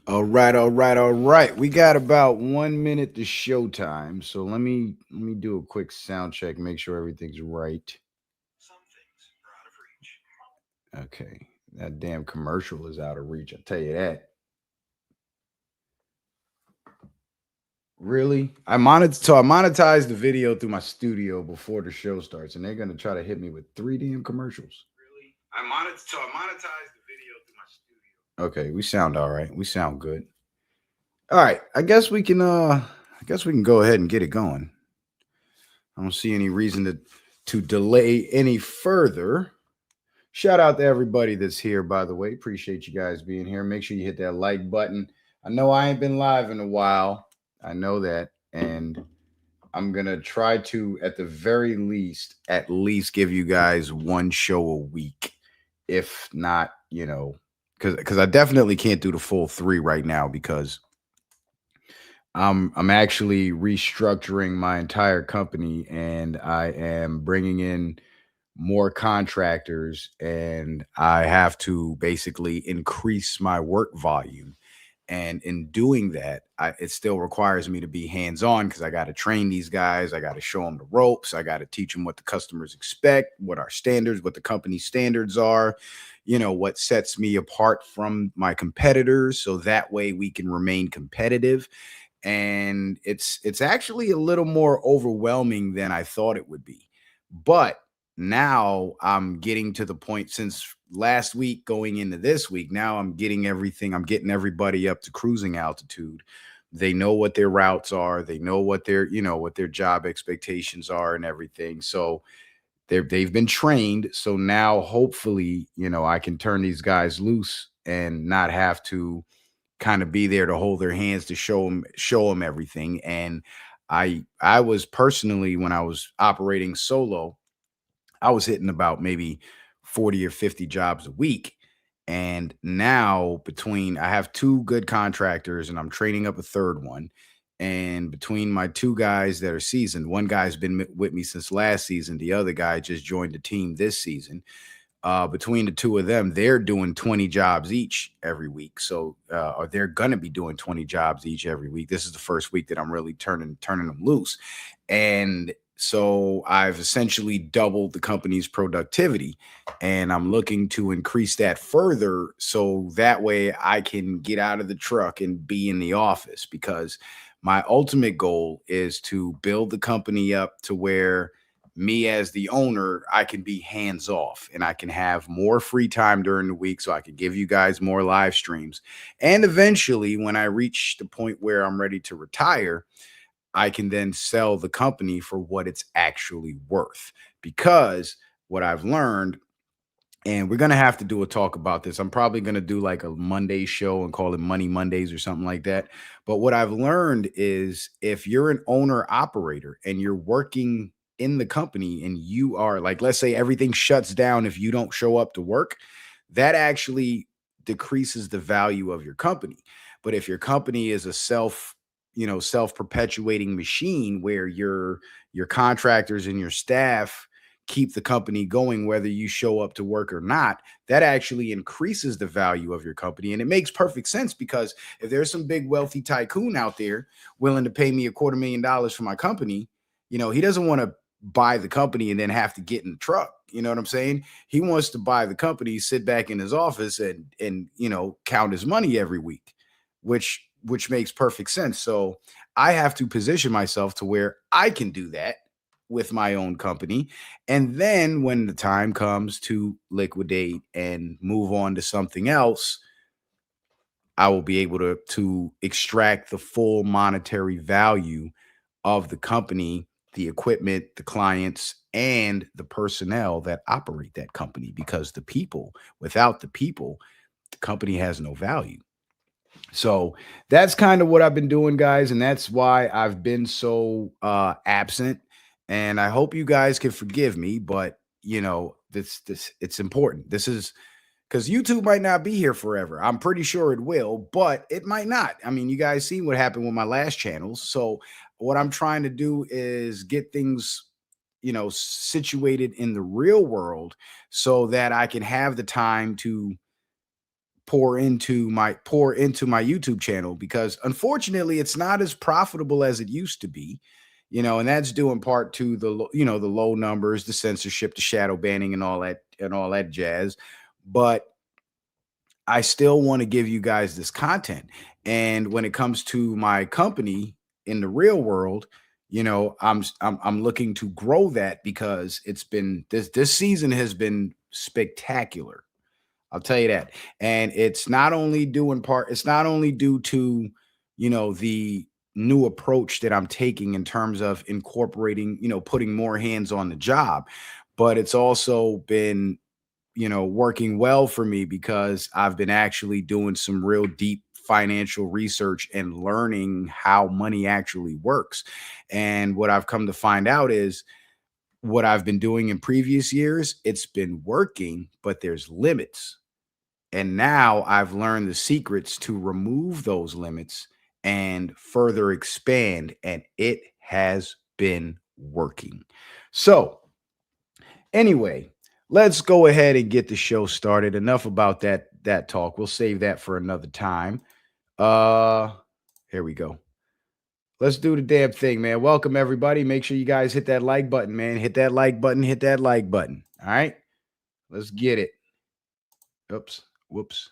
All right. We got about 1 minute to showtime. So let me do a quick sound check, make sure everything's right. Okay. That damn commercial is out of reach. I tell you that. Really? I monetized the video through my studio before the show starts, and they're gonna try to hit me with three damn commercials. Really? I monetized the video through my studio. Okay, we sound all right. We sound good. All right. I guess we can go ahead and get it going. I don't see any reason to delay any further. Shout out to everybody that's here, by the way. Appreciate you guys being here. Make sure you hit that like button. I know I ain't been live in a while. I know that. And I'm going to try to, at the very least, at least give you guys one show a week. If not, because I definitely can't do the full three right now because I'm actually restructuring my entire company and I am bringing in more contractors and I have to basically increase my work volume. And in doing that, it still requires me to be hands on because I got to train these guys. I got to show them the ropes. I got to teach them what the customers expect, what our standards, what the company standards are, what sets me apart from my competitors. So that way we can remain competitive, and it's actually a little more overwhelming than I thought it would be. But now I'm getting to the point since last week going into this week. Now I'm getting everybody up to cruising altitude. They know what their routes are, they know what their job expectations are and everything. So they've been trained. So now hopefully, I can turn these guys loose and not have to kind of be there to hold their hands to show them everything. And I was personally, when I was operating solo, I was hitting about maybe 40 or 50 jobs a week. And now between I have two good contractors and I'm training up a third one. And between my two guys that are seasoned, one guy's been with me since last season. The other guy just joined the team this season. Between the two of them, they're doing 20 jobs each every week. So, or they're gonna be doing 20 jobs each every week. This is the first week that I'm really turning them loose, and so I've essentially doubled the company's productivity, and I'm looking to increase that further so that way I can get out of the truck and be in the office because my ultimate goal is to build the company up to where me as the owner, I can be hands off and I can have more free time during the week so I can give you guys more live streams. And eventually, when I reach the point where I'm ready to retire, I can then sell the company for what it's actually worth. Because what I've learned, and we're going to have to do a talk about this. I'm probably going to do like a Monday show and call it Money Mondays or something like that. But what I've learned is if you're an owner operator and you're working in the company and you are like, let's say everything shuts down if you don't show up to work, that actually decreases the value of your company. But if your company is a self-perpetuating machine where your contractors and your staff keep the company going whether you show up to work or not, that actually increases the value of your company. And it makes perfect sense because if there's some big wealthy tycoon out there willing to pay me $250,000 for my company, he doesn't want to buy the company and then have to get in the truck. You know what I'm saying? He wants to buy the company, sit back in his office and count his money every week, which makes perfect sense. So I have to position myself to where I can do that with my own company. And then when the time comes to liquidate and move on to something else, I will be able to extract the full monetary value of the company, the equipment, the clients, and the personnel that operate that company. Because without the people, the company has no value. So that's kind of what I've been doing, guys, and that's why I've been so absent. And I hope you guys can forgive me, but this it's important. This is because YouTube might not be here forever. I'm pretty sure it will, but it might not. I mean, you guys see what happened with my last channels. So what I'm trying to do is get things situated in the real world so that I can have the time to pour into my YouTube channel, because unfortunately it's not as profitable as it used to be, and that's due in part to the low numbers, the censorship, the shadow banning, and all that jazz. But I still want to give you guys this content. And when it comes to my company in the real world, I'm looking to grow that, because it's been this season has been spectacular. I'll tell you that. And it's not only due to, the new approach that I'm taking in terms of incorporating, putting more hands on the job, but it's also been, working well for me, because I've been actually doing some real deep financial research and learning how money actually works. And what I've come to find out is, what I've been doing in previous years, it's been working, but there's limits. And now I've learned the secrets to remove those limits and further expand, and it has been working. So, anyway, let's go ahead and get the show started. Enough about that talk. We'll save that for another time. Uh Here we go. Let's do the damn thing, man. Welcome everybody. Make sure you guys hit that like button, man. Hit that like button, hit that like button. All right? Let's get it. Oops. Whoops.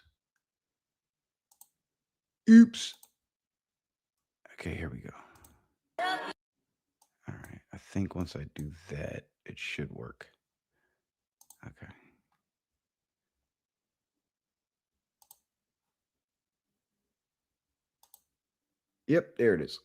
Oops. Okay, here we go. All right. I think once I do that, it should work. Okay. Yep, there it is.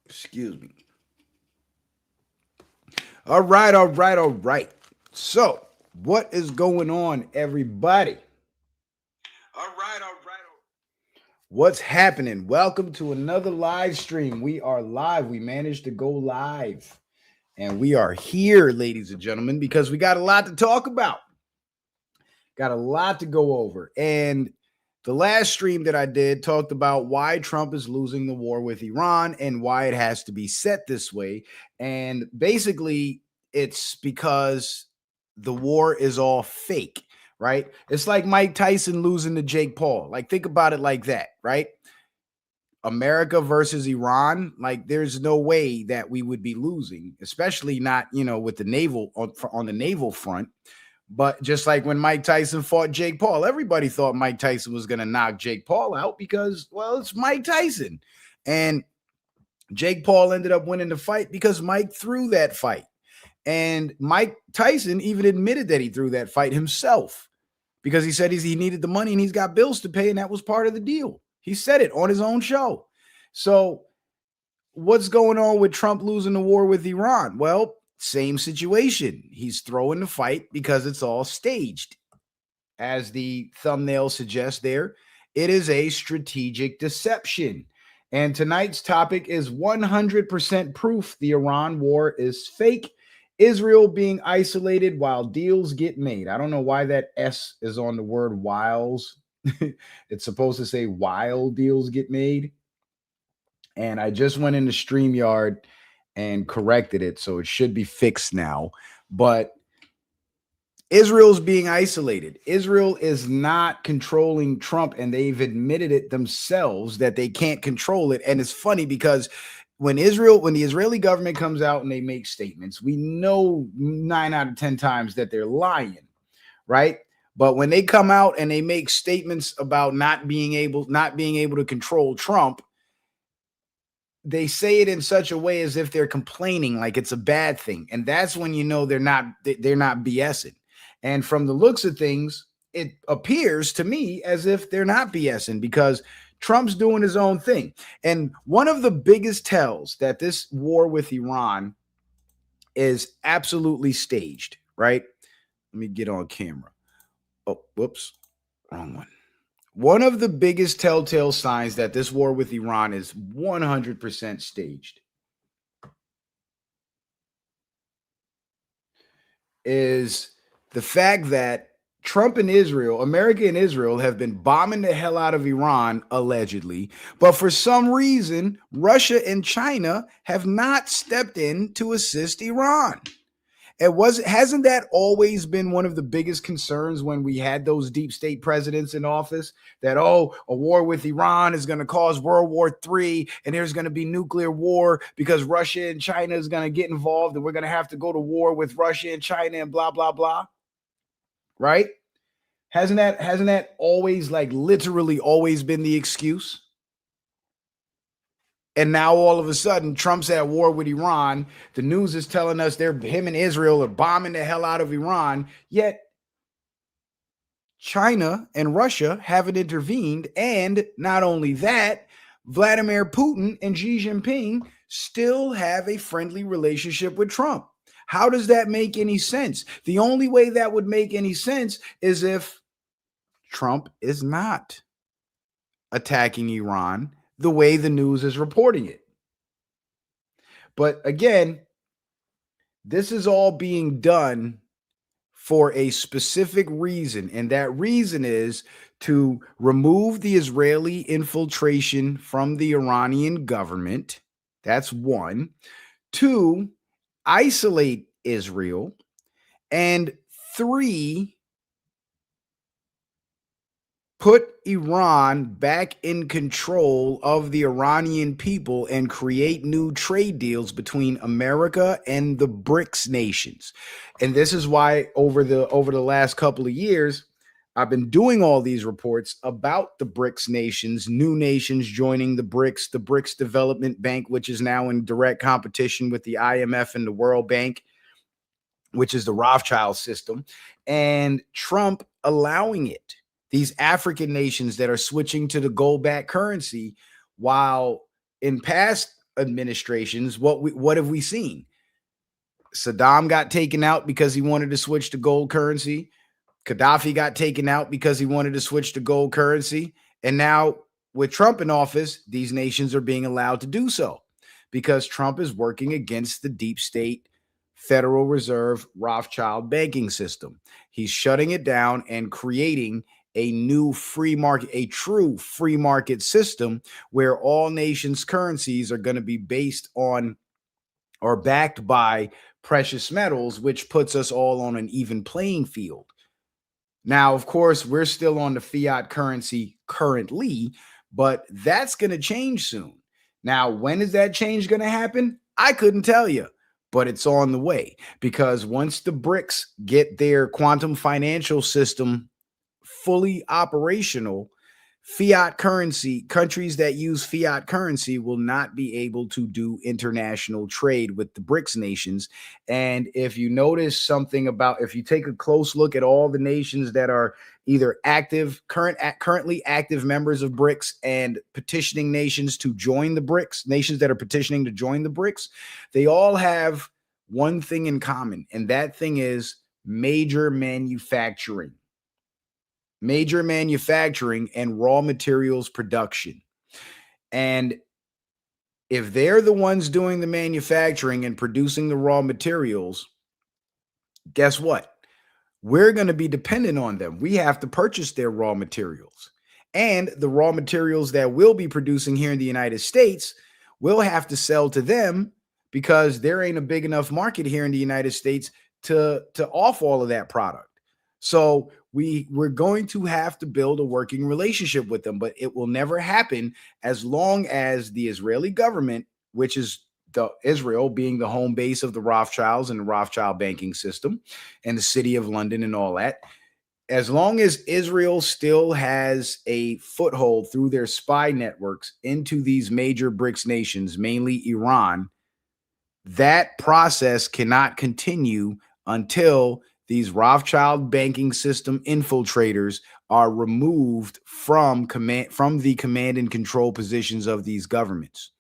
Excuse me. All right, all right, all right. So, what is going on, everybody? All right, all right. What's happening? Welcome to another live stream. We are live. We managed to go live. And we are here, ladies and gentlemen, because we got a lot to talk about. Got a lot to go over. And the last stream that I did talked about why Trump is losing the war with Iran and why it has to be set this way. And basically, it's because the war is all fake, right? It's like Mike Tyson losing to Jake Paul. Like, think about it like that, right? America versus Iran, like there's no way that we would be losing, especially not, with the naval on the naval front. But just like when Mike Tyson fought Jake Paul, everybody thought Mike Tyson was going to knock Jake Paul out because, well, it's Mike Tyson. And Jake Paul ended up winning the fight because Mike threw that fight. And Mike Tyson even admitted that he threw that fight himself because he said he needed the money and he's got bills to pay. And that was part of the deal. He said it on his own show. So what's going on with Trump losing the war with Iran? Well, same situation. He's throwing the fight because it's all staged. As the thumbnail suggests there, it is a strategic deception. And tonight's topic is 100% proof the Iran war is fake. Israel being isolated while deals get made. I don't know why that S is on the word whiles. It's supposed to say while deals get made. And I just went into StreamYard and corrected it, so it should be fixed now. But Israel's being isolated. Israel is not controlling Trump, and they've admitted it themselves that they can't control it. And it's funny because when the Israeli government comes out and they make statements, we know 9 out of 10 times that they're lying, right? But when they come out and they make statements about not being able to control Trump, they say it in such a way as if they're complaining like it's a bad thing. And that's when you know they're not BSing. And from the looks of things, it appears to me as if they're not BSing because Trump's doing his own thing. And one of the biggest tells that this war with Iran is absolutely staged, right? Let me get on camera. Oh, whoops, wrong one. One of the biggest telltale signs that this war with Iran is 100% staged is the fact that Trump and Israel, America and Israel, have been bombing the hell out of Iran, allegedly. But for some reason, Russia and China have not stepped in to assist Iran. Hasn't that always been one of the biggest concerns when we had those deep state presidents in office that, a war with Iran is going to cause World War III and there's going to be nuclear war because Russia and China is going to get involved and we're going to have to go to war with Russia and China and blah, blah, blah. Right? Hasn't that always, like, literally always been the excuse? And now all of a sudden, Trump's at war with Iran. The news is telling us him and Israel are bombing the hell out of Iran. Yet China and Russia haven't intervened. And not only that, Vladimir Putin and Xi Jinping still have a friendly relationship with Trump. How does that make any sense? The only way that would make any sense is if Trump is not attacking Iran the way the news is reporting it. But again, this is all being done for a specific reason, and that reason is to remove the Israeli infiltration from the Iranian government. That's one. 2, isolate Israel. And 3, put Iran back in control of the Iranian people and create new trade deals between America and the BRICS nations. And this is why over the last couple of years, I've been doing all these reports about the BRICS nations, new nations joining the BRICS Development Bank, which is now in direct competition with the IMF and the World Bank, which is the Rothschild system, and Trump allowing it. These African nations that are switching to the gold-backed currency, while in past administrations, what have we seen? Saddam got taken out because he wanted to switch to gold currency. Gaddafi got taken out because he wanted to switch to gold currency. And now with Trump in office, these nations are being allowed to do so because Trump is working against the deep state Federal Reserve Rothschild banking system. He's shutting it down and creating a new free market, a true free market system where all nations' currencies are going to be based on or backed by precious metals, which puts us all on an even playing field. Now, of course, we're still on the fiat currency currently, but that's going to change soon. Now, when is that change going to happen? I couldn't tell you, but it's on the way because once the BRICS get their quantum financial system fully operational, fiat currency, countries that use fiat currency will not be able to do international trade with the BRICS nations. And if you notice something about, if you take a close look at all the nations that are either currently active members of BRICS and petitioning nations to join the BRICS, nations that are petitioning to join the BRICS, they all have one thing in common, and that thing is major manufacturing and raw materials production. And if they're the ones doing the manufacturing and producing the raw materials, guess what? We're going to be dependent on them. We have to purchase their raw materials. And the raw materials that we'll be producing here in the United States, we'll have to sell to them because there ain't a big enough market here in the United States to off all of that product. So we're going to have to build a working relationship with them, but it will never happen as long as the Israeli government, which is the Israel being the home base of the Rothschilds and the Rothschild banking system and the city of London and all that, as long as Israel still has a foothold through their spy networks into these major BRICS nations, mainly Iran, that process cannot continue until these Rothschild banking system infiltrators are removed from the command and control positions of these governments.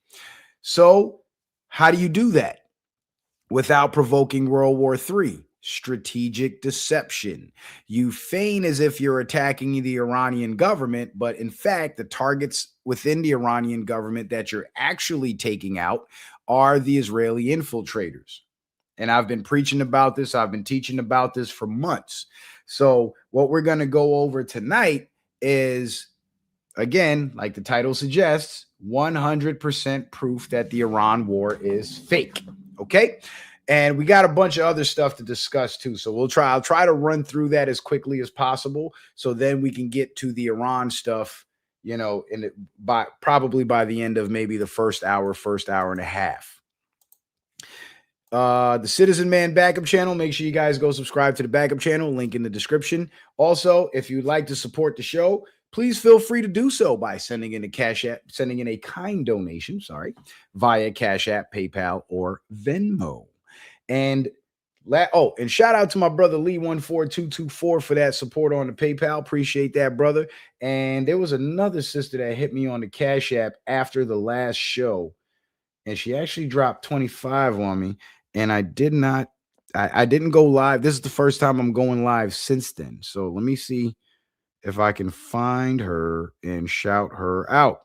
So, how do you do that without provoking World War III? Strategic deception. You feign as if you're attacking the Iranian government, but in fact, the targets within the Iranian government that you're actually taking out are the Israeli infiltrators. And I've been preaching about this. I've been teaching about this for months. So, what we're going to go over tonight is, again, like the title suggests, 100% proof that the Iran war is fake. Okay. And we got a bunch of other stuff to discuss too. So I'll try to run through that as quickly as possible. So then we can get to the Iran stuff, probably by the end of maybe the first hour and a half. The Citizen Man backup channel, make sure you guys go subscribe to the backup channel, link in the description. Also, if you'd like to support the show, please feel free to do so by sending in a kind donation, via Cash App, PayPal, or Venmo. And and shout out to my brother Lee14224 for that support on the PayPal. Appreciate that, brother. And there was another sister that hit me on the Cash App after the last show, and she actually dropped 25 on me. And I didn't go live. This is the first time I'm going live since then. So let me see if I can find her and shout her out.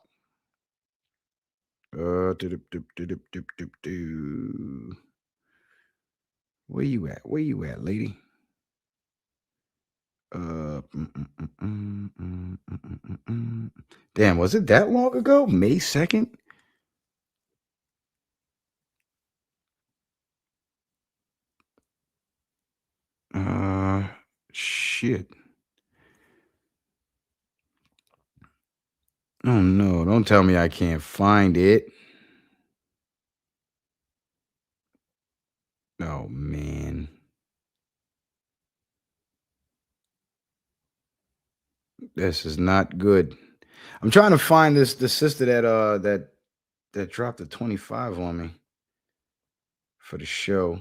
Where you at? Where you at, lady? Damn, was it that long ago? May 2nd? Shit. Oh no, don't tell me I can't find it. Oh man. This is not good. I'm trying to find the sister that dropped the 25 on me for the show.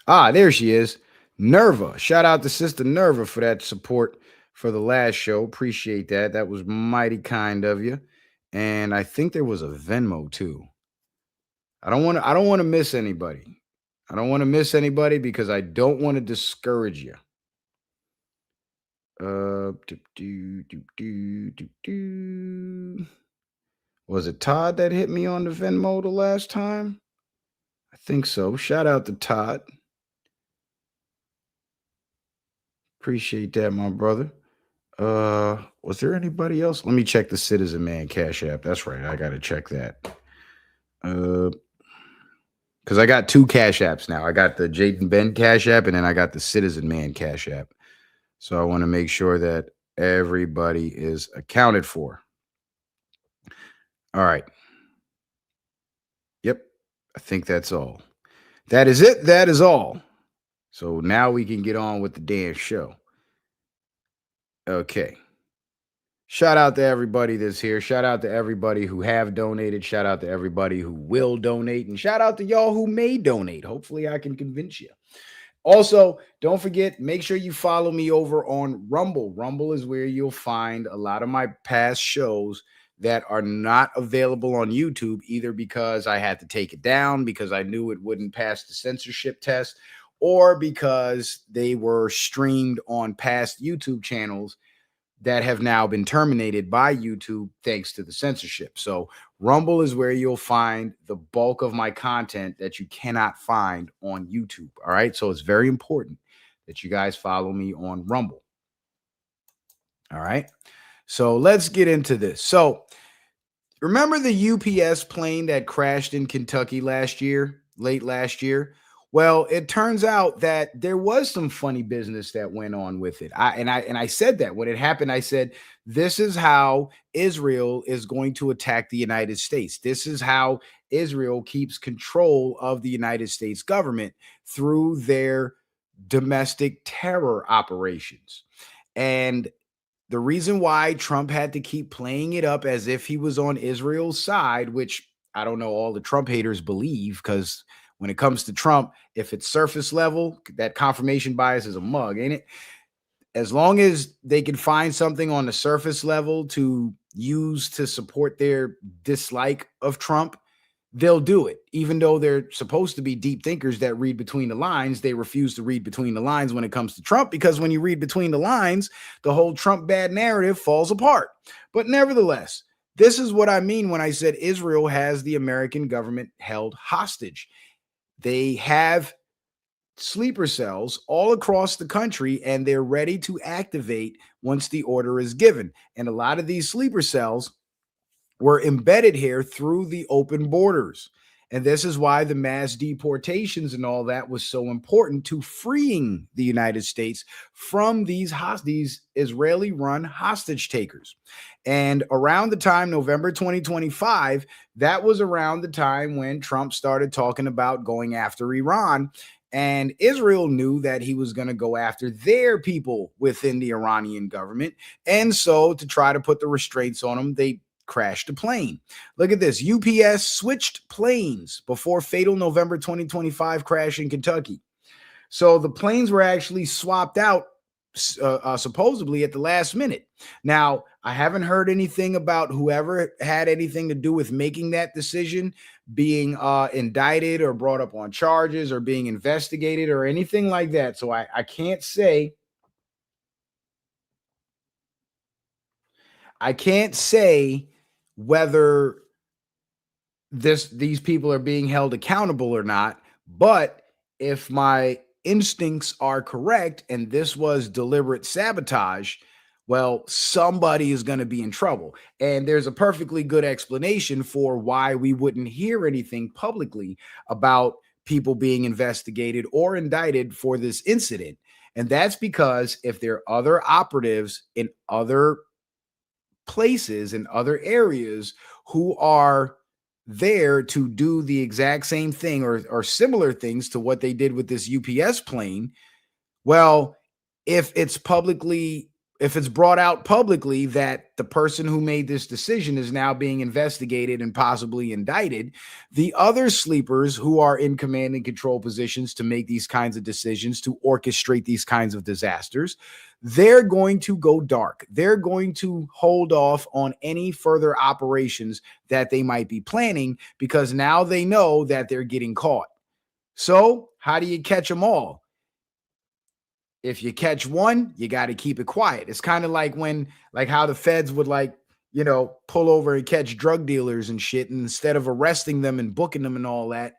Ah, there she is. Nerva. Shout out to Sister Nerva for that support for the last show. Appreciate that. That was mighty kind of you. And I think there was a Venmo too. I don't want to miss anybody. I don't want to miss anybody because I don't want to discourage you. Was it Todd that hit me on the Venmo the last time? I think so. Shout out to Todd. Appreciate that, my brother. Was there anybody else? Let me check the Citizen Man Cash App. That's right. I gotta check that. Uh, because I got two Cash Apps now. I got the Jaden Ben Cash App, and then I got the Citizen Man Cash App. So I want to make sure that everybody is accounted for. All right. Yep. I think that's all. That is it. That is all. So now we can get on with the damn show. Okay. Shout out to everybody that's here. Shout out to everybody who have donated. Shout out to everybody who will donate. And shout out to y'all who may donate. Hopefully, I can convince you. Also, don't forget, make sure you follow me over on Rumble. Rumble is where you'll find a lot of my past shows that are not available on YouTube, either because I had to take it down because I knew it wouldn't pass the censorship test, or because they were streamed on past YouTube channels that have now been terminated by YouTube thanks to the censorship. So Rumble is where you'll find the bulk of my content that you cannot find on YouTube. All right. So it's very important that you guys follow me on Rumble. All right. So let's get into this. So remember the UPS plane that crashed in Kentucky late last year? Well, it turns out that there was some funny business that went on with it. I said that when it happened, I said, this is how Israel is going to attack the United States. This is how Israel keeps control of the United States government through their domestic terror operations. And the reason why Trump had to keep playing it up as if he was on Israel's side, which I don't know all the Trump haters believe, because when it comes to Trump, if it's surface level, that confirmation bias is a mug, ain't it? As long as they can find something on the surface level to use to support their dislike of Trump, they'll do it. Even though they're supposed to be deep thinkers that read between the lines, they refuse to read between the lines when it comes to Trump, because when you read between the lines, the whole Trump bad narrative falls apart. But nevertheless, this is what I mean when I said Israel has the American government held hostage. They have sleeper cells all across the country, and they're ready to activate once the order is given. And a lot of these sleeper cells were embedded here through the open borders. And this is why the mass deportations and all that was so important to freeing the United States from these Israeli-run hostage takers. And around the time, November 2025, that was around the time when Trump started talking about going after Iran. And Israel knew that he was going to go after their people within the Iranian government. And so to try to put the restraints on them, they crashed a plane. Look at this. UPS switched planes before fatal November 2025 crash in Kentucky. So the planes were actually swapped out supposedly at the last minute. Now, I haven't heard anything about whoever had anything to do with making that decision being indicted or brought up on charges or being investigated or anything like that. So I can't say. I can't say whether these people are being held accountable or not, but if my instincts are correct and this was deliberate sabotage, well, somebody is going to be in trouble. And there's a perfectly good explanation for why we wouldn't hear anything publicly about people being investigated or indicted for this incident. And that's because if there are other operatives in other places in other areas who are there to do the exact same thing or similar things to what they did with this UPS plane. Well, if it's brought out publicly that the person who made this decision is now being investigated and possibly indicted, the other sleepers who are in command and control positions to make these kinds of decisions, to orchestrate these kinds of disasters, they're going to go dark. They're going to hold off on any further operations that they might be planning, because now they know that they're getting caught. So how do you catch them all? If you catch one, you got to keep it quiet. It's kind of like how the feds would pull over and catch drug dealers and shit. And instead of arresting them and booking them and all that,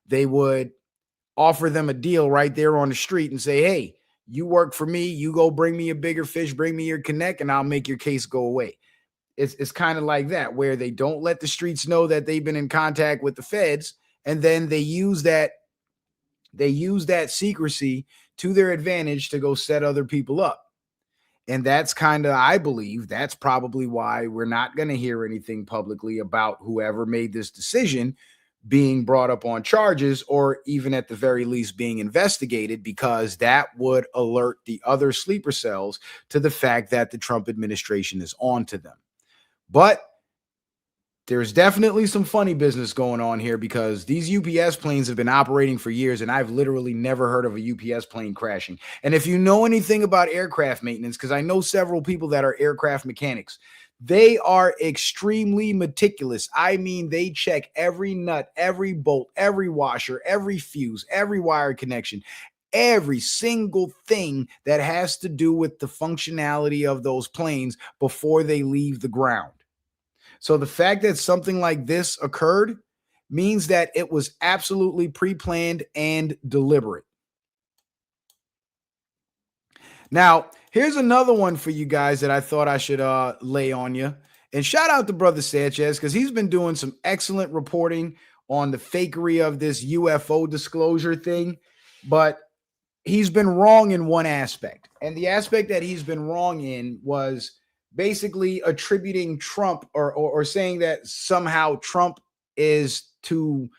they would offer them a deal right there on the street and say, hey, you work for me, you go bring me a bigger fish, bring me your connect, and I'll make your case go away. It's kind of like that, where they don't let the streets know that they've been in contact with the feds, and then they use that secrecy to their advantage to go set other people up. And that's kind of, I believe, that's probably why we're not going to hear anything publicly about whoever made this decision being brought up on charges, or even at the very least being investigated, because that would alert the other sleeper cells to the fact that the Trump administration is on to them. But there's definitely some funny business going on here, because these UPS planes have been operating for years, and I've literally never heard of a UPS plane crashing. And if you know anything about aircraft maintenance, because I know several people that are aircraft mechanics, they are extremely meticulous. I mean, they check every nut, every bolt, every washer, every fuse, every wire connection, every single thing that has to do with the functionality of those planes before they leave the ground. So the fact that something like this occurred means that it was absolutely pre-planned and deliberate. Now, here's another one for you guys that I thought I should lay on you. And shout out to Brother Sanchez, because he's been doing some excellent reporting on the fakery of this UFO disclosure thing. But he's been wrong in one aspect. And the aspect that he's been wrong in was basically attributing Trump, or saying that somehow Trump is to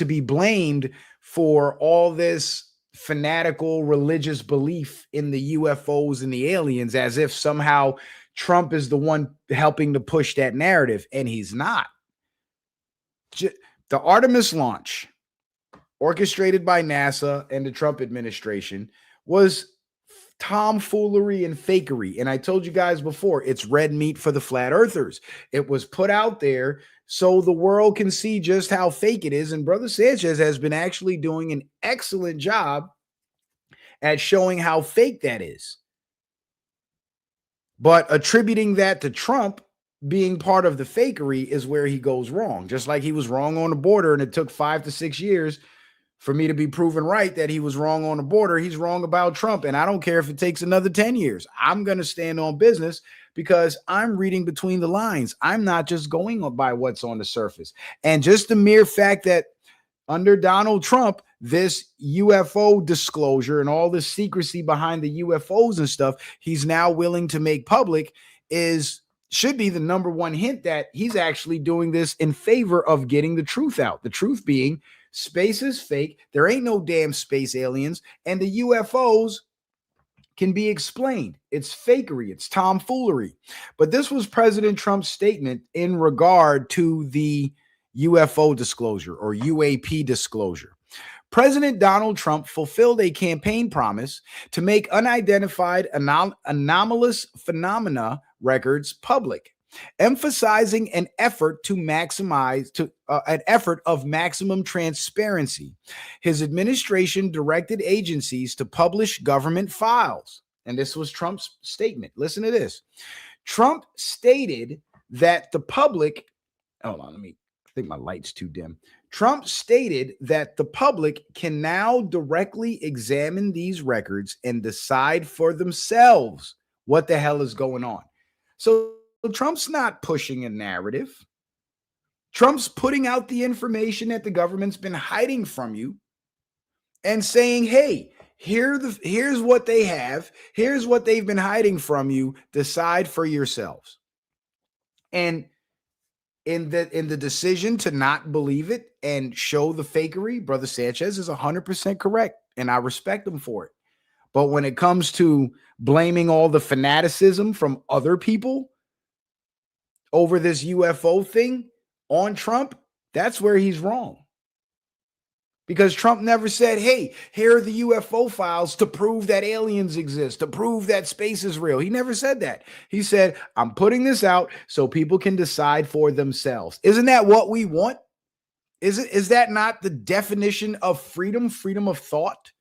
be blamed for all this fanatical religious belief in the UFOs and the aliens, as if somehow Trump is the one helping to push that narrative, and he's not. The Artemis launch, orchestrated by NASA and the Trump administration, was tomfoolery and fakery. And I told you guys before, it's red meat for the flat earthers. It was put out there so the world can see just how fake it is. And Brother Sanchez has been actually doing an excellent job at showing how fake that is. But attributing that to Trump being part of the fakery is where he goes wrong. Just like he was wrong on the border, and it took 5 to 6 years for me to be proven right that he was wrong on the border. He's wrong about Trump. And I don't care if it takes another 10 years. I'm going to stand on business, because I'm reading between the lines. I'm not just going by what's on the surface. And just the mere fact that under Donald Trump, this UFO disclosure and all the secrecy behind the UFOs and stuff he's now willing to make public should be the number one hint that he's actually doing this in favor of getting the truth out. The truth being, space is fake. There ain't no damn space aliens, and the UFOs can be explained. It's fakery. It's tomfoolery. But this was President Trump's statement in regard to the UFO disclosure, or UAP disclosure. President Donald Trump fulfilled a campaign promise to make unidentified anomalous phenomena records public, emphasizing an effort of maximum transparency. His administration directed agencies to publish government files. And this was Trump's statement. Listen to this. Trump stated that the public, hold on, I think my light's too dim. Trump stated that the public can now directly examine these records and decide for themselves what the hell is going on. So Trump's not pushing a narrative. Trump's putting out the information that the government's been hiding from you and saying, hey, here's what they have. Here's what they've been hiding from you. Decide for yourselves. And in the decision to not believe it and show the fakery, Brother Sanchez is 100% correct, and I respect him for it. But when it comes to blaming all the fanaticism from other people over this UFO thing on Trump, that's where he's wrong. Because Trump never said, hey, here are the UFO files to prove that aliens exist, to prove that space is real. He never said that. He said, I'm putting this out so people can decide for themselves. Isn't that what we want? Is that not the definition of freedom of thought?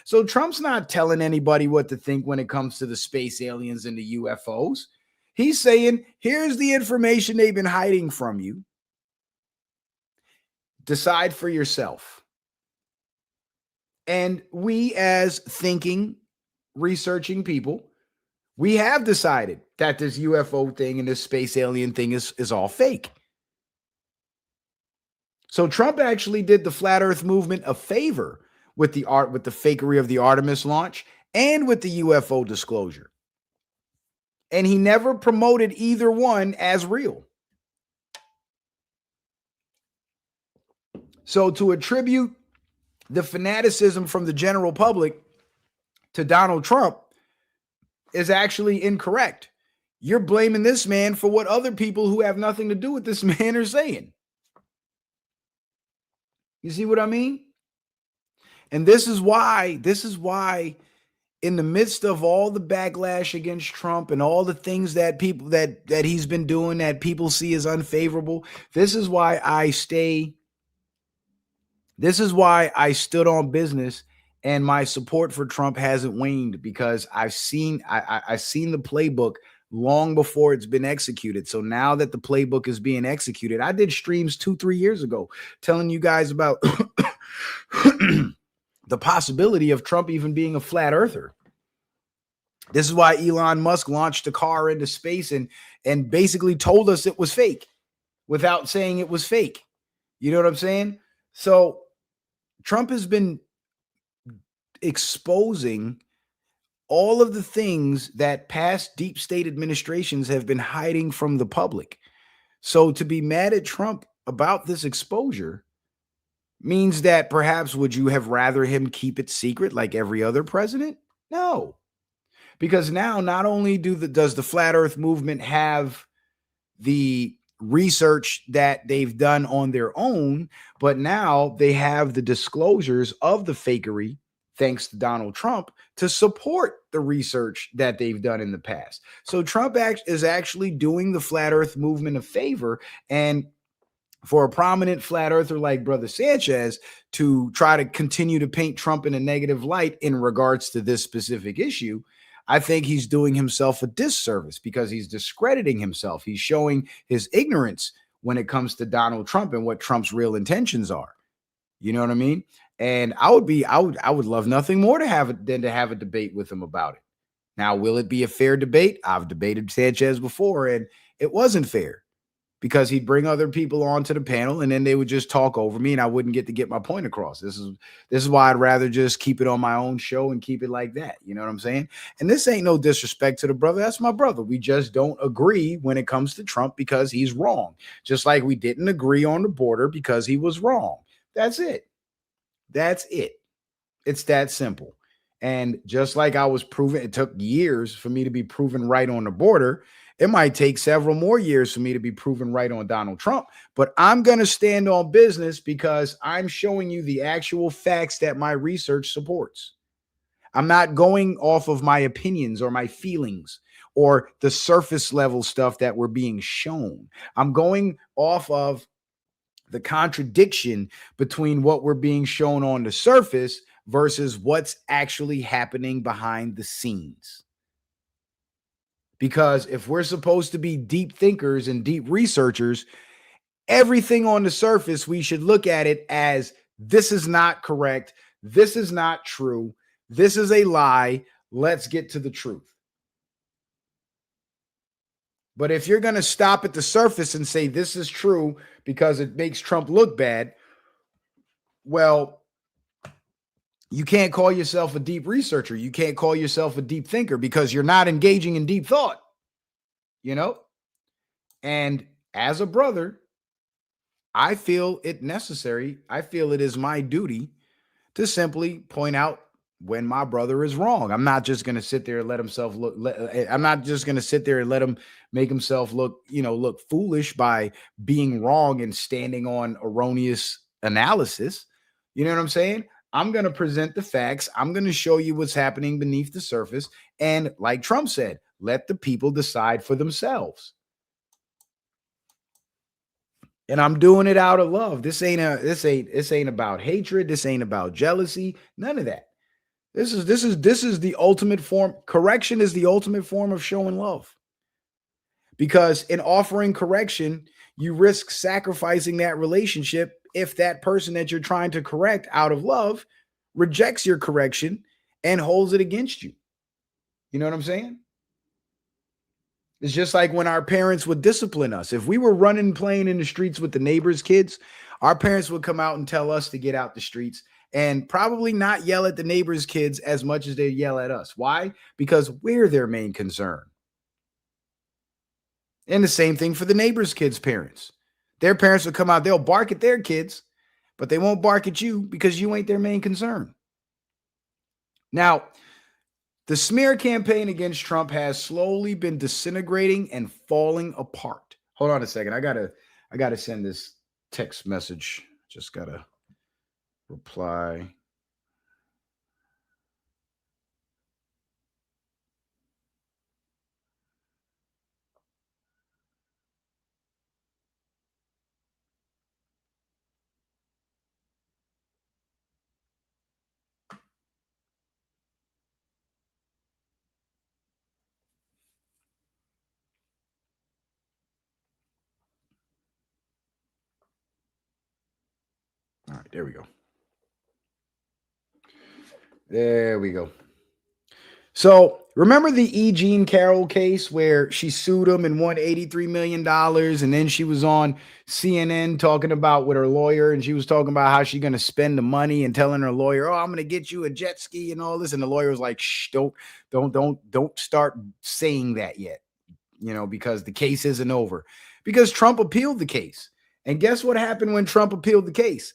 So Trump's not telling anybody what to think when it comes to the space aliens and the UFOs. He's saying, here's the information they've been hiding from you. Decide for yourself. And we, as thinking, researching people, we have decided that this UFO thing and this space alien thing is all fake. So Trump actually did the flat earth movement a favor with the fakery of the Artemis launch and with the UFO disclosure. And he never promoted either one as real. So to attribute the fanaticism from the general public to Donald Trump is actually incorrect. You're blaming this man for what other people who have nothing to do with this man are saying. You see what I mean? And this is why in the midst of all the backlash against Trump and all the things that people that he's been doing that people see as unfavorable, this is why I stood on business, and my support for Trump hasn't waned, because I've seen the playbook long before it's been executed. So now that the playbook is being executed, I did streams 2-3 years ago telling you guys about the possibility of Trump even being a flat earther. This is why Elon Musk launched a car into space and basically told us it was fake without saying it was fake. You know what I'm saying? So Trump has been exposing all of the things that past deep state administrations have been hiding from the public. So to be mad at Trump about this exposure means that perhaps would you have rather him keep it secret like every other president? No. Because now not only does the flat earth movement have the research that they've done on their own, but now they have the disclosures of the fakery, thanks to Donald Trump, to support the research that they've done in the past. So Trump is actually doing the flat earth movement a favor. And for a prominent flat earther like Brother Sanchez to try to continue to paint Trump in a negative light in regards to this specific issue, I think he's doing himself a disservice, because he's discrediting himself. He's showing his ignorance when it comes to Donald Trump and what Trump's real intentions are. You know what I mean? And I would love nothing more than to have a debate with him about it. Now, will it be a fair debate? I've debated Sanchez before, and it wasn't fair, because he'd bring other people onto the panel and then they would just talk over me and I wouldn't get my point across. This is why I'd rather just keep it on my own show and keep it like that. You know what I'm saying? And this ain't no disrespect to the brother. That's my brother. We just don't agree when it comes to Trump because he's wrong. Just like we didn't agree on the border because he was wrong. That's it. That's it. It's that simple. And just like I was proven, it took years for me to be proven right on the border. It might take several more years for me to be proven right on Donald Trump, but I'm going to stand on business because I'm showing you the actual facts that my research supports. I'm not going off of my opinions or my feelings or the surface level stuff that we're being shown. I'm going off of the contradiction between what we're being shown on the surface versus what's actually happening behind the scenes. Because if we're supposed to be deep thinkers and deep researchers, everything on the surface, we should look at it as this is not correct. This is not true. This is a lie. Let's get to the truth. But if you're going to stop at the surface and say this is true because it makes Trump look bad, well, you can't call yourself a deep researcher. You can't call yourself a deep thinker because you're not engaging in deep thought, you know? And as a brother, I feel it necessary. I feel it is my duty to simply point out when my brother is wrong. I'm not just going to sit there and let himself look. I'm not just going to sit there and let him make himself look foolish by being wrong and standing on erroneous analysis. You know what I'm saying? I'm going to present the facts. I'm going to show you what's happening beneath the surface. And like Trump said, let the people decide for themselves. And I'm doing it out of love. This ain't about hatred. This ain't about jealousy. None of that. This is the ultimate form. Correction is the ultimate form of showing love. Because in offering correction, you risk sacrificing that relationship if that person that you're trying to correct out of love rejects your correction and holds it against you. You know what I'm saying? It's just like when our parents would discipline us. If we were running, playing in the streets with the neighbors' kids, our parents would come out and tell us to get out the streets and probably not yell at the neighbors' kids as much as they yell at us. Why? Because we're their main concern. And the same thing for the neighbors' kids' parents. Their parents will come out, they'll bark at their kids, but they won't bark at you because you ain't their main concern. Now, the smear campaign against Trump has slowly been disintegrating and falling apart. Hold on a second. I gotta send this text message. Just gotta reply. All right, there we go. There we go. So remember the E. Jean Carroll case where she sued him and won $83 million. And then she was on CNN talking about with her lawyer, and she was talking about how she's going to spend the money and telling her lawyer, oh, I'm going to get you a jet ski and all this. And the lawyer was like, shh, don't start saying that yet, because the case isn't over, because Trump appealed the case. And guess what happened when Trump appealed the case?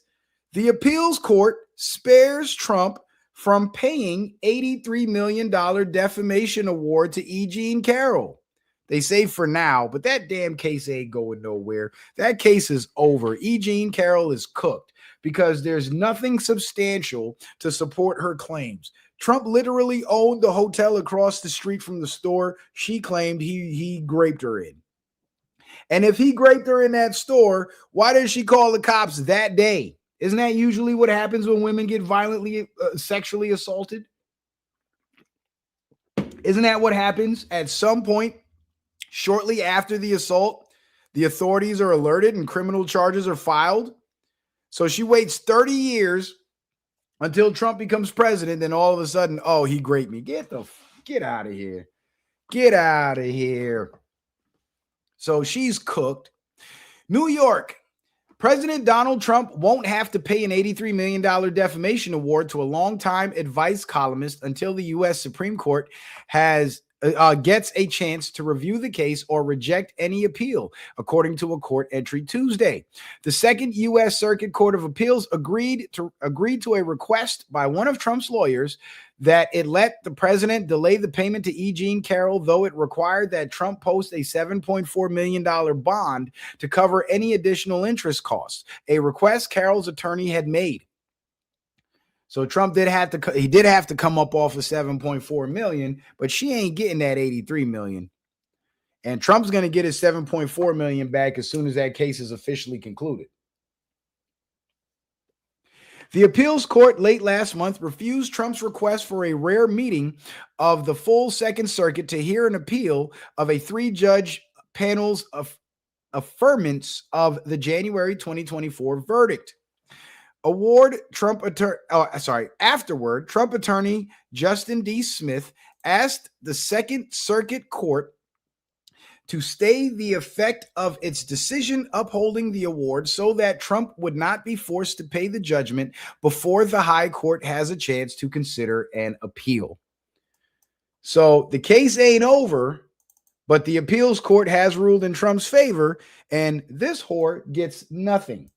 The appeals court spares Trump from paying $83 million defamation award to E. Jean Carroll. They say for now, but that damn case ain't going nowhere. That case is over. E. Jean Carroll is cooked because there's nothing substantial to support her claims. Trump literally owned the hotel across the street from the store she claimed he raped her in. And if he raped her in that store, why did she call the cops that day? Isn't that usually what happens when women get violently sexually assaulted? Isn't that what happens at some point shortly after the assault? The authorities are alerted and criminal charges are filed. So she waits 30 years until Trump becomes president. Then all of a sudden, oh, he raped me. Get out of here. Get out of here. So she's cooked. New York. President Donald Trump won't have to pay an $83 million defamation award to a longtime advice columnist until the U.S. Supreme Court gets a chance to review the case or reject any appeal, according to a court entry Tuesday. The Second U.S. Circuit Court of Appeals agreed to a request by one of Trump's lawyers that it let the president delay the payment to E. Jean Carroll, though it required that Trump post a $7.4 million bond to cover any additional interest costs, a request Carroll's attorney had made. So Trump did have to come up off of 7.4 million, but she ain't getting that 83 million. And Trump's going to get his 7.4 million back as soon as that case is officially concluded. The appeals court late last month refused Trump's request for a rare meeting of the full Second Circuit to hear an appeal of a 3-judge panel's affirmance of the January 2024 verdict. Afterward, Trump attorney Justin D. Smith asked the Second Circuit Court to stay the effect of its decision upholding the award so that Trump would not be forced to pay the judgment before the high court has a chance to consider an appeal. So the case ain't over, but the appeals court has ruled in Trump's favor, and this whore gets nothing.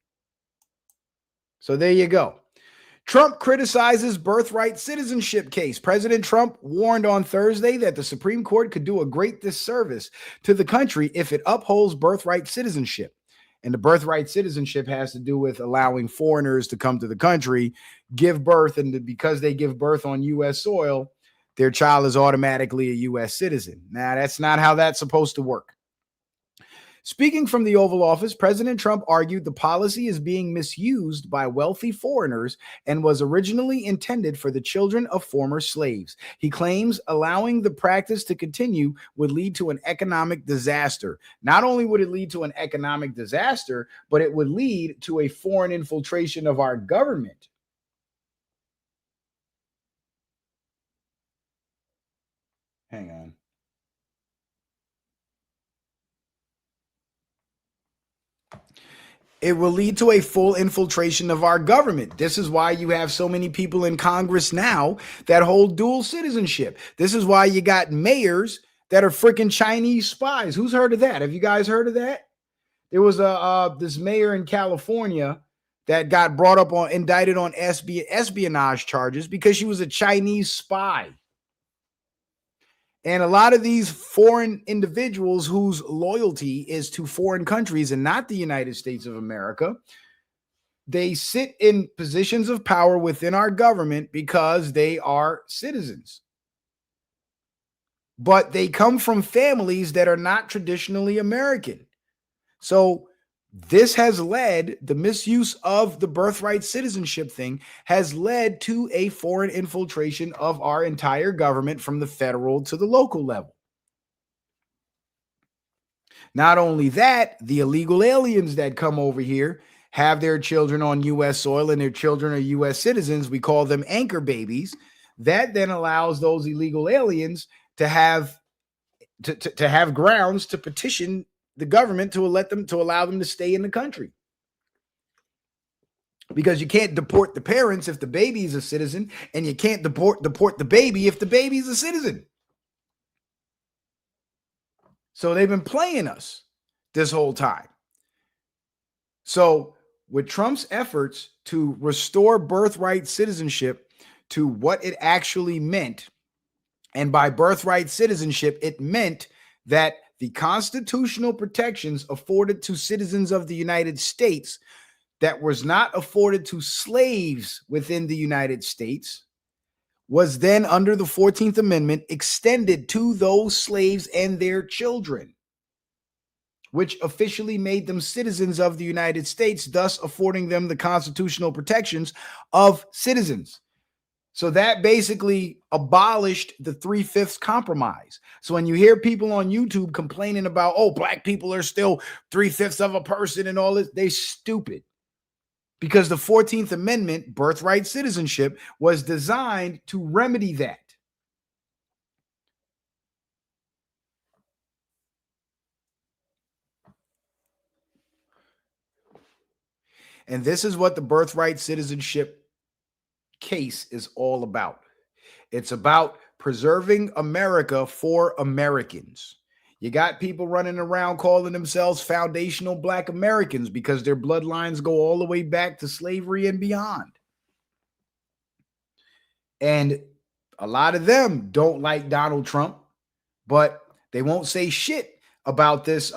So there you go. Trump criticizes birthright citizenship case. President Trump warned on Thursday that the Supreme Court could do a great disservice to the country if it upholds birthright citizenship. And the birthright citizenship has to do with allowing foreigners to come to the country, give birth, and because they give birth on U.S. soil, their child is automatically a U.S. citizen. Now, that's not how that's supposed to work. Speaking from the Oval Office, President Trump argued the policy is being misused by wealthy foreigners and was originally intended for the children of former slaves. He claims allowing the practice to continue would lead to an economic disaster. Not only would it lead to an economic disaster, but it would lead to a foreign infiltration of our government. Hang on. It will lead to a full infiltration of our government. This is why you have so many people in Congress now that hold dual citizenship. This is why you got mayors that are freaking Chinese spies. Who's heard of that? Have you guys heard of that? There was this mayor in California that got brought up on indicted on espionage charges because she was a Chinese spy. And a lot of these foreign individuals whose loyalty is to foreign countries and not the United States of America, they sit in positions of power within our government because they are citizens. But they come from families that are not traditionally American. So this has led, the misuse of the birthright citizenship thing has led to a foreign infiltration of our entire government from the federal to the local level. Not only that, the illegal aliens that come over here have their children on U.S. soil and their children are U.S. citizens. We call them anchor babies. That then allows those illegal aliens to have to have grounds to petition the government to allow them to stay in the country. Because you can't deport the parents if the baby is a citizen, and you can't deport the baby if the baby is a citizen. So they've been playing us this whole time. So with Trump's efforts to restore birthright citizenship to what it actually meant, and by birthright citizenship, it meant that the constitutional protections afforded to citizens of the United States that was not afforded to slaves within the United States was then, under the 14th Amendment, extended to those slaves and their children, which officially made them citizens of the United States, thus affording them the constitutional protections of citizens. So that basically abolished the 3/5 compromise. So when you hear people on YouTube complaining about, oh, black people are still 3/5 of a person and all this, they're stupid. Because the 14th Amendment, birthright citizenship, was designed to remedy that. And this is what the birthright citizenship case is all about. It's about preserving America for Americans. You got people running around calling themselves foundational Black Americans because their bloodlines go all the way back to slavery and beyond. And a lot of them don't like Donald Trump, but they won't say shit about this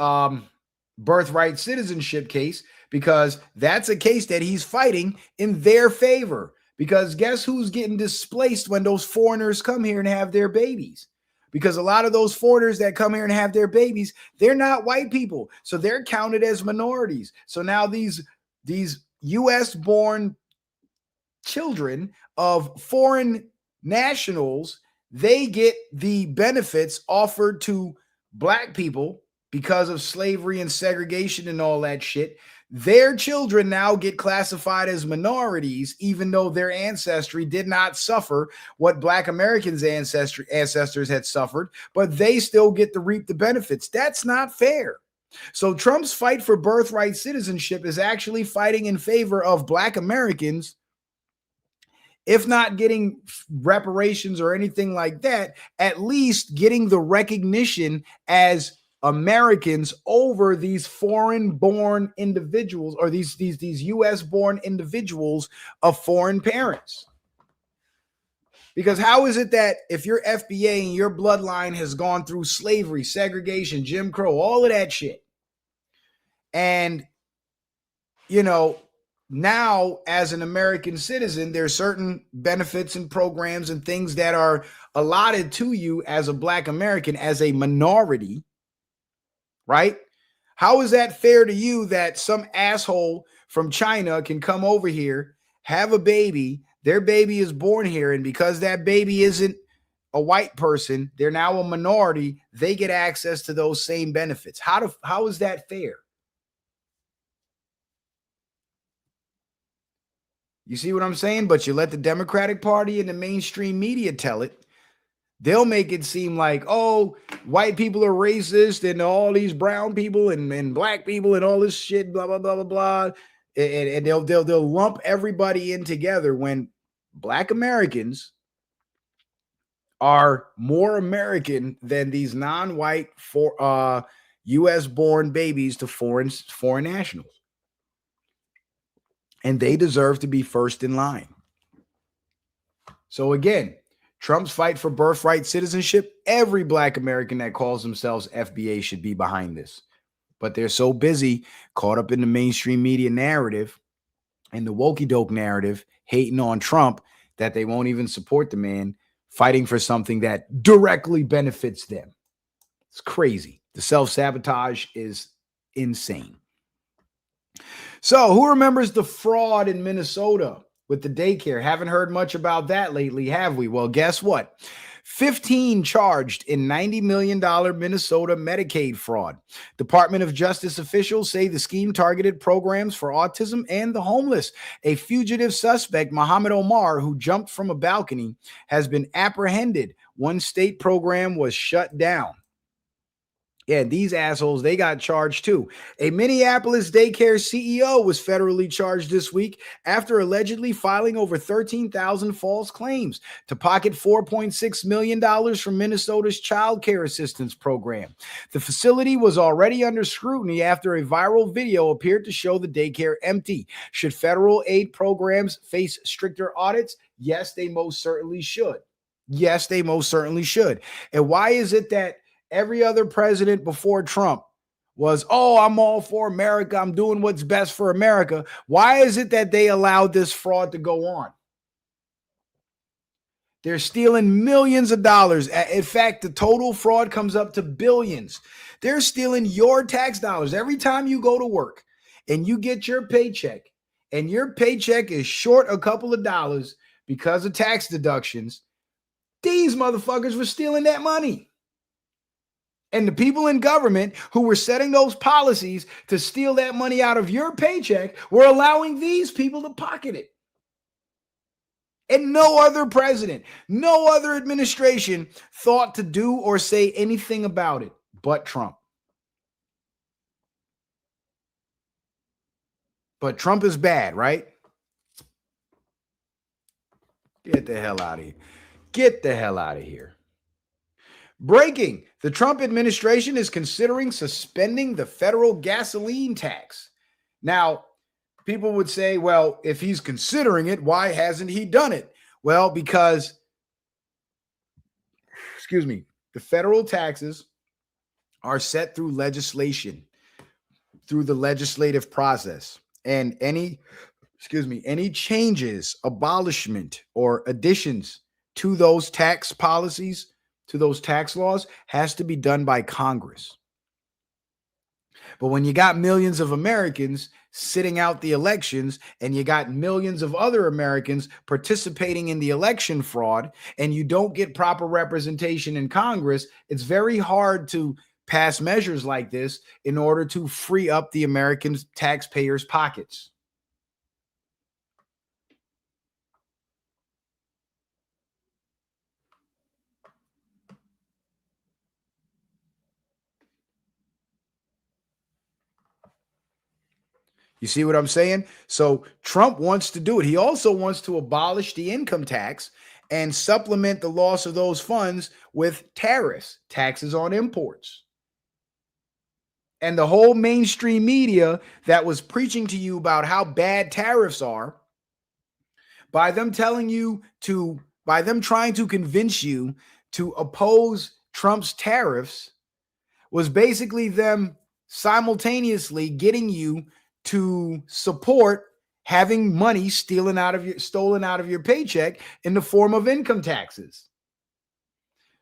birthright citizenship case because that's a case that he's fighting in their favor. Because guess who's getting displaced when those foreigners come here and have their babies? Because a lot of those foreigners that come here and have their babies, they're not white people. So they're counted as minorities. So now these U.S. born children of foreign nationals, they get the benefits offered to black people because of slavery and segregation and all that shit. Their children now get classified as minorities, even though their ancestry did not suffer what Black Americans' ancestors had suffered, but they still get to reap the benefits. That's not fair. So Trump's fight for birthright citizenship is actually fighting in favor of Black Americans, if not getting reparations or anything like that, at least getting the recognition as Americans over these foreign-born individuals, or these U.S.-born individuals of foreign parents. Because how is it that if you're FBA and your bloodline has gone through slavery, segregation, Jim Crow, all of that shit, and, you know, now as an American citizen, there's certain benefits and programs and things that are allotted to you as a Black American, as a minority, right? How is that fair to you that some asshole from China can come over here, have a baby, their baby is born here, and because that baby isn't a white person, they're now a minority, they get access to those same benefits? How is that fair? You see what I'm saying? But you let the Democratic Party and the mainstream media tell it. They'll make it seem like, oh, white people are racist and all these brown people and black people and all this shit, blah, blah, blah, blah, blah. And they'll lump everybody in together when black Americans are more American than these non-white US born babies to foreign nationals. And they deserve to be first in line. So again, Trump's fight for birthright citizenship, every black American that calls themselves FBA should be behind this. But they're so busy, caught up in the mainstream media narrative and the wokey doke narrative, hating on Trump, that they won't even support the man fighting for something that directly benefits them. It's crazy. The self-sabotage is insane. So who remembers the fraud in Minnesota with the daycare? Haven't heard much about that lately, have we? Well, guess what? 15 charged in $90 million Minnesota Medicaid fraud. Department of Justice officials say the scheme targeted programs for autism and the homeless. A fugitive suspect, Muhammad Omar, who jumped from a balcony, has been apprehended. One state program was shut down. Yeah, these assholes, they got charged too. A Minneapolis daycare CEO was federally charged this week after allegedly filing over 13,000 false claims to pocket $4.6 million from Minnesota's Child Care Assistance Program. The facility was already under scrutiny after a viral video appeared to show the daycare empty. Should federal aid programs face stricter audits? Yes, they most certainly should. Yes, they most certainly should. And why is it that every other president before Trump was, oh, I'm all for America, I'm doing what's best for America? Why is it that they allowed this fraud to go on? They're stealing millions of dollars. In fact, the total fraud comes up to billions. They're stealing your tax dollars. Every time you go to work and you get your paycheck and your paycheck is short a couple of dollars because of tax deductions, these motherfuckers were stealing that money. And the people in government who were setting those policies to steal that money out of your paycheck were allowing these people to pocket it. And no other president, no other administration thought to do or say anything about it but Trump. But Trump is bad, right? Get the hell out of here. Get the hell out of here. Breaking: the Trump administration is considering suspending the federal gasoline tax. Now, people would say, well, if he's considering it, why hasn't he done it? Well, because, the federal taxes are set through legislation, through the legislative process. And any changes, abolishment, or additions to those tax policies, to those tax laws, has to be done by Congress. But when you got millions of Americans sitting out the elections and you got millions of other Americans participating in the election fraud and you don't get proper representation in Congress, it's very hard to pass measures like this in order to free up the American taxpayers' pockets. You see what I'm saying? So Trump wants to do it. He also wants to abolish the income tax and supplement the loss of those funds with tariffs, taxes on imports. And the whole mainstream media that was preaching to you about how bad tariffs are, by them trying to convince you to oppose Trump's tariffs, was basically them simultaneously getting you to support having money stolen out of your paycheck in the form of income taxes.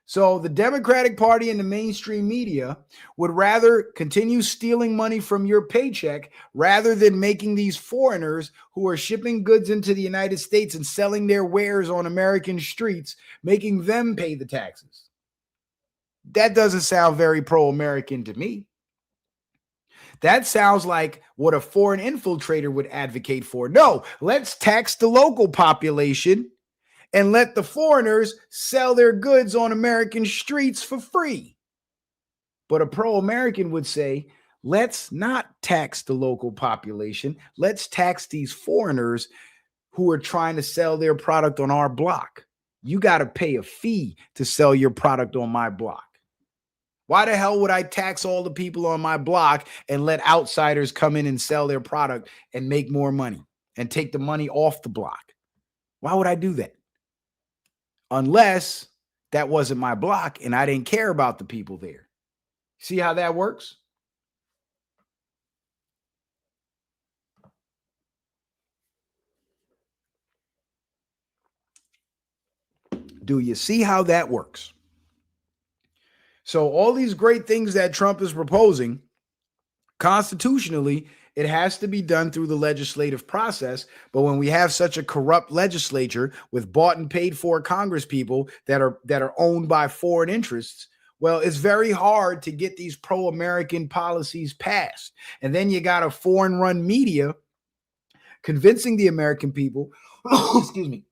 So the Democratic Party and the mainstream media would rather continue stealing money from your paycheck rather than making these foreigners who are shipping goods into the United States and selling their wares on American streets, making them pay the taxes. That doesn't sound very pro-American to me. That sounds like what a foreign infiltrator would advocate for. No, let's tax the local population and let the foreigners sell their goods on American streets for free. But a pro-American would say, let's not tax the local population. Let's tax these foreigners who are trying to sell their product on our block. You got to pay a fee to sell your product on my block. Why the hell would I tax all the people on my block and let outsiders come in and sell their product and make more money and take the money off the block? Why would I do that? Unless that wasn't my block and I didn't care about the people there. See how that works? Do you see how that works? So all these great things that Trump is proposing, constitutionally, it has to be done through the legislative process. But when we have such a corrupt legislature with bought and paid for Congress people that are owned by foreign interests, well, it's very hard to get these pro-American policies passed. And then you got a foreign-run media convincing the American people, excuse me,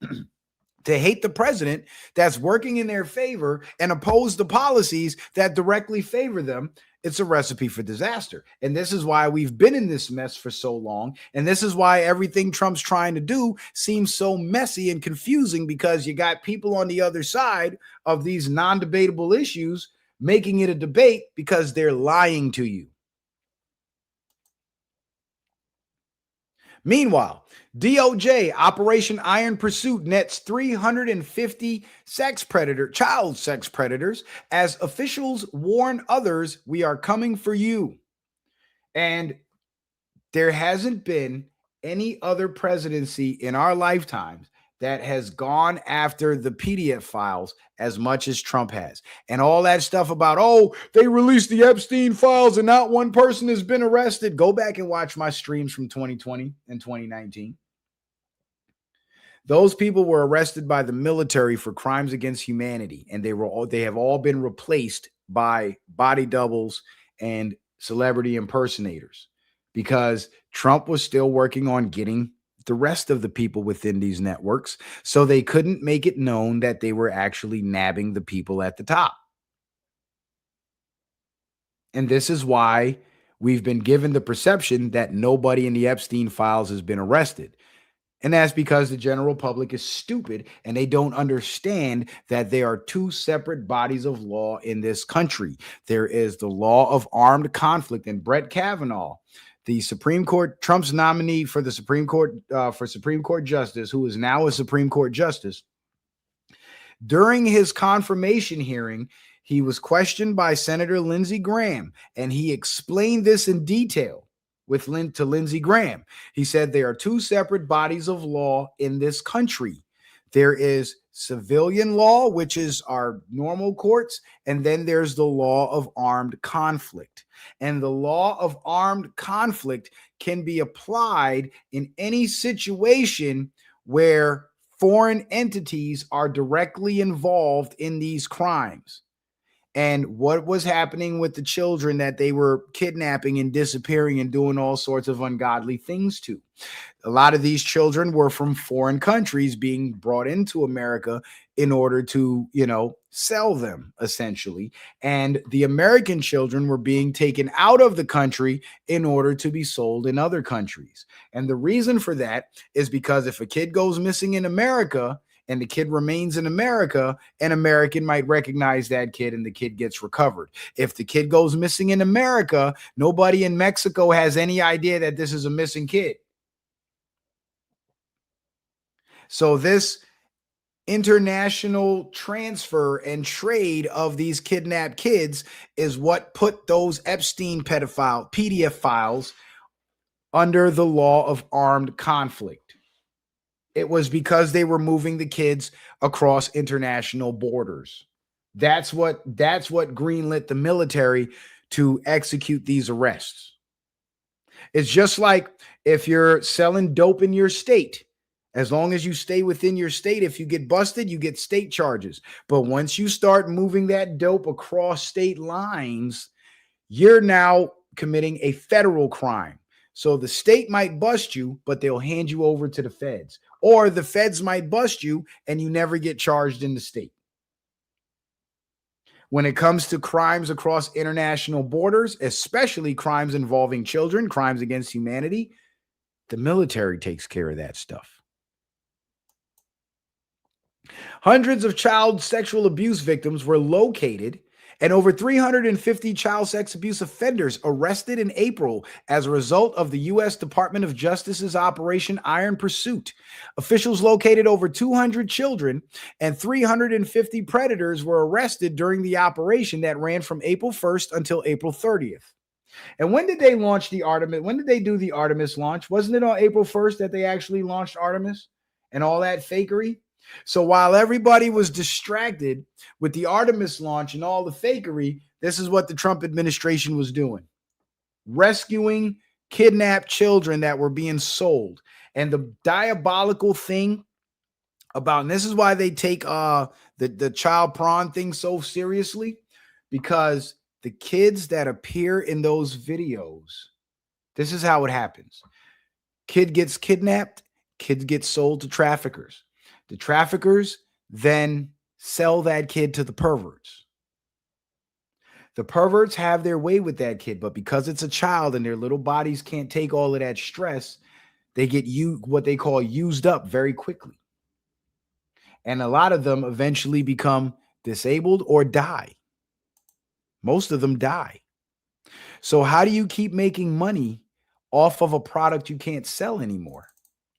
to hate the president that's working in their favor and oppose the policies that directly favor them. It's a recipe for disaster. And this is why we've been in this mess for so long. And this is why everything Trump's trying to do seems so messy and confusing, because you got people on the other side of these non-debatable issues making it a debate because they're lying to you. Meanwhile, DOJ Operation Iron Pursuit nets 350 child sex predators as officials warn others, we are coming for you. And there hasn't been any other presidency in our lifetimes that has gone after the PDF files as much as Trump has. And all that stuff about, oh, they released the Epstein files and not one person has been arrested. Go back and watch my streams from 2020 and 2019. Those people were arrested by the military for crimes against humanity, and they have all been replaced by body doubles and celebrity impersonators, because Trump was still working on getting the rest of the people within these networks, so they couldn't make it known that they were actually nabbing the people at the top. And this is why we've been given the perception that nobody in the Epstein files has been arrested. And that's because the general public is stupid and they don't understand that there are two separate bodies of law in this country. There is the law of armed conflict, and Brett Kavanaugh, the Supreme Court, Trump's nominee for the Supreme Court, for Supreme Court justice, who is now a Supreme Court justice, during his confirmation hearing, he was questioned by Senator Lindsey Graham, and he explained this in detail to Lindsey Graham. He said there are two separate bodies of law in this country. There is civilian law, which is our normal courts, and then there's the law of armed conflict. And the law of armed conflict can be applied in any situation where foreign entities are directly involved in these crimes. And what was happening with the children that they were kidnapping and disappearing and doing all sorts of ungodly things to. A lot of these children were from foreign countries being brought into America in order to, sell them, essentially. And the American children were being taken out of the country in order to be sold in other countries. And the reason for that is because if a kid goes missing in America and the kid remains in America, an American might recognize that kid and the kid gets recovered. If the kid goes missing in America, nobody in Mexico has any idea that this is a missing kid. So this international transfer and trade of these kidnapped kids is what put those Epstein PDF files under the law of armed conflict. It was because they were moving the kids across international borders. That's what greenlit the military to execute these arrests. It's just like if you're selling dope in your state, as long as you stay within your state, if you get busted, you get state charges. But once you start moving that dope across state lines, you're now committing a federal crime. So the state might bust you, but they'll hand you over to the feds. Or the feds might bust you and you never get charged in the state. When it comes to crimes across international borders, especially crimes involving children, crimes against humanity, the military takes care of that stuff. Hundreds of child sexual abuse victims were located and over 350 child sex abuse offenders arrested in April as a result of the U.S. Department of Justice's Operation Iron Pursuit. Officials located over 200 children and 350 predators were arrested during the operation that ran from April 1st until April 30th. And when did they launch the Artemis? When did they do the Artemis launch? Wasn't it on April 1st that they actually launched Artemis and all that fakery? So while everybody was distracted with the Artemis launch and all the fakery, this is what the Trump administration was doing. Rescuing kidnapped children that were being sold. And the diabolical thing about, and this is why they take the child prawn thing so seriously, because the kids that appear in those videos, this is how it happens. Kid gets kidnapped, kid gets sold to traffickers. The traffickers then sell that kid to the perverts. The perverts have their way with that kid, but because it's a child and their little bodies can't take all of that stress, they get what they call used up very quickly. And a lot of them eventually become disabled or die. Most of them die. So how do you keep making money off of a product you can't sell anymore?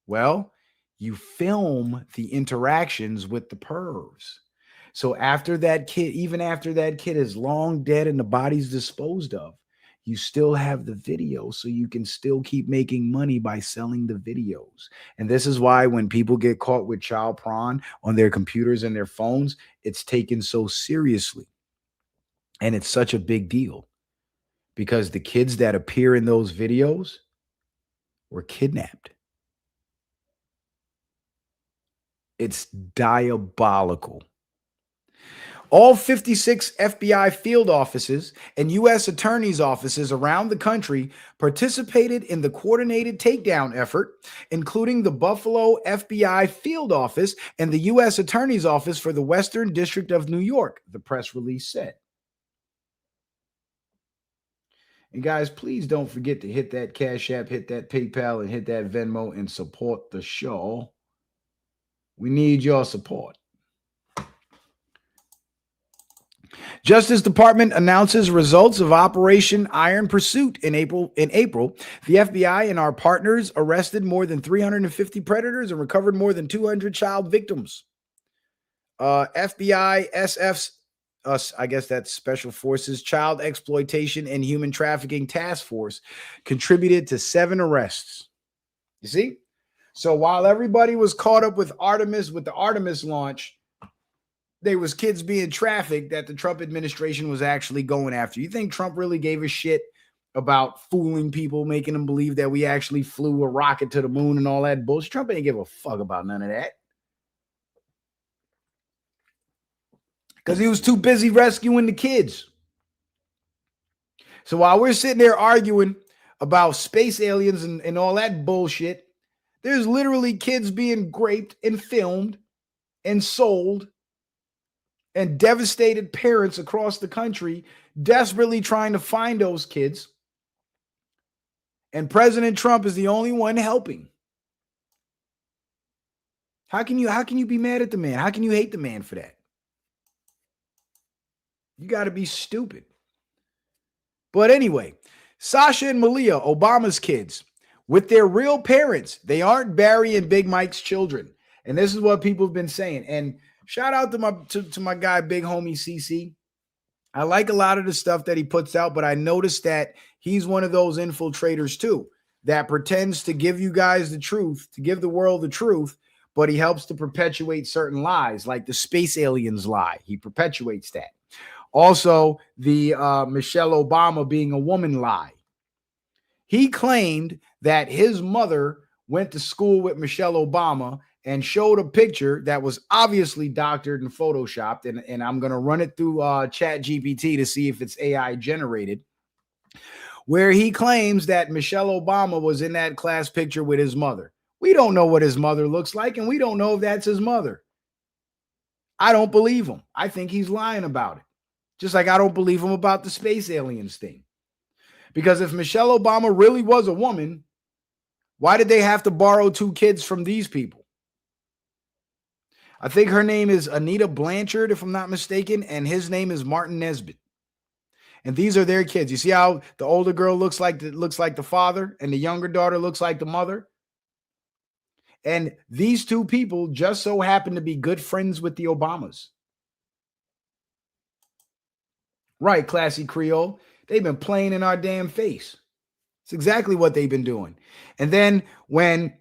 Well, you film the interactions with the pervs. So after that kid, even after that kid is long dead and the body's disposed of, you still have the video, so you can still keep making money by selling the videos. And this is why when people get caught with child prawn on their computers and their phones, it's taken so seriously. And it's such a big deal because the kids that appear in those videos were kidnapped. It's diabolical. All 56 FBI field offices and U.S. attorneys' offices around the country participated in the coordinated takedown effort, including the Buffalo FBI field office and the U.S. attorney's office for the Western District of New York, the press release said. And guys, please don't forget to hit that Cash App, hit that PayPal, and hit that Venmo and support the show. We need your support. Justice Department announces results of Operation Iron Pursuit in April. The FBI and our partners arrested more than 350 predators and recovered more than 200 child victims. FBI, SF's, I guess that's Special Forces, Child Exploitation and Human Trafficking Task Force contributed to 7 arrests. You see? So while everybody was caught up with the Artemis launch, there was kids being trafficked that the Trump administration was actually going after. You think Trump really gave a shit about fooling people, making them believe that we actually flew a rocket to the moon and all that bullshit? Trump didn't give a fuck about none of that. Because he was too busy rescuing the kids. So while we're sitting there arguing about space aliens and all that bullshit, there's literally kids being raped and filmed and sold, and devastated parents across the country desperately trying to find those kids. And President Trump is the only one helping. How can you be mad at the man? How can you hate the man for that? You got to be stupid. But anyway, Sasha and Malia, Obama's kids, with their real parents. They aren't Barry and Big Mike's children. And this is what people have been saying. And shout out to my guy, Big Homie CC. I like a lot of the stuff that he puts out, but I noticed that he's one of those infiltrators too, that pretends to give you guys the truth, to give the world the truth, but he helps to perpetuate certain lies, like the space aliens lie. He perpetuates that. Also, the Michelle Obama being a woman lie. He claimed that his mother went to school with Michelle Obama and showed a picture that was obviously doctored and photoshopped. And I'm going to run it through Chat GPT to see if it's AI generated, where he claims that Michelle Obama was in that class picture with his mother. We don't know what his mother looks like, and we don't know if that's his mother. I don't believe him. I think he's lying about it. Just like I don't believe him about the space aliens thing. Because if Michelle Obama really was a woman, why did they have to borrow 2 kids from these people? I think her name is Anita Blanchard, if I'm not mistaken, and his name is Martin Nesbitt. And these are their kids. You see how the older girl looks like the father, and the younger daughter looks like the mother? And these 2 people just so happen to be good friends with the Obamas. Right, classy Creole. They've been playing in our damn face. It's exactly what they've been doing. And then when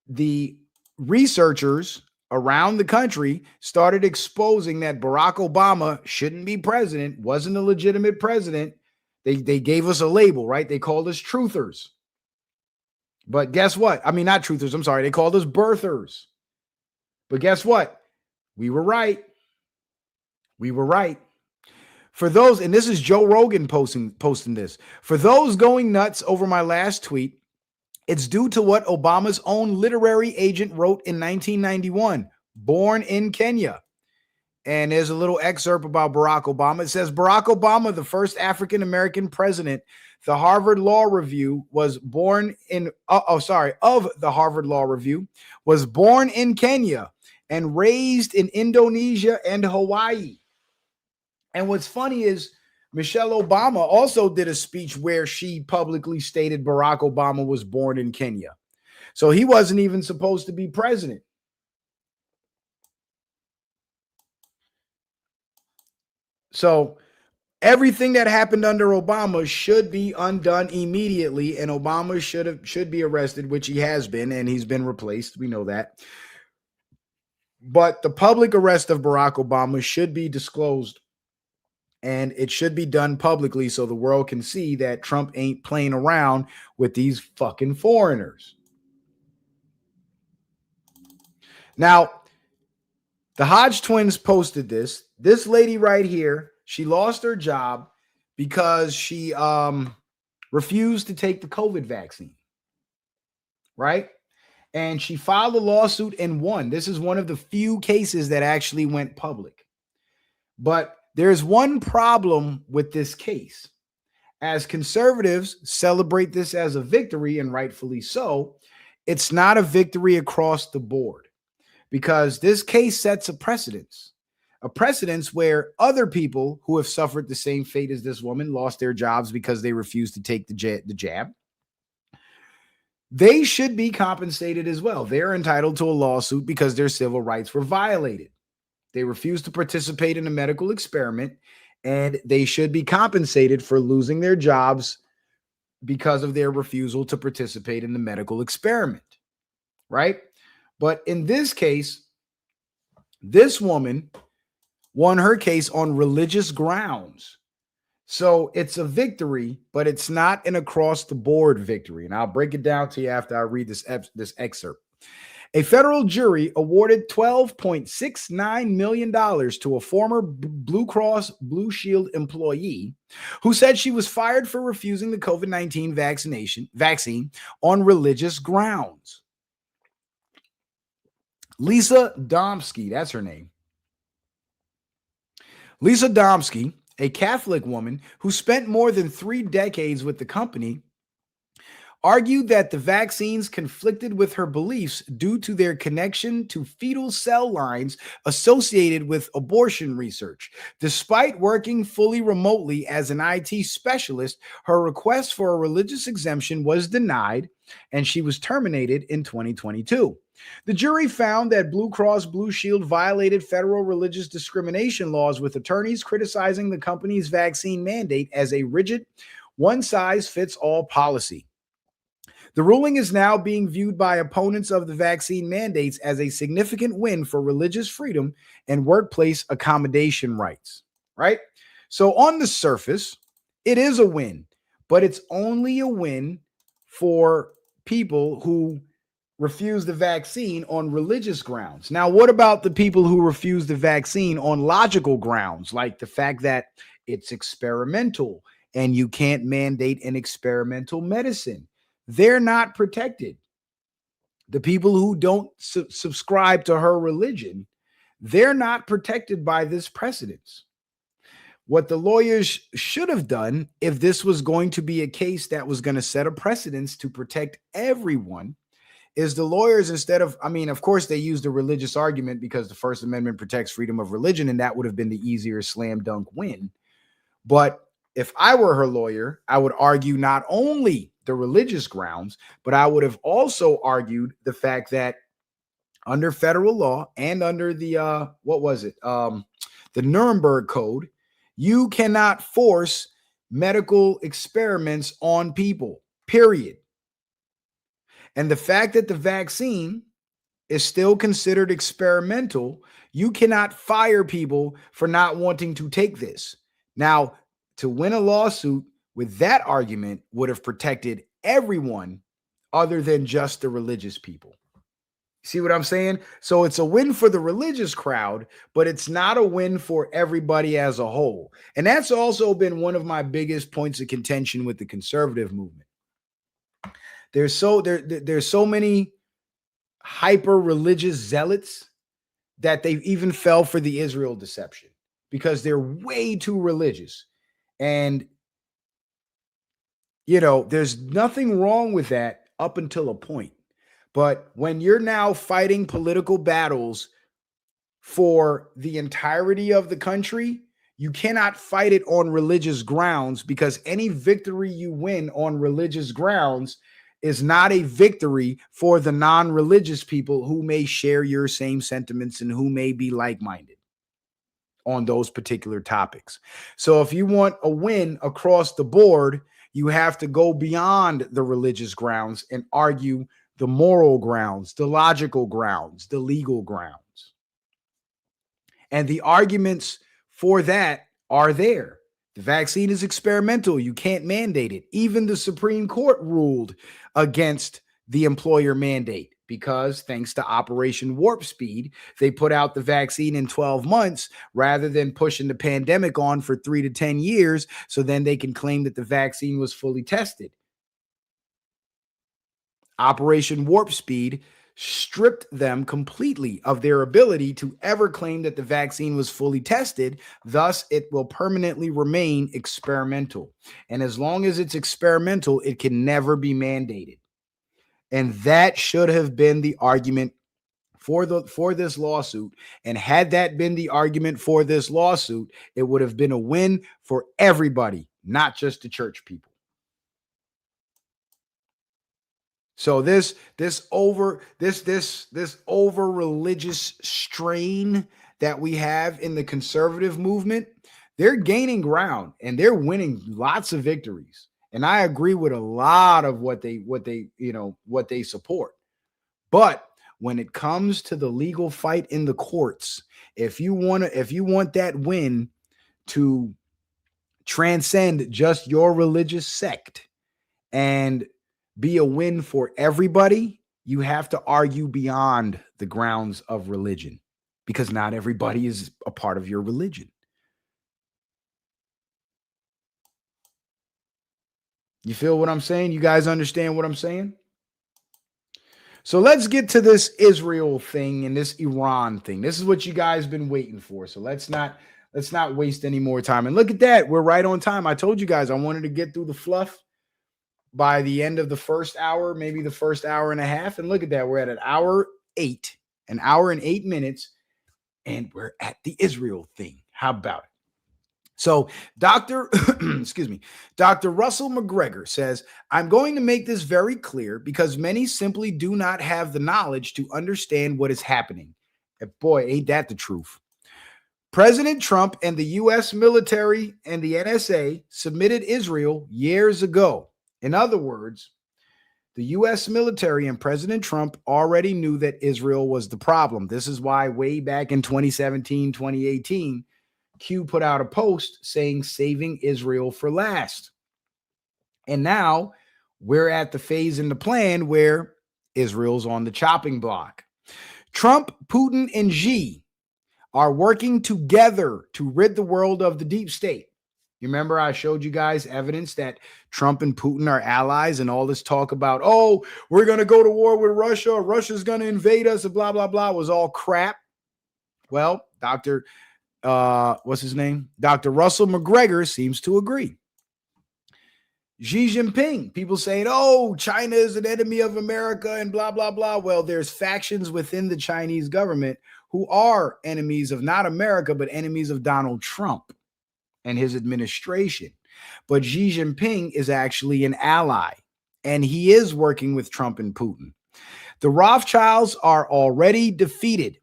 the researchers around the country started exposing that Barack Obama shouldn't be president, wasn't a legitimate president, they gave us a label, right? They called us truthers. But guess what? I mean, not truthers. I'm sorry. They called us birthers. But guess what? We were right. We were right. For those, and this is Joe Rogan posting this, for those going nuts over my last tweet, it's due to what Obama's own literary agent wrote in 1991, Born in Kenya. And there's a little excerpt about Barack Obama. It says, Barack Obama, the first African-American president, the Harvard Law Review was born in, of the Harvard Law Review, was born in Kenya and raised in Indonesia and Hawaii. And what's funny is Michelle Obama also did a speech where she publicly stated Barack Obama was born in Kenya. So he wasn't even supposed to be president. So everything that happened under Obama should be undone immediately, and Obama should be arrested, which he has been, and he's been replaced. We know that. But the public arrest of Barack Obama should be disclosed, and it should be done publicly so the world can see that Trump ain't playing around with these fucking foreigners. Now, the Hodge twins posted this. This lady right here, she lost her job because she refused to take the COVID vaccine, right? And she filed a lawsuit and won. This is one of the few cases that actually went public. But there's one problem with this case. As conservatives celebrate this as a victory, and rightfully so, it's not a victory across the board, because this case sets a precedence where other people who have suffered the same fate as this woman lost their jobs because they refused to take the jab. They should be compensated as well. They're entitled to a lawsuit because their civil rights were violated. They refused to participate in a medical experiment, and they should be compensated for losing their jobs because of their refusal to participate in the medical experiment, right? But in this case, this woman won her case on religious grounds. So it's a victory, but it's not an across-the-board victory. And I'll break it down to you after I read this excerpt. A federal jury awarded $12.69 million to a former Blue Cross Blue Shield employee who said she was fired for refusing the COVID-19 vaccine on religious grounds. Lisa Domsky, that's her name. Lisa Domsky, a Catholic woman who spent more than 3 decades with the company, argued that the vaccines conflicted with her beliefs due to their connection to fetal cell lines associated with abortion research. Despite working fully remotely as an IT specialist, her request for a religious exemption was denied, and she was terminated in 2022. The jury found that Blue Cross Blue Shield violated federal religious discrimination laws, with attorneys criticizing the company's vaccine mandate as a rigid, one-size-fits-all policy. The ruling is now being viewed by opponents of the vaccine mandates as a significant win for religious freedom and workplace accommodation rights, right? So, on the surface, it is a win, but it's only a win for people who refuse the vaccine on religious grounds. Now, what about the people who refuse the vaccine on logical grounds, like the fact that it's experimental and you can't mandate an experimental medicine? They're not protected. The people who don't subscribe to her religion, they're not protected by this precedence. What the lawyers should have done, if this was going to be a case that was going to set a precedence to protect everyone, is the lawyers, instead of, I mean, of course, they used a religious argument because the First Amendment protects freedom of religion, and that would have been the easier slam dunk win. But if I were her lawyer, I would argue not only the religious grounds, but I would have also argued the fact that under federal law and under the the Nuremberg Code, you cannot force medical experiments on people, period. And the fact that the vaccine is still considered experimental, you cannot fire people for not wanting to take this. Now, to win a lawsuit with that argument would have protected everyone other than just the religious people. See what I'm saying? So it's a win for the religious crowd, but it's not a win for everybody as a whole. And that's also been one of my biggest points of contention with the conservative movement. There's so many hyper religious zealots that they even fell for the Israel deception because they're way too religious. And, you know, there's nothing wrong with that up until a point. But when you're now fighting political battles for the entirety of the country, you cannot fight it on religious grounds, because any victory you win on religious grounds is not a victory for the non-religious people who may share your same sentiments and who may be like-minded on those particular topics. So if you want a win across the board, you have to go beyond the religious grounds and argue the moral grounds, the logical grounds, the legal grounds. And the arguments for that are there. The vaccine is experimental. You can't mandate it. Even the Supreme Court ruled against the employer mandate because, thanks to Operation Warp Speed, they put out the vaccine in 12 months rather than pushing the pandemic on for 3 to 10 years, so then they can claim that the vaccine was fully tested. Operation Warp Speed stripped them completely of their ability to ever claim that the vaccine was fully tested. Thus, it will permanently remain experimental. And as long as it's experimental, it can never be mandated. And that should have been the argument for this lawsuit. And had that been the argument for this lawsuit, it would have been a win for everybody, not just the church people. So this over religious strain that we have in the conservative movement, they're gaining ground and they're winning lots of victories. And I agree with a lot of what they support. But when it comes to the legal fight in the courts, if you want that win to transcend just your religious sect and be a win for everybody, you have to argue beyond the grounds of religion, because not everybody is a part of your religion. You feel what I'm saying? You guys understand what I'm saying? So let's get to this Israel thing and this Iran thing. This is what you guys been waiting for. So let's not waste any more time. And look at that. We're right on time. I told you guys I wanted to get through the fluff by the end of the first hour, maybe the first hour and a half. And look at that. We're at an hour and 8 minutes, and we're at the Israel thing. How about it? So Dr. Russell McGregor says, I'm going to make this very clear because many simply do not have the knowledge to understand what is happening. And boy, ain't that the truth. President Trump and the U.S. military and the NSA submitted Israel years ago. In other words, The US military and President Trump already knew that Israel was the problem. This is why way back in 2017, 2018, Q put out a post saying saving Israel for last. And now we're at the phase in the plan where Israel's on the chopping block. Trump, Putin, and Xi are working together to rid the world of the deep state. You remember I showed you guys evidence that Trump and Putin are allies, and all this talk about, oh, we're going to go to war with Russia, Russia's going to invade us, and blah, blah, blah, was all crap. Well, what's his name? Dr. Russell McGregor seems to agree. Xi Jinping, people saying, oh, China is an enemy of America and blah, blah, blah. Well, there's factions within the Chinese government who are enemies of not America, but enemies of Donald Trump and his administration. But Xi Jinping is actually an ally, and he is working with Trump and Putin. The Rothschilds are already defeated.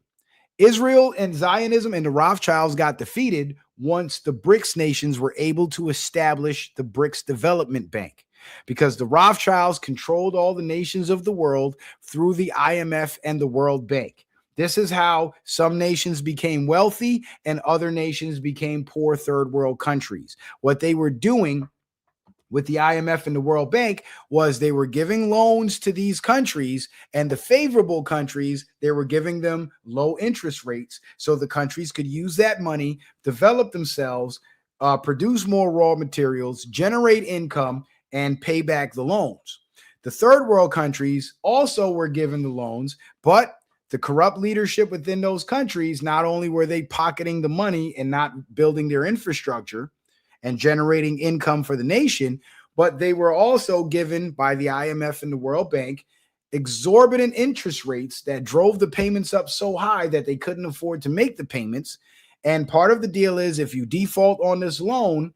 Israel and Zionism and the Rothschilds got defeated once the BRICS nations were able to establish the BRICS Development Bank, because the Rothschilds controlled all the nations of the world through the IMF and the World Bank. This is how some nations became wealthy and other nations became poor third world countries. What they were doing with the IMF and the World Bank was they were giving loans to these countries, and the favorable countries, they were giving them low interest rates so the countries could use that money, develop themselves, produce more raw materials, generate income, and pay back the loans. The third world countries also were given the loans, but the corrupt leadership within those countries, not only were they pocketing the money and not building their infrastructure and generating income for the nation, but they were also given by the IMF and the World Bank exorbitant interest rates that drove the payments up so high that they couldn't afford to make the payments. And part of the deal is if you default on this loan,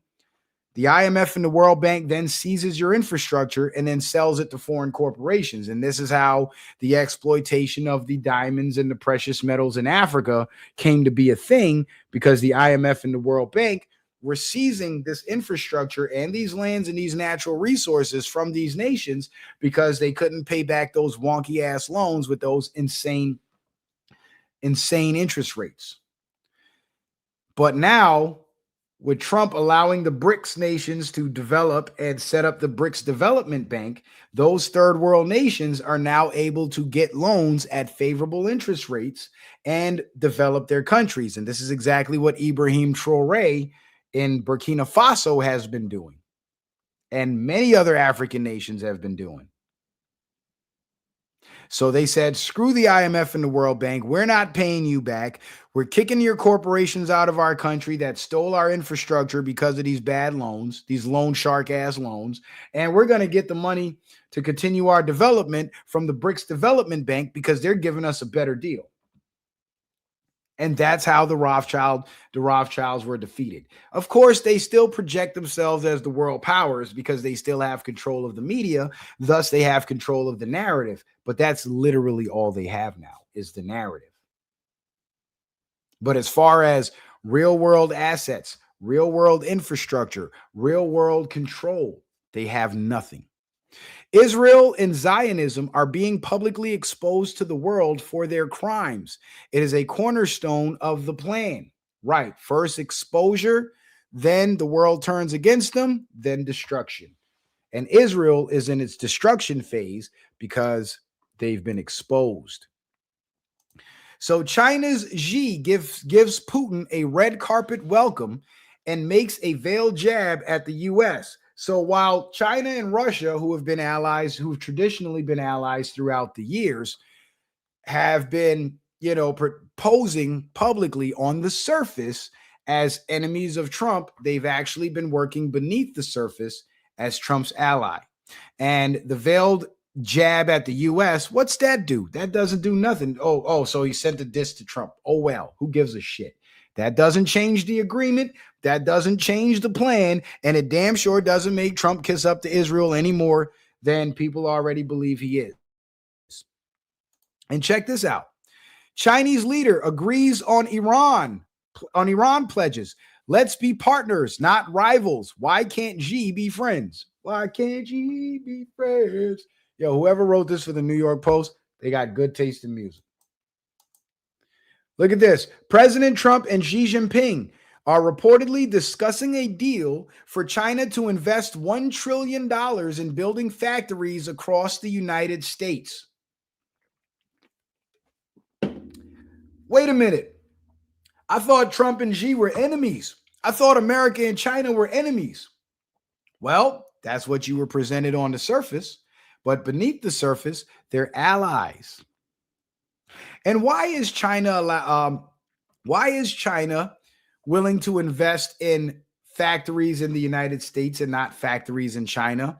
the IMF and the World Bank then seizes your infrastructure and then sells it to foreign corporations. And this is how the exploitation of the diamonds and the precious metals in Africa came to be a thing, because the IMF and the World Bank were seizing this infrastructure and these lands and these natural resources from these nations because they couldn't pay back those wonky ass loans with those insane interest rates. But now, with Trump allowing the BRICS nations to develop and set up the BRICS Development Bank, those third world nations are now able to get loans at favorable interest rates and develop their countries. And this is exactly what Ibrahim Traoré in Burkina Faso has been doing, and many other African nations have been doing. So they said, screw the IMF and the World Bank. We're not paying you back. We're kicking your corporations out of our country that stole our infrastructure because of these bad loans, these loan shark ass loans. And we're going to get the money to continue our development from the BRICS Development Bank because they're giving us a better deal. And that's how the Rothschilds were defeated. Of course, they still project themselves as the world powers because they still have control of the media. Thus, they have control of the narrative. But that's literally all they have now, is the narrative. But as far as real world assets, real world infrastructure, real world control, they have nothing. Israel and Zionism are being publicly exposed to the world for their crimes. It is a cornerstone of the plan. Right. First exposure, then the world turns against them, then destruction. And Israel is in its destruction phase because they've been exposed. So China's Xi gives Putin a red carpet welcome and makes a veiled jab at the U.S. So while China and Russia, who have been allies, who've traditionally been allies throughout the years, have been, posing publicly on the surface as enemies of Trump, they've actually been working beneath the surface as Trump's ally. And the veiled jab at the U.S., what's that do? That doesn't do nothing. So he sent a diss to Trump. Oh, well, who gives a shit? That doesn't change the agreement. That doesn't change the plan. And it damn sure doesn't make Trump kiss up to Israel any more than people already believe he is. And check this out. Chinese leader agrees on Iran pledges. Let's be partners, not rivals. Why can't Xi be friends? Why can't Xi be friends? Yo, whoever wrote this for the New York Post, they got good taste in music. Look at this. President Trump and Xi Jinping are reportedly discussing a deal for China to invest $1 trillion in building factories across the United States. Wait a minute. I thought Trump and Xi were enemies. I thought America and China were enemies. Well, that's what you were presented on the surface, but beneath the surface, they're allies. And why is China willing to invest in factories in the United States and not factories in China?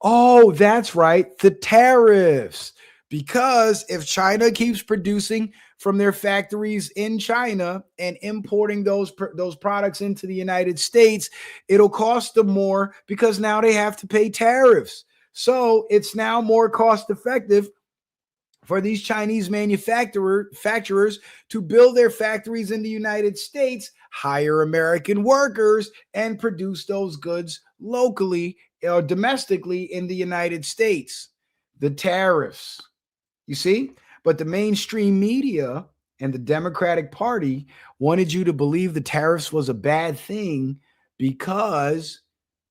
Oh, that's right, the tariffs. Because if China keeps producing from their factories in China and importing those products into the United States, it'll cost them more because now they have to pay tariffs. So it's now more cost effective for these Chinese manufacturers to build their factories in the United States, hire American workers, and produce those goods locally or domestically in the United States. The tariffs, you see? But the mainstream media and the Democratic Party wanted you to believe the tariffs was a bad thing because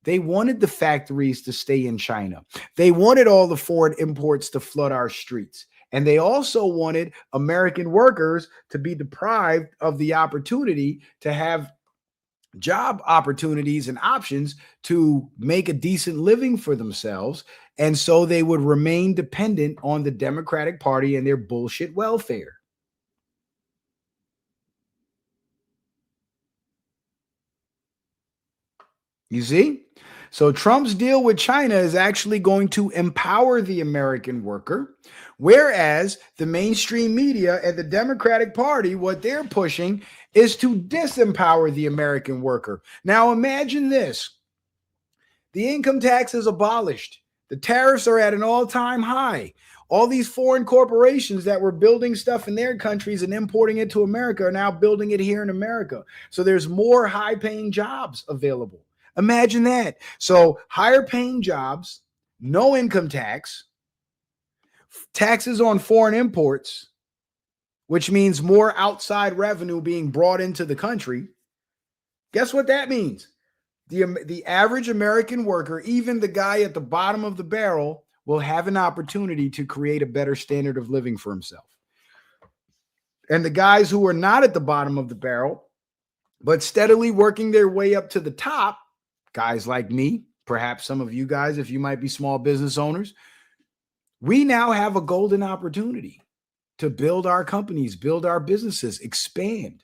they wanted the factories to stay in China. They wanted all the foreign imports to flood our streets. And they also wanted American workers to be deprived of the opportunity to have job opportunities and options to make a decent living for themselves. And so they would remain dependent on the Democratic Party and their bullshit welfare. You see? So Trump's deal with China is actually going to empower the American worker, whereas the mainstream media and the Democratic Party, what they're pushing is to disempower the American worker. Now imagine this. The income tax is abolished. The tariffs are at an all-time high. All these foreign corporations that were building stuff in their countries and importing it to America are now building it here in America. So there's more high-paying jobs available. Imagine that. So higher paying jobs, no income tax, taxes on foreign imports, which means more outside revenue being brought into the country. Guess what that means? The average American worker, even the guy at the bottom of the barrel, will have an opportunity to create a better standard of living for himself. And the guys who are not at the bottom of the barrel, but steadily working their way up to the top, guys like me, perhaps some of you guys, if you might be small business owners, we now have a golden opportunity to build our companies, build our businesses, expand.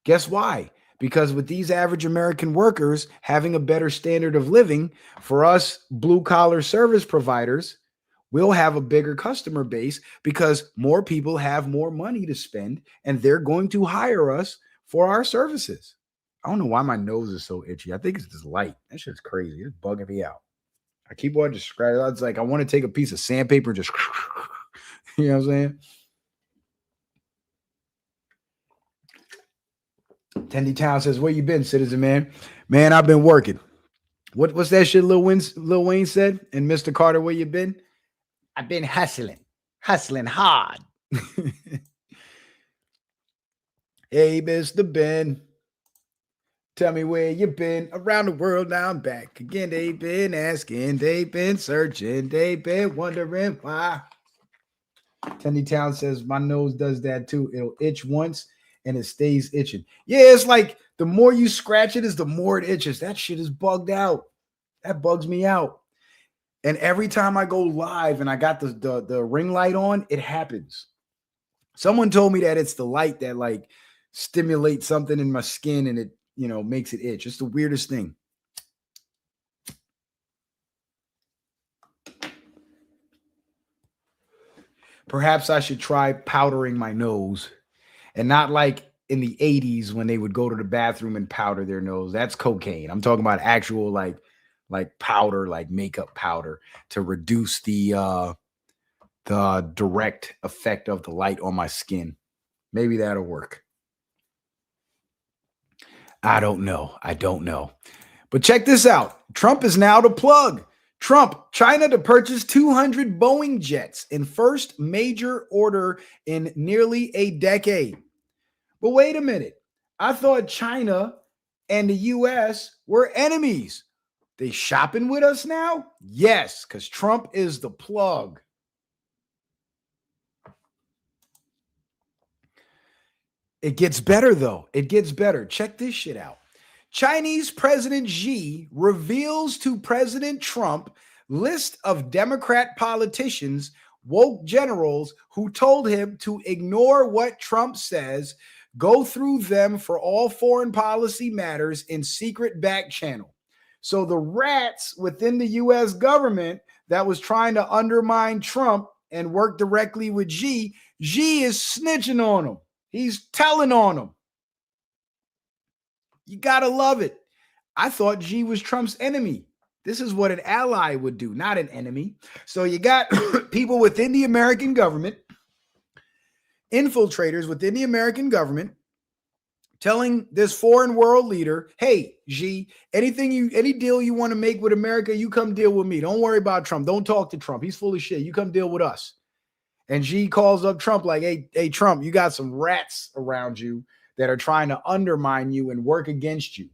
Guess why? Because with these average American workers having a better standard of living, for us blue-collar service providers, we'll have a bigger customer base because more people have more money to spend and they're going to hire us for our services. I don't know why my nose is so itchy. I think it's this light. That shit's crazy. It's bugging me out. I keep on just scratching. It's like I want to take a piece of sandpaper and just, you know what I'm saying? Tendy Town says, "Where you been, citizen man? Man, I've been working. What's that shit Lil Wayne said? And Mr. Carter, where you been? I've been hustling hard." Hey, Mr. Ben. Tell me where you been. Around the world, now I'm back again. They've been asking, they've been searching, they've been wondering why. Tendy Town says, my nose does that too. It'll itch once and it stays itching. Yeah, it's like the more you scratch it is the more it itches. That shit is bugged out. That bugs me out. And every time I go live and I got the ring light on, it happens. Someone told me that it's the light that like stimulates something in my skin and it, you know, makes it itch. It's the weirdest thing. Perhaps I should try powdering my nose and not like in the 80s when they would go to the bathroom and powder their nose. That's cocaine. I'm talking about actual like powder, like makeup powder to reduce the direct effect of the light on my skin. Maybe that'll work. I don't know. But check this out. Trump is now the plug. Trump, China to purchase 200 Boeing jets in first major order in nearly a decade. But wait a minute. I thought China and the US were enemies. They shopping with us now? Yes, because Trump is the plug. It gets better, though. It gets better. Check this shit out. Chinese President Xi reveals to President Trump list of Democrat politicians, woke generals who told him to ignore what Trump says, go through them for all foreign policy matters in secret back channel. So the rats within the US government that was trying to undermine Trump and work directly with Xi is snitching on him. He's telling on him. You got to love it. I thought Xi was Trump's enemy. This is what an ally would do, not an enemy. So you got people within the American government, infiltrators within the American government, telling this foreign world leader, hey, Xi, any deal you want to make with America, you come deal with me. Don't worry about Trump. Don't talk to Trump. He's full of shit. You come deal with us. And Xi calls up Trump like, hey, Trump, you got some rats around you that are trying to undermine you and work against you.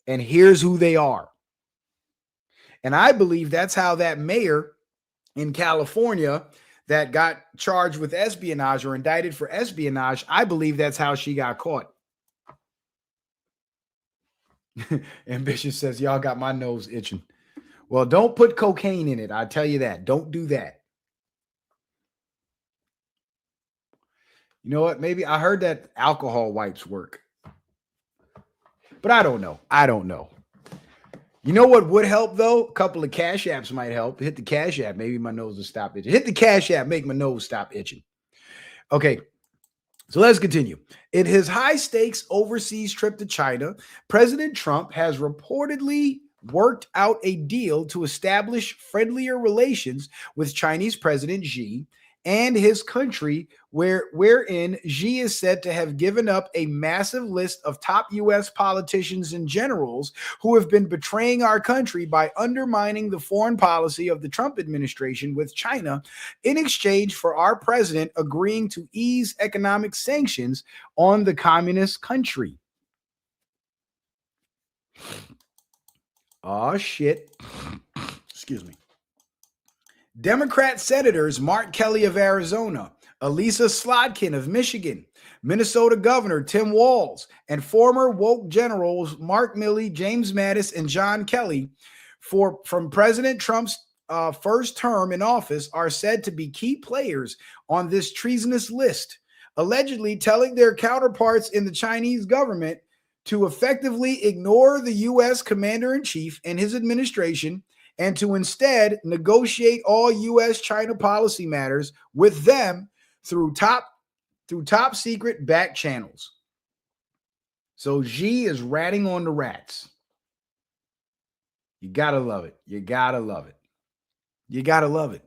And here's who they are. And I believe that's how that mayor in California that got charged with espionage or indicted for espionage, I believe that's how she got caught. Ambitious says, y'all got my nose itching. Well, don't put cocaine in it. I tell you that. Don't do that. You know what? Maybe I heard that alcohol wipes work. But I don't know. You know what would help, though? A couple of Cash Apps might help. Hit the Cash App. Maybe my nose will stop itching. Hit the Cash App. Make my nose stop itching. Okay. So let's continue. In his high-stakes overseas trip to China, President Trump has reportedly worked out a deal to establish friendlier relations with Chinese President Xi and his country, wherein Xi is said to have given up a massive list of top U.S. politicians and generals who have been betraying our country by undermining the foreign policy of the Trump administration with China in exchange for our president agreeing to ease economic sanctions on the communist country. Oh, shit. Excuse me. Democrat Senators Mark Kelly of Arizona, Elisa Slotkin of Michigan, Minnesota Governor Tim Walz, and former woke generals Mark Milley, James Mattis, and John Kelly from President Trump's first term in office are said to be key players on this treasonous list, allegedly telling their counterparts in the Chinese government to effectively ignore the U.S. commander-in-chief and his administration and to instead negotiate all U.S.-China policy matters with them through top secret back channels. So Xi is ratting on the rats. You gotta love it. You gotta love it. You gotta love it.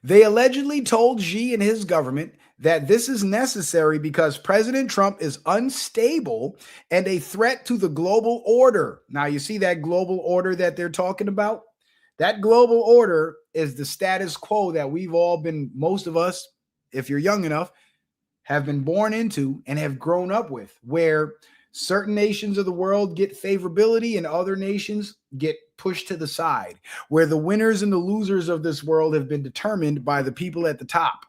They allegedly told Xi and his government that this is necessary because President Trump is unstable and a threat to the global order. Now, you see that global order that they're talking about? That global order is the status quo that we've all been, most of us, if you're young enough, have been born into and have grown up with, where certain nations of the world get favorability and other nations get pushed to the side, where the winners and the losers of this world have been determined by the people at the top.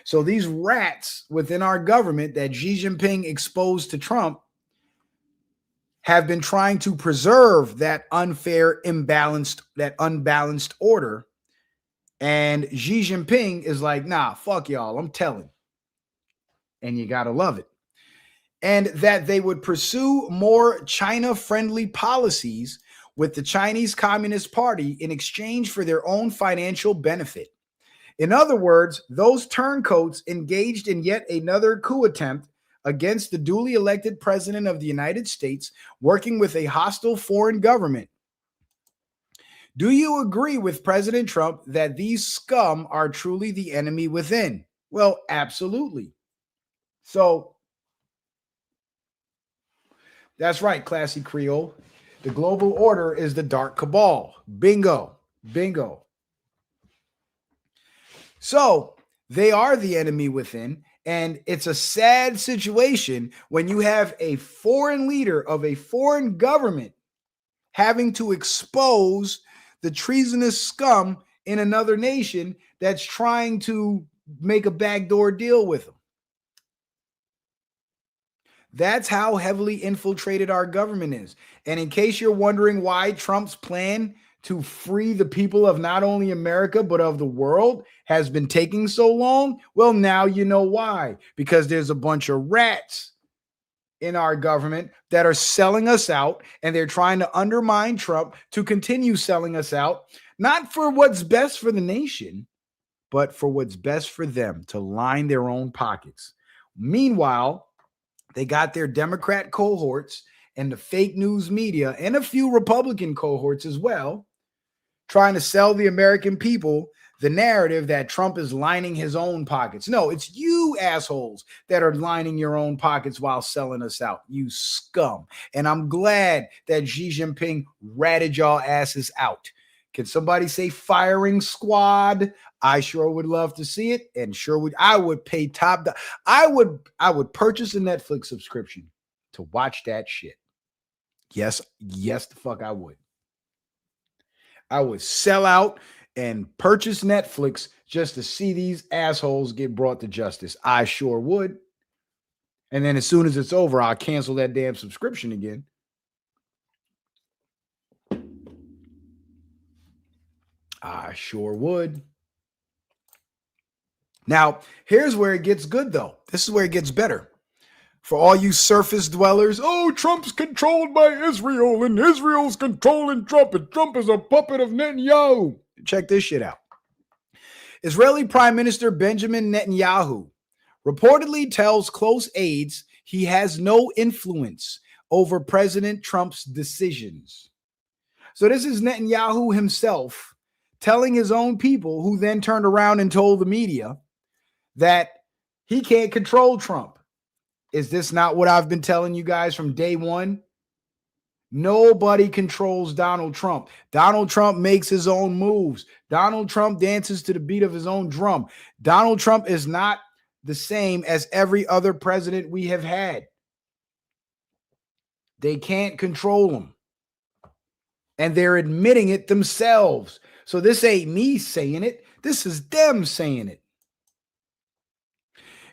So these rats within our government that Xi Jinping exposed to Trump have been trying to preserve that unbalanced order. And Xi Jinping is like, nah, fuck y'all, I'm telling. And you got to love it. And that they would pursue more China-friendly policies with the Chinese Communist Party in exchange for their own financial benefit. In other words, those turncoats engaged in yet another coup attempt against the duly elected president of the United States, working with a hostile foreign government. Do you agree with President Trump that these scum are truly the enemy within? Well, absolutely. So that's right, Classy Creole. The global order is the dark cabal. Bingo. Bingo. So they are the enemy within. And it's a sad situation when you have a foreign leader of a foreign government having to expose the treasonous scum in another nation that's trying to make a backdoor deal with them. That's how heavily infiltrated our government is. And in case you're wondering why Trump's plan to free the people of not only America, but of the world has been taking so long, well, now you know why. Because there's a bunch of rats in our government that are selling us out, and they're trying to undermine Trump to continue selling us out, not for what's best for the nation, but for what's best for them, to line their own pockets. Meanwhile, they got their Democrat cohorts and the fake news media and a few Republican cohorts as well, trying to sell the American people the narrative that Trump is lining his own pockets. No, it's you assholes that are lining your own pockets while selling us out, you scum. And I'm glad that Xi Jinping ratted y'all asses out. Can somebody say firing squad? I sure would love to see it, and I would pay top. I would purchase a Netflix subscription to watch that shit. Yes, the fuck I would. I would sell out and purchase Netflix just to see these assholes get brought to justice. I sure would. And then as soon as it's over, I'll cancel that damn subscription again. I sure would. Now, here's where it gets good, though. This is where it gets better. For all you surface dwellers, oh, Trump's controlled by Israel, and Israel's controlling Trump, and Trump is a puppet of Netanyahu. Check this shit out. Israeli Prime Minister Benjamin Netanyahu reportedly tells close aides he has no influence over President Trump's decisions. So this is Netanyahu himself telling his own people, who then turned around and told the media that he can't control Trump. Is this not what I've been telling you guys from day one? Nobody controls Donald Trump. Donald Trump makes his own moves. Donald Trump dances to the beat of his own drum. Donald Trump is not the same as every other president we have had. They can't control him. And they're admitting it themselves. So this ain't me saying it. This is them saying it.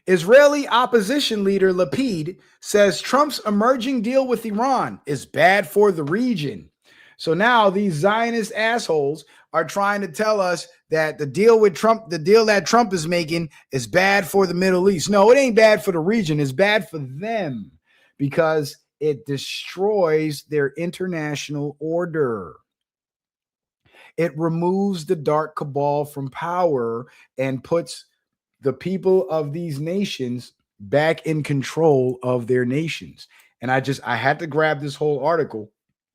Israeli opposition leader Lapid says Trump's emerging deal with Iran is bad for the region. So now these Zionist assholes are trying to tell us that the deal with Trump, the deal that Trump is making, is bad for the Middle East. No, it ain't bad for the region. It's bad for them because it destroys their international order. It removes the dark cabal from power and puts the people of these nations back in control of their nations. And I had to grab this whole article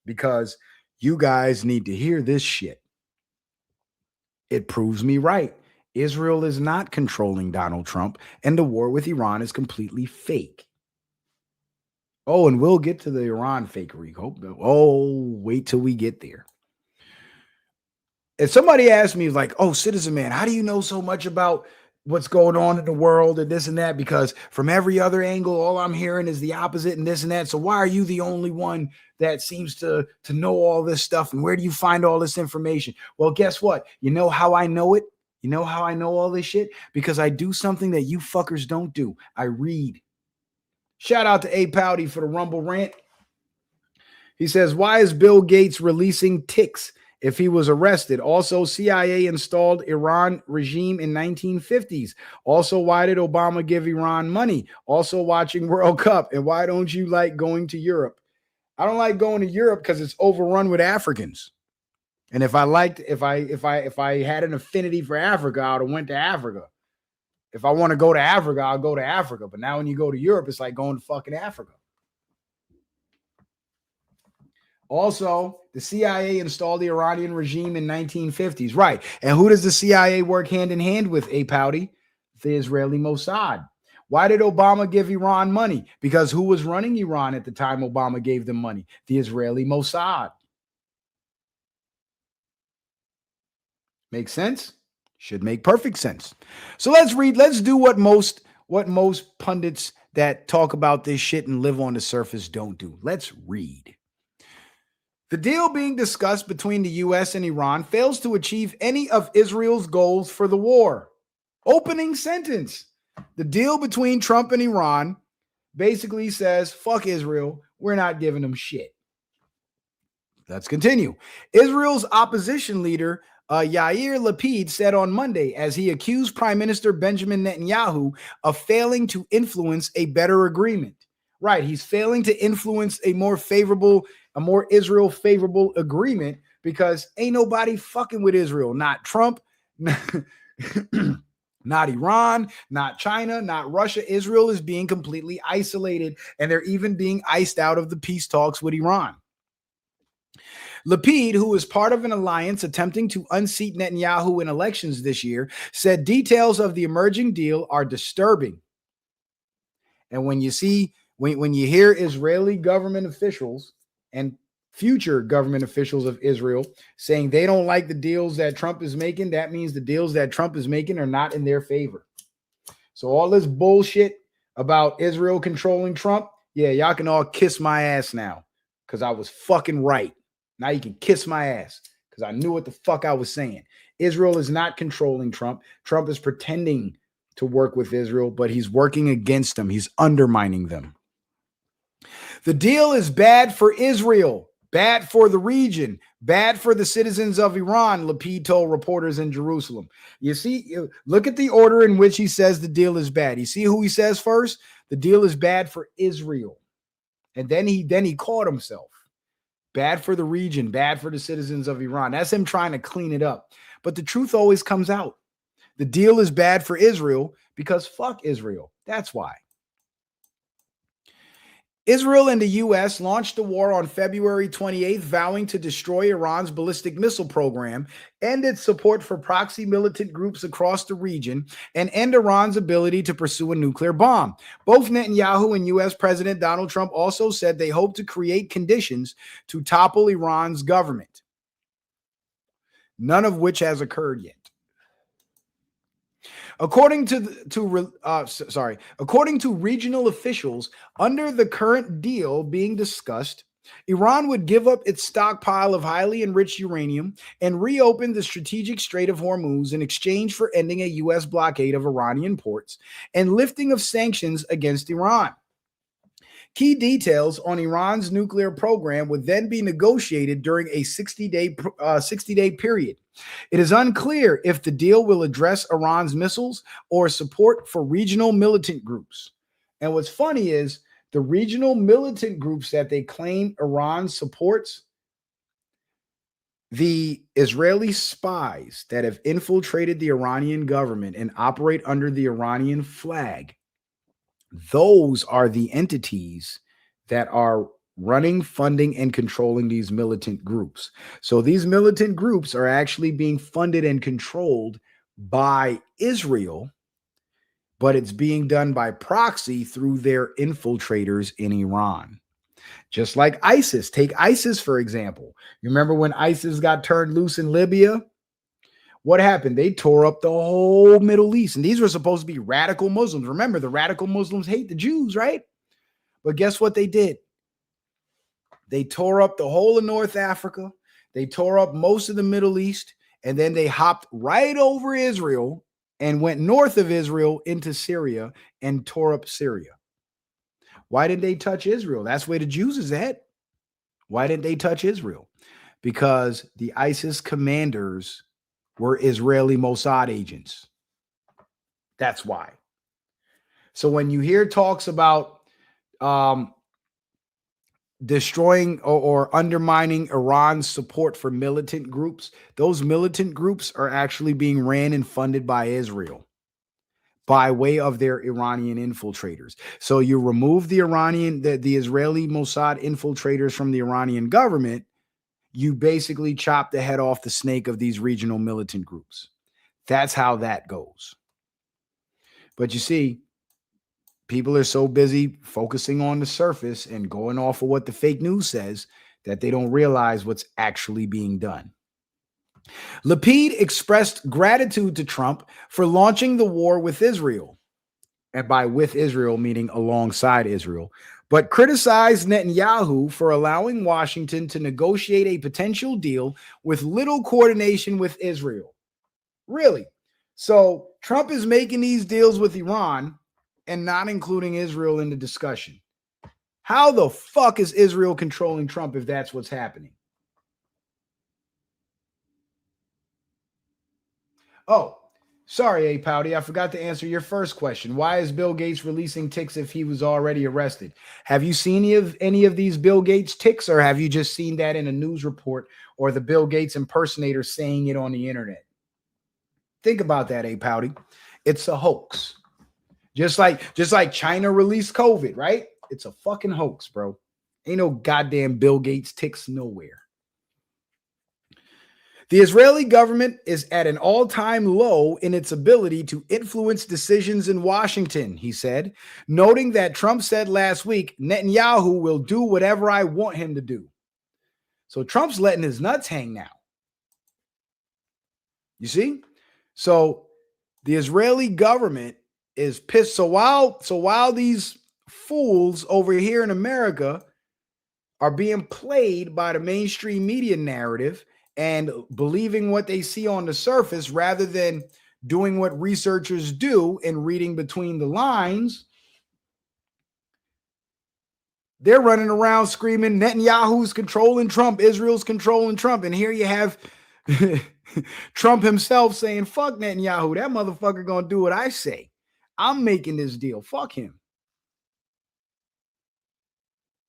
because you guys need to hear this shit. It proves me right. Israel is not controlling Donald Trump, and the war with Iran is completely fake. Oh, and we'll get to the Iran fakery. Wait till we get there. If somebody asked me, like, oh, Citizen Man, how do you know so much about what's going on in the world and this and that? Because from every other angle, all I'm hearing is the opposite and this and that. So why are you the only one that seems to know all this stuff? And where do you find all this information? Well, guess what? You know how I know it? You know how I know all this shit? Because I do something that you fuckers don't do. I read. Shout out to A Pouty for the Rumble rant. He says, why is Bill Gates releasing ticks if he was arrested? Also, CIA installed Iran regime in 1950s. Also, why did Obama give Iran money? Also, watching World Cup. And why don't you like going to Europe? I don't like going to Europe because it's overrun with Africans. And if I had an affinity for Africa, I would have went to Africa. If I want to go to Africa, I'll go to Africa. But now when you go to Europe, it's like going to fucking Africa. Also, the CIA installed the Iranian regime in 1950s. Right. And who does the CIA work hand in hand with, A Pouty? The Israeli Mossad. Why did Obama give Iran money? Because who was running Iran at the time Obama gave them money? The Israeli Mossad. Makes sense? Should make perfect sense. So let's read. Let's do what most pundits that talk about this shit and live on the surface don't do. Let's read. The deal being discussed between the U.S. and Iran fails to achieve any of Israel's goals for the war. Opening sentence. The deal between Trump and Iran basically says, fuck Israel. We're not giving them shit. Let's continue. Israel's opposition leader, Yair Lapid, said on Monday as he accused Prime Minister Benjamin Netanyahu of failing to influence a better agreement. Right. He's failing to influence a more Israel favorable agreement because ain't nobody fucking with Israel. Not Trump, not Iran, not China, not Russia. Israel is being completely isolated, and they're even being iced out of the peace talks with Iran. Lapid, who is part of an alliance attempting to unseat Netanyahu in elections this year, said details of the emerging deal are disturbing. And when you hear Israeli government officials and future government officials of Israel saying they don't like the deals that Trump is making, that means the deals that Trump is making are not in their favor. So all this bullshit about Israel controlling Trump, yeah, y'all can all kiss my ass now because I was fucking right. Now you can kiss my ass because I knew what the fuck I was saying. Israel is not controlling Trump. Trump is pretending to work with Israel, but he's working against them. He's undermining them. The deal is bad for Israel, bad for the region, bad for the citizens of Iran, Lapid told reporters in Jerusalem. You see, look at the order in which he says the deal is bad. You see who he says first? The deal is bad for Israel. And then he caught himself. Bad for the region, bad for the citizens of Iran. That's him trying to clean it up. But the truth always comes out. The deal is bad for Israel because fuck Israel. That's why. Israel and the U.S. launched the war on February 28th, vowing to destroy Iran's ballistic missile program, end its support for proxy militant groups across the region, and end Iran's ability to pursue a nuclear bomb. Both Netanyahu and U.S. President Donald Trump also said they hope to create conditions to topple Iran's government, none of which has occurred yet. According to regional officials, under the current deal being discussed, Iran would give up its stockpile of highly enriched uranium and reopen the strategic Strait of Hormuz in exchange for ending a U.S. blockade of Iranian ports and lifting of sanctions against Iran. Key details on Iran's nuclear program would then be negotiated during a 60-day period. It is unclear if the deal will address Iran's missiles or support for regional militant groups. And what's funny is the regional militant groups that they claim Iran supports, the Israeli spies that have infiltrated the Iranian government and operate under the Iranian flag, those are the entities that are running, funding, and controlling these militant groups. So these militant groups are actually being funded and controlled by Israel, but it's being done by proxy through their infiltrators in Iran. Just like ISIS. Take ISIS, for example. You remember when ISIS got turned loose in Libya? What happened? They tore up the whole Middle East. And these were supposed to be radical Muslims. Remember, the radical Muslims hate the Jews, right? But guess what they did? They tore up the whole of North Africa. They tore up most of the Middle East. And then they hopped right over Israel and went north of Israel into Syria and tore up Syria. Why didn't they touch Israel? That's where the Jews is at. Why didn't they touch Israel? Because the ISIS commanders were Israeli Mossad agents. That's why. So when you hear talks about destroying or undermining Iran's support for militant groups, those militant groups are actually being ran and funded by Israel by way of their Iranian infiltrators. So you remove the Israeli Mossad infiltrators from the Iranian government, you basically chop the head off the snake of these regional militant groups. That's how that goes. But you see, people are so busy focusing on the surface and going off of what the fake news says that they don't realize what's actually being done. Lapid expressed gratitude to Trump for launching the war with Israel, and by with Israel meaning alongside Israel, but criticized Netanyahu for allowing Washington to negotiate a potential deal with little coordination with Israel. Really? So Trump is making these deals with Iran and not including Israel in the discussion. How the fuck is Israel controlling Trump if that's what's happening? Oh, sorry, A Pouty. I forgot to answer your first question. Why is Bill Gates releasing ticks if he was already arrested? Have you seen any of these Bill Gates ticks, or have you just seen that in a news report or the Bill Gates impersonator saying it on the internet? Think about that, A Pouty. It's a hoax. Just like China released COVID, right? It's a fucking hoax, bro. Ain't no goddamn Bill Gates ticks nowhere. The Israeli government is at an all-time low in its ability to influence decisions in Washington, he said, noting that Trump said last week, Netanyahu will do whatever I want him to do. So Trump's letting his nuts hang now. You see? So the Israeli government is pissed. So while these fools over here in America are being played by the mainstream media narrative and believing what they see on the surface rather than doing what researchers do and reading between the lines, they're running around screaming, Netanyahu's controlling Trump, Israel's controlling Trump. And here you have Trump himself saying, fuck Netanyahu, that motherfucker gonna do what I say. I'm making this deal. Fuck him.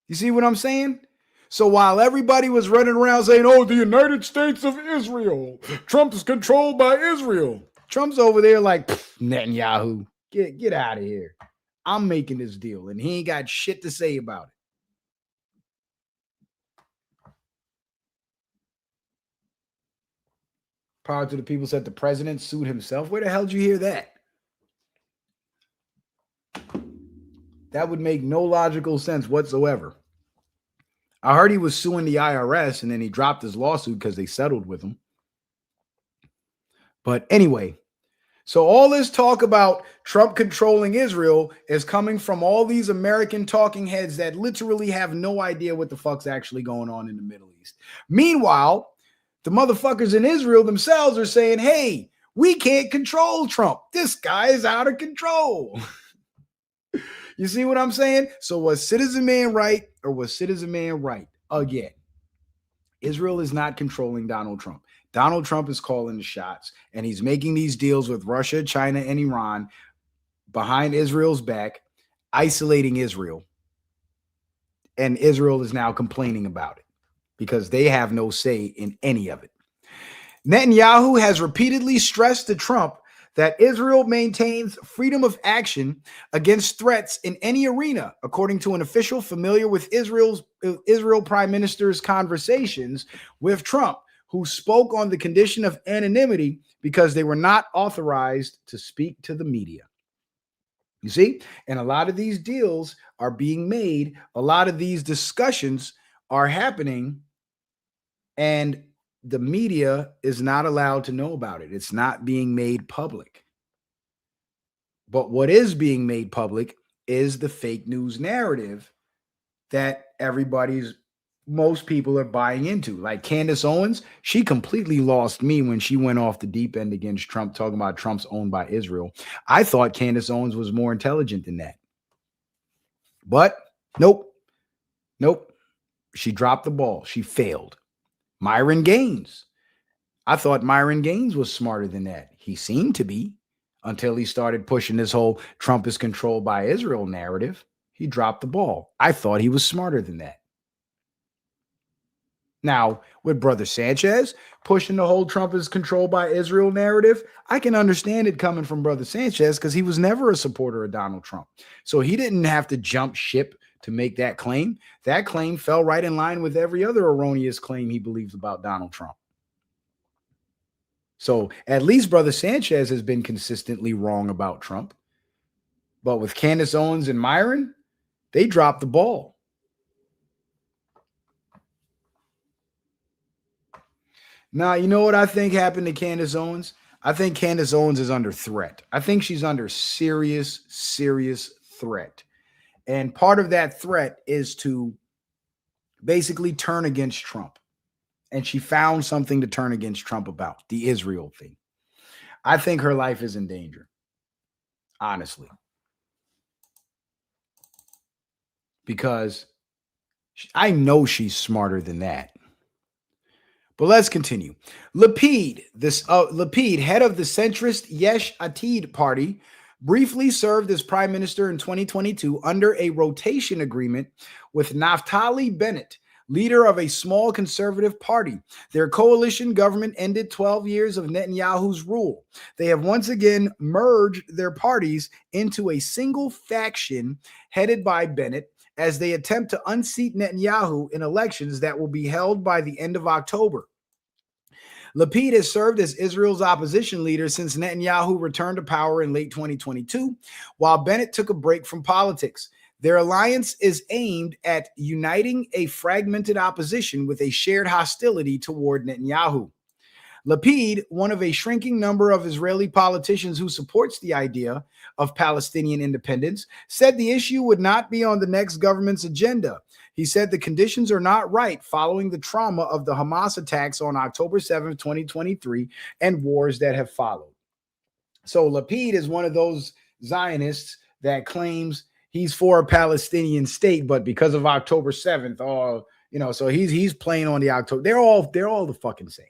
You see what I'm saying? So while everybody was running around saying, oh, the United States of Israel, Trump is controlled by Israel, Trump's over there like, Netanyahu, get out of here. I'm making this deal, and he ain't got shit to say about it. Power to the people said the president sued himself. Where the hell did you hear that? That would make no logical sense whatsoever. I heard he was suing the IRS and then he dropped his lawsuit because they settled with him. But anyway, so all this talk about Trump controlling Israel is coming from all these American talking heads that literally have no idea what the fuck's actually going on in the Middle East. Meanwhile, the motherfuckers in Israel themselves are saying, hey, we can't control Trump. This guy is out of control. You see what I'm saying? So was Citizen Man right or was Citizen Man right? Again, Israel is not controlling Donald Trump. Donald Trump is calling the shots, and he's making these deals with Russia, China, and Iran behind Israel's back, isolating Israel. And Israel is now complaining about it because they have no say in any of it. Netanyahu has repeatedly stressed to Trump that Israel maintains freedom of action against threats in any arena, according to an official familiar with Israel Prime Minister's conversations with Trump, who spoke on the condition of anonymity because they were not authorized to speak to the media. You see? And a lot of these deals are being made. A lot of these discussions are happening, and the media is not allowed to know about it. It's not being made public. But what is being made public is the fake news narrative that most people are buying into. Like Candace Owens, she completely lost me when she went off the deep end against Trump, talking about Trump's owned by Israel. I thought Candace Owens was more intelligent than that. But nope. She dropped the ball. She failed. Myron Gaines. I thought Myron Gaines was smarter than that. He seemed to be until he started pushing this whole Trump is controlled by Israel narrative. He dropped the ball. I thought he was smarter than that. Now, with Brother Sanchez pushing the whole Trump is controlled by Israel narrative, I can understand it coming from Brother Sanchez because he was never a supporter of Donald Trump. So he didn't have to jump ship to make that claim. That claim fell right in line with every other erroneous claim he believes about Donald Trump. So at least Brother Sanchez has been consistently wrong about Trump. But with Candace Owens and Myron, they dropped the ball. Now, you know what I think happened to Candace Owens? I think Candace Owens is under threat. I think she's under serious, serious threat. And part of that threat is to basically turn against Trump. And she found something to turn against Trump about, the Israel thing. I think her life is in danger, honestly. Because I know she's smarter than that. But let's continue. Lapid, Lapid, head of the centrist Yesh Atid party, briefly served as prime minister in 2022 under a rotation agreement with Naftali Bennett, leader of a small conservative party. Their coalition government ended 12 years of Netanyahu's rule. They have once again merged their parties into a single faction headed by Bennett as they attempt to unseat Netanyahu in elections that will be held by the end of October. Lapid has served as Israel's opposition leader since Netanyahu returned to power in late 2022, while Bennett took a break from politics. Their alliance is aimed at uniting a fragmented opposition with a shared hostility toward Netanyahu. Lapid, one of a shrinking number of Israeli politicians who supports the idea of Palestinian independence, said the issue would not be on the next government's agenda. He said the conditions are not right following the trauma of the Hamas attacks on October 7th, 2023, and wars that have followed. So Lapid is one of those Zionists that claims he's for a Palestinian state, but because of October 7th, so he's playing on the October. They're all the fucking same.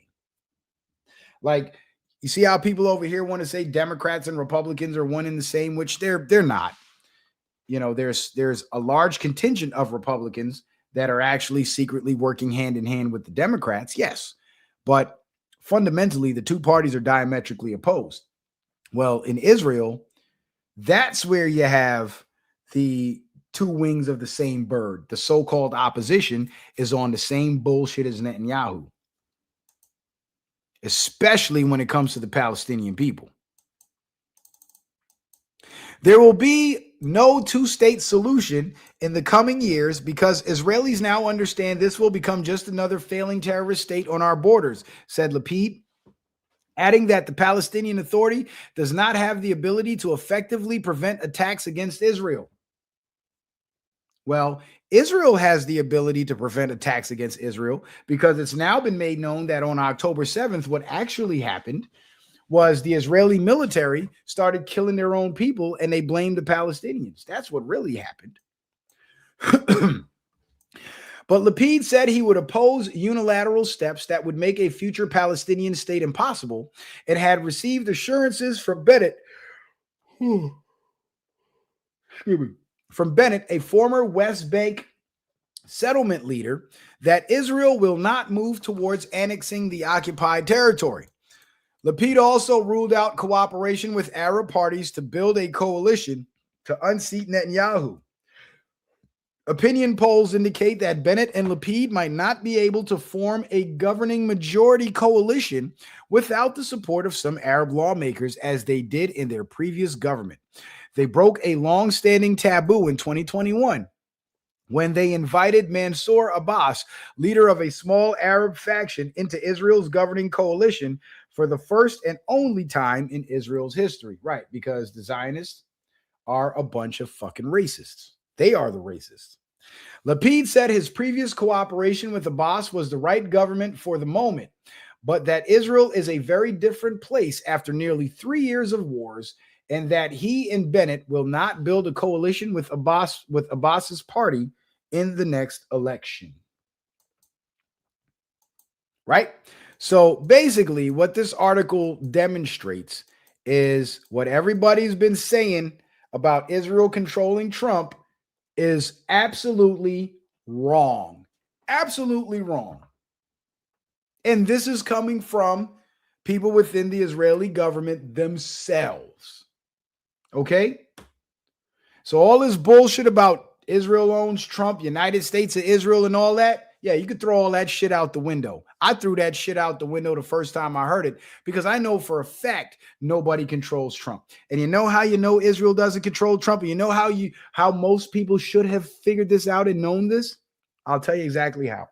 Like, you see how people over here want to say Democrats and Republicans are one and the same, which they're not. You know, there's a large contingent of Republicans that are actually secretly working hand in hand with the Democrats, yes. But fundamentally, the two parties are diametrically opposed. Well, in Israel, that's where you have the two wings of the same bird. The so-called opposition is on the same bullshit as Netanyahu, especially when it comes to the Palestinian people. There will be no two-state solution in the coming years because Israelis now understand this will become just another failing terrorist state on our borders, said Lapid, adding that the Palestinian Authority does not have the ability to effectively prevent attacks against Israel. Well, Israel has the ability to prevent attacks against Israel because it's now been made known that on October 7th, what actually happened was the Israeli military started killing their own people and they blamed the Palestinians. That's what really happened. But Lapid said he would oppose unilateral steps that would make a future Palestinian state impossible and had received assurances from Bennett, a former West Bank settlement leader, that Israel will not move towards annexing the occupied territory. Lapid also ruled out cooperation with Arab parties to build a coalition to unseat Netanyahu. Opinion polls indicate that Bennett and Lapid might not be able to form a governing majority coalition without the support of some Arab lawmakers, as they did in their previous government. They broke a long-standing taboo in 2021 when they invited Mansour Abbas, leader of a small Arab faction, into Israel's governing coalition for the first and only time in Israel's history. Right, because the Zionists are a bunch of fucking racists. They are the racists. Lapid said his previous cooperation with Abbas was the right government for the moment, but that Israel is a very different place after nearly 3 years of wars, and that he and Bennett will not build a coalition with Abbas's party in the next election. Right? So basically, what this article demonstrates is what everybody's been saying about Israel controlling Trump is absolutely wrong. Absolutely wrong. And this is coming from people within the Israeli government themselves. Okay? So all this bullshit about Israel owns Trump, United States of Israel, and all that, Yeah, you could throw all that shit out the window. I threw that shit out the window the first time I heard it because I know for a fact nobody controls Trump. And you know how you know Israel doesn't control Trump? And you know how most people should have figured this out and known this? I'll tell you exactly how.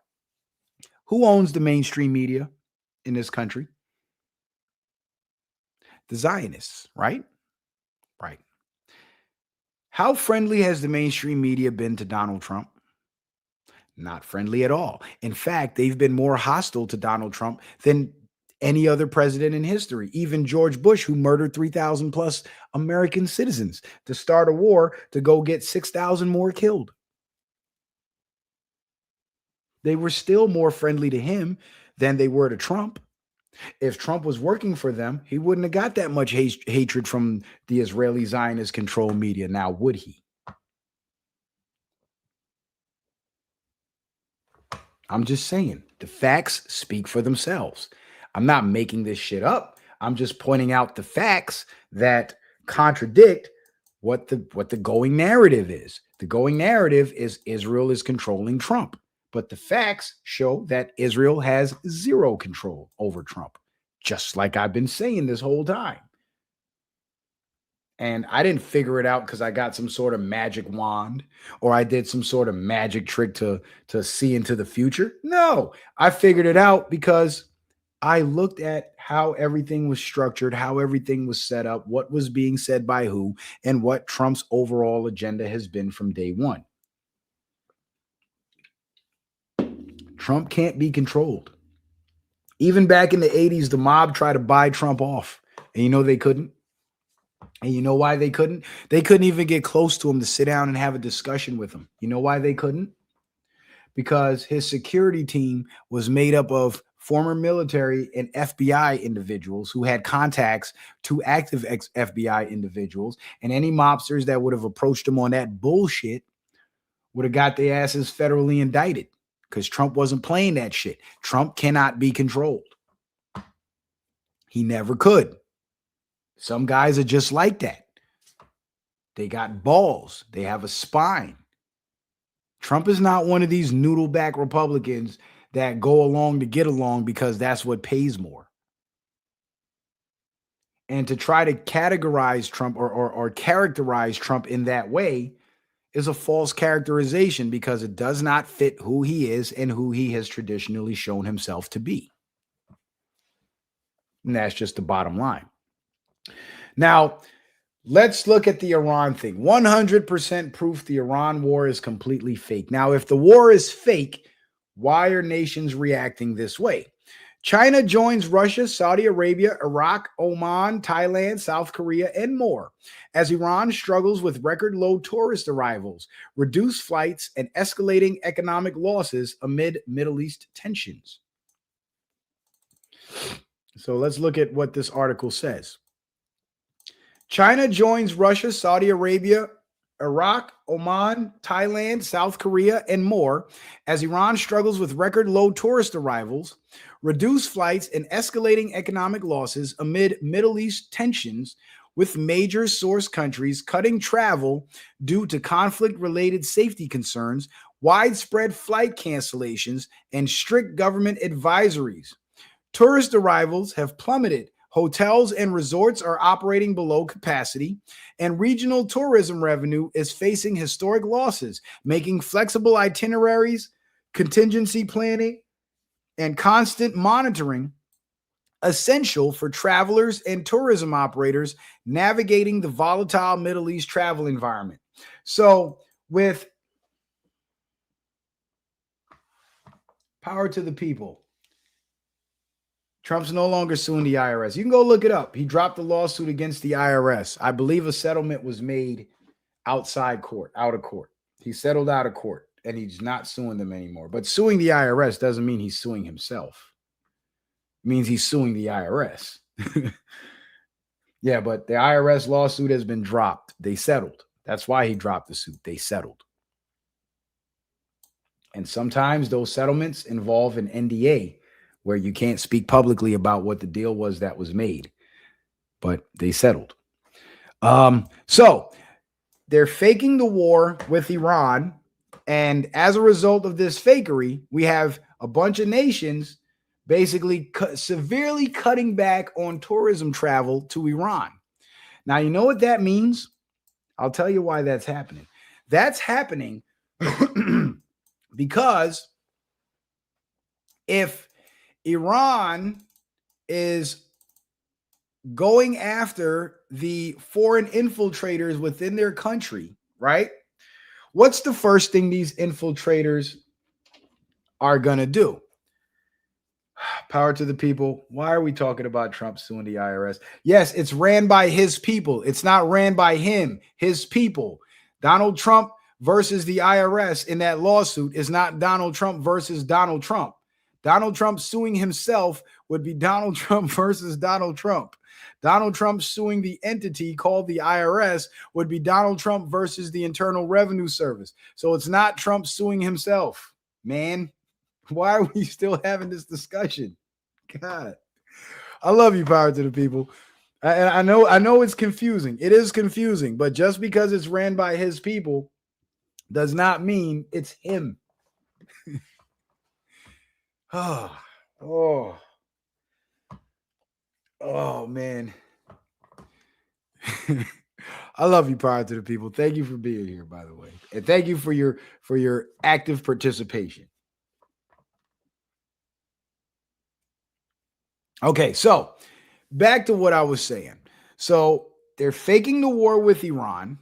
Who owns the mainstream media in this country? The Zionists, right? Right. How friendly has the mainstream media been to Donald Trump? Not friendly at all. In fact, they've been more hostile to Donald Trump than any other president in history. Even George Bush, who murdered 3,000 plus American citizens to start a war to go get 6,000 more killed. They were still more friendly to him than they were to Trump. If Trump was working for them, he wouldn't have got that much hatred from the Israeli Zionist controlled media. Now, would he? I'm just saying the facts speak for themselves. I'm not making this shit up. I'm just pointing out the facts that contradict what the going narrative is. The going narrative is Israel is controlling Trump, but the facts show that Israel has zero control over Trump, just like I've been saying this whole time. And I didn't figure it out because I got some sort of magic wand or I did some sort of magic trick to see into the future. No, I figured it out because I looked at how everything was structured, how everything was set up, what was being said by who, and what Trump's overall agenda has been from day one. Trump can't be controlled. Even back in the 80s, the mob tried to buy Trump off. And you know they couldn't? And you know why they couldn't? They couldn't even get close to him to sit down and have a discussion with him. You know why they couldn't? Because his security team was made up of former military and FBI individuals who had contacts to active FBI individuals. And any mobsters that would have approached him on that bullshit would have got their asses federally indicted because Trump wasn't playing that shit. Trump cannot be controlled. He never could. Some guys are just like that. They got balls. They have a spine. Trump is not one of these noodleback Republicans that go along to get along because that's what pays more. And to try to categorize Trump or characterize Trump in that way is a false characterization because it does not fit who he is and who he has traditionally shown himself to be. And that's just the bottom line. Now, let's look at the Iran thing. 100% proof the Iran war is completely fake. Now, if the war is fake, why are nations reacting this way? China joins Russia, Saudi Arabia, Iraq, Oman, Thailand, South Korea, and more as Iran struggles with record low tourist arrivals, reduced flights, and escalating economic losses amid Middle East tensions. So let's look at what this article says. China joins Russia, Saudi Arabia, Iraq, Oman, Thailand, South Korea, and more as Iran struggles with record low tourist arrivals, reduced flights, and escalating economic losses amid Middle East tensions, with major source countries cutting travel due to conflict-related safety concerns, widespread flight cancellations, and strict government advisories. Tourist arrivals have plummeted. Hotels and resorts are operating below capacity, and regional tourism revenue is facing historic losses, making flexible itineraries, contingency planning, and constant monitoring essential for travelers and tourism operators navigating the volatile Middle East travel environment. So, with power to the people, Trump's no longer suing the IRS. You can go look it up. He dropped the lawsuit against the IRS. I believe a settlement was made outside court, out of court. He settled out of court, and he's not suing them anymore. But suing the IRS doesn't mean he's suing himself. It means he's suing the IRS. Yeah, but the IRS lawsuit has been dropped. They settled. That's why he dropped the suit. They settled. And sometimes those settlements involve an NDA, where you can't speak publicly about what the deal was that was made, but they settled. So they're faking the war with Iran And as a result of this fakery, we have a bunch of nations basically severely cutting back on tourism travel to Iran. Now, you know what that means? I'll tell you why that's happening. That's happening because if Iran is going after the foreign infiltrators within their country, right? What's the first thing these infiltrators are going to do? Power to the people. Why are we talking about Trump suing the IRS? Yes, it's ran by his people. It's not ran by him, his people. Donald Trump versus the IRS in that lawsuit is not Donald Trump versus Donald Trump. Donald Trump suing himself would be Donald Trump versus Donald Trump. Donald Trump suing the entity called the IRS would be Donald Trump versus the Internal Revenue Service. So it's not Trump suing himself, man. Why are we still having this discussion? God, I love you, power to the people. I know it's confusing. It is confusing, but just because it's ran by his people does not mean it's him. Oh, man. I love you, power to the people. Thank you for being here, by the way, and thank you for your active participation. Okay, so back to what I was saying. So they're faking the war with Iran,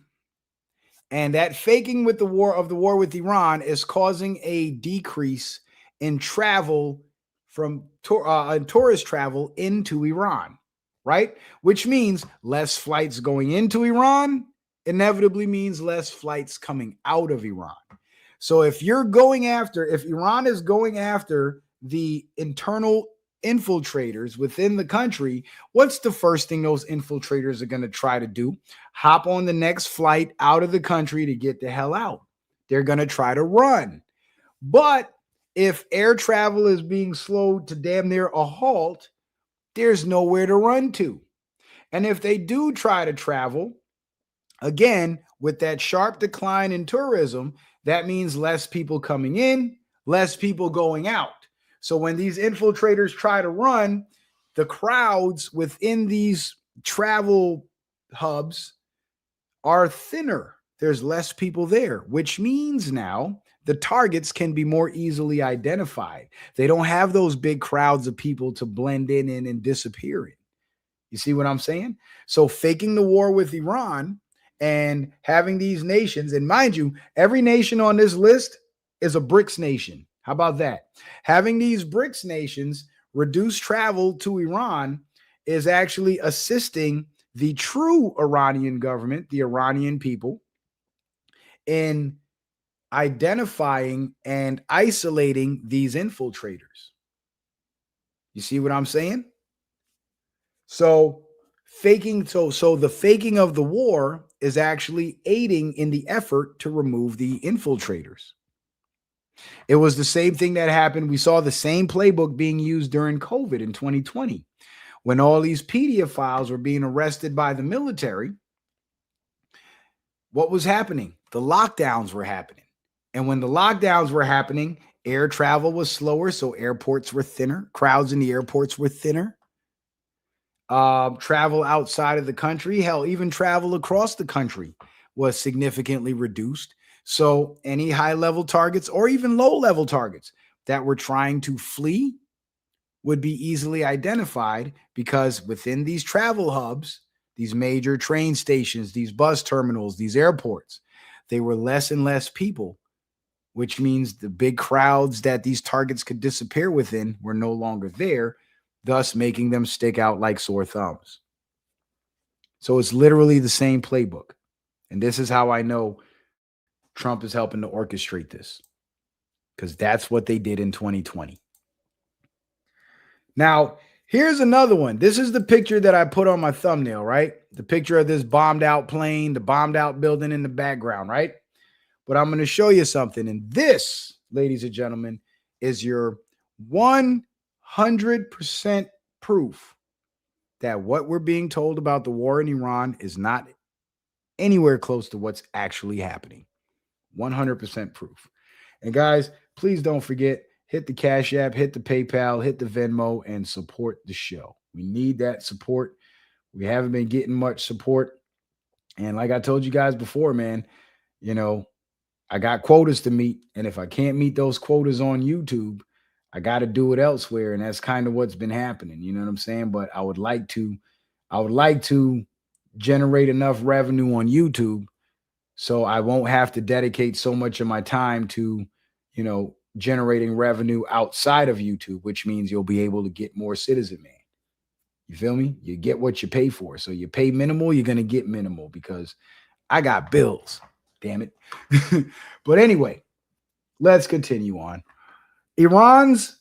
and that faking with the war with Iran is causing a decrease in travel from tourist travel into Iran, right? Which means less flights going into Iran inevitably means less flights coming out of Iran. So if Iran is going after the internal infiltrators within the country, what's the first thing those infiltrators are going to try to do? Hop on the next flight out of the country to get the hell out. They're going to try to run. But if air travel is being slowed to damn near a halt, there's nowhere to run to. And if they do try to travel, again, with that sharp decline in tourism, that means less people coming in, less people going out. So when these infiltrators try to run, the crowds within these travel hubs are thinner. There's less people there, which means now the targets can be more easily identified. They don't have those big crowds of people to blend in and disappear in. You see what I'm saying? So faking the war with Iran and having these nations, and mind you, every nation on this list is a BRICS nation. How about that? Having these BRICS nations reduce travel to Iran is actually assisting the true Iranian government, the Iranian people, in identifying and isolating these infiltrators. You see what I'm saying? So the faking of the war is actually aiding in the effort to remove the infiltrators. It was the same thing that happened. We saw the same playbook being used during COVID in 2020 when all these pedophiles were being arrested by the military. What was happening? The lockdowns were happening. And when the lockdowns were happening, air travel was slower, so airports were thinner. Crowds in the airports were thinner. Travel outside of the country, hell, even travel across the country was significantly reduced. So any high-level targets or even low-level targets that were trying to flee would be easily identified because within these travel hubs, these major train stations, these bus terminals, these airports, they were less and less people, which means the big crowds that these targets could disappear within were no longer there, thus making them stick out like sore thumbs. So it's literally the same playbook. And this is how I know Trump is helping to orchestrate this, because that's what they did in 2020. Now, here's another one. This is the picture that I put on my thumbnail, right? The picture of this bombed out plane, the bombed out building in the background, right? But I'm going to show you something. And this, ladies and gentlemen, is your 100% proof that what we're being told about the war in Iran is not anywhere close to what's actually happening. 100% proof. And guys, please don't forget, hit the Cash App, hit the PayPal, hit the Venmo, and support the show. We need that support. We haven't been getting much support. And like I told you guys before, man, you know, I got quotas to meet. And if I can't meet those quotas on YouTube, I got to do it elsewhere. And that's kind of what's been happening. You know what I'm saying? But I would like to generate enough revenue on YouTube so I won't have to dedicate so much of my time to, generating revenue outside of YouTube, which means you'll be able to get more Citizen Man. You feel me? You get what you pay for. So you pay minimal, you're going to get minimal because I got bills. Damn it. But anyway, let's continue on. Iran's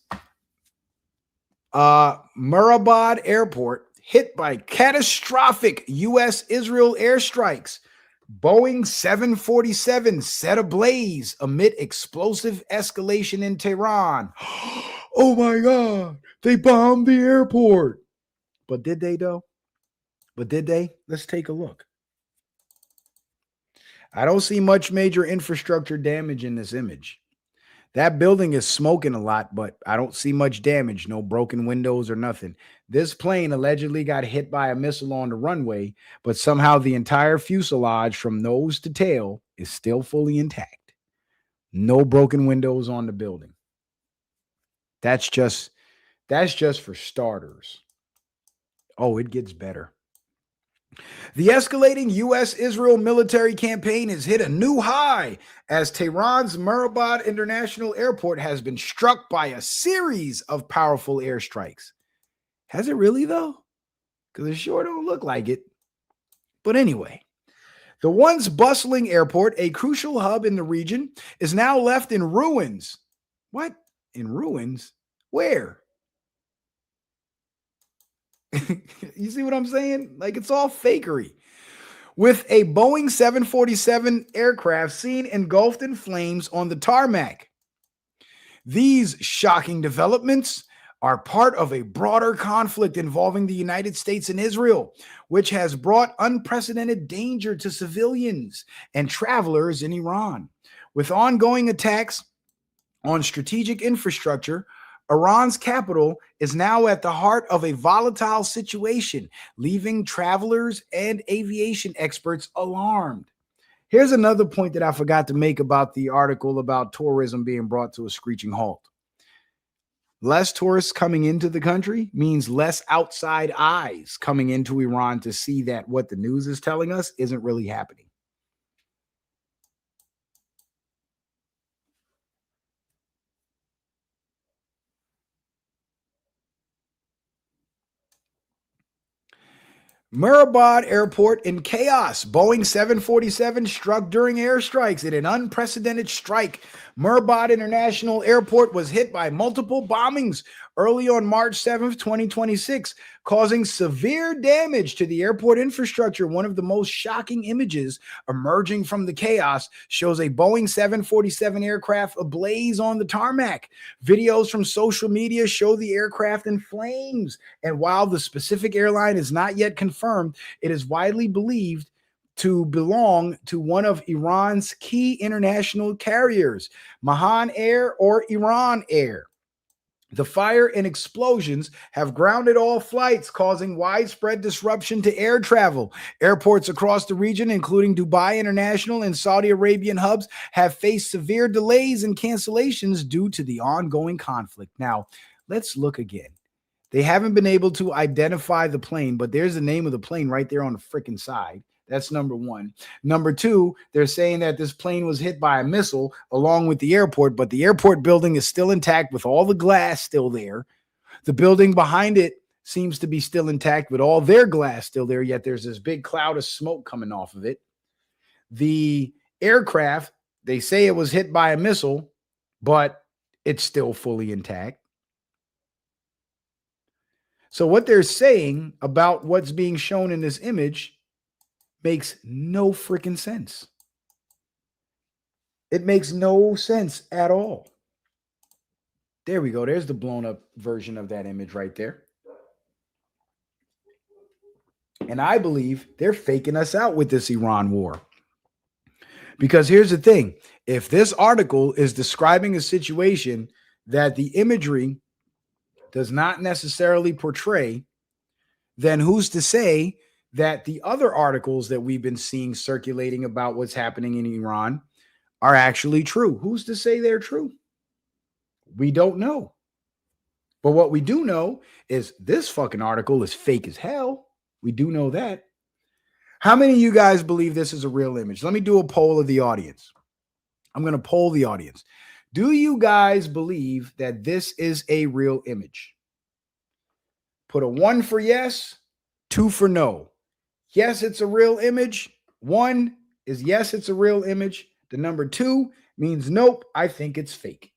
Murabad airport hit by catastrophic U.S. Israel airstrikes. Boeing 747 set ablaze amid explosive escalation in Tehran. Oh my God, they bombed the airport. But did they though? But did they? Let's take a look. I don't see much major infrastructure damage in this image. That building is smoking a lot, but I don't see much damage, no broken windows or nothing. This plane allegedly got hit by a missile on the runway, but somehow the entire fuselage from nose to tail is still fully intact. No broken windows on the building. That's just for starters. Oh, it gets better. The escalating U.S.-Israel military campaign has hit a new high as Tehran's Murabad International Airport has been struck by a series of powerful airstrikes. Has it really, though? Because it sure don't look like it. But anyway, the once bustling airport, a crucial hub in the region, is now left in ruins. What? In ruins? Where? You see what I'm saying? Like, it's all fakery. With a Boeing 747 aircraft seen engulfed in flames on the tarmac. These shocking developments are part of a broader conflict involving the United States and Israel, which has brought unprecedented danger to civilians and travelers in Iran. With ongoing attacks on strategic infrastructure, Iran's capital is now at the heart of a volatile situation, leaving travelers and aviation experts alarmed. Here's another point that I forgot to make about the article about tourism being brought to a screeching halt. Less tourists coming into the country means less outside eyes coming into Iran to see that what the news is telling us isn't really happening. Murabad Airport in chaos. Boeing 747 struck during airstrikes. In an unprecedented strike, Murabad International Airport was hit by multiple bombings early on March 7th, 2026, causing severe damage to the airport infrastructure. One of the most shocking images emerging from the chaos shows a Boeing 747 aircraft ablaze on the tarmac. Videos from social media show the aircraft in flames. And while the specific airline is not yet confirmed, it is widely believed to belong to one of Iran's key international carriers, Mahan Air or Iran Air. The fire and explosions have grounded all flights, causing widespread disruption to air travel. Airports across the region, including Dubai International and Saudi Arabian hubs, have faced severe delays and cancellations due to the ongoing conflict. Now, let's look again. They haven't been able to identify the plane, but there's the name of the plane right there on the freaking side. That's number one. Number two, they're saying that this plane was hit by a missile along with the airport, but the airport building is still intact with all the glass still there. The building behind it seems to be still intact with all their glass still there, yet there's this big cloud of smoke coming off of it. The aircraft, they say it was hit by a missile, but it's still fully intact. So what they're saying about what's being shown in this image makes no freaking sense. It makes no sense at all. There we go. There's the blown up version of that image right there. And I believe they're faking us out with this Iran war. Because here's the thing, if this article is describing a situation that the imagery does not necessarily portray, then who's to say that the other articles that we've been seeing circulating about what's happening in Iran are actually true? Who's to say they're true? We don't know. But what we do know is this fucking article is fake as hell. We do know that. How many of you guys believe this is a real image? Let me do a poll of the audience. I'm going to poll the audience. Do you guys believe that this is a real image? Put a 1 for yes, 2 for no. Yes, it's a real image. 1 is yes, it's a real image. The number 2 means nope, I think it's fake.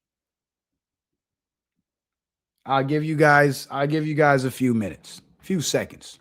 I'll give you guys a few minutes, a few seconds.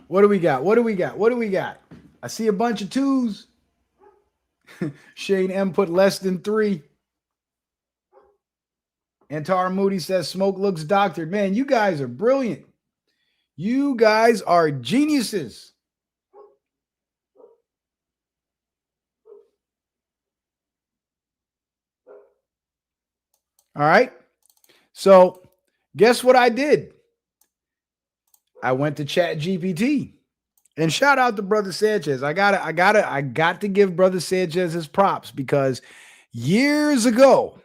What do we got? What do we got? What do we got? I see a bunch of 2s. Shane M put less than 3. Antar Moody says smoke looks doctored. Man, you guys are brilliant. You guys are geniuses. All right. So guess what I did? I went to Chat GPT. And shout out to Brother Sanchez. I got to give Brother Sanchez his props, because years ago,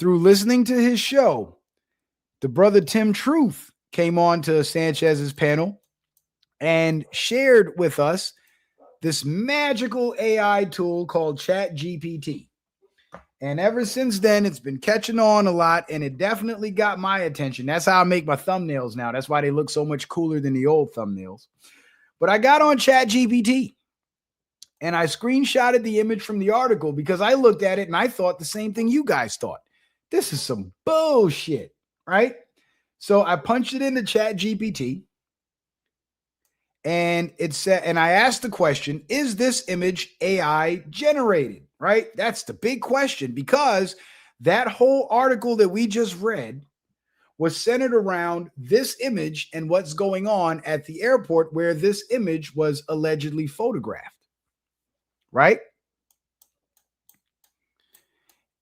through listening to his show, the brother Tim Truth came on to Sanchez's panel and shared with us this magical AI tool called Chat GPT. And ever since then, it's been catching on a lot, and it definitely got my attention. That's how I make my thumbnails now. That's why they look so much cooler than the old thumbnails. But I got on Chat GPT and I screenshotted the image from the article, because I looked at it and I thought the same thing you guys thought. This is some bullshit, right? So I punched it into Chat GPT, and it said, and I asked the question, is this image AI generated? Right? That's the big question, because that whole article that we just read was centered around this image and what's going on at the airport where this image was allegedly photographed. Right?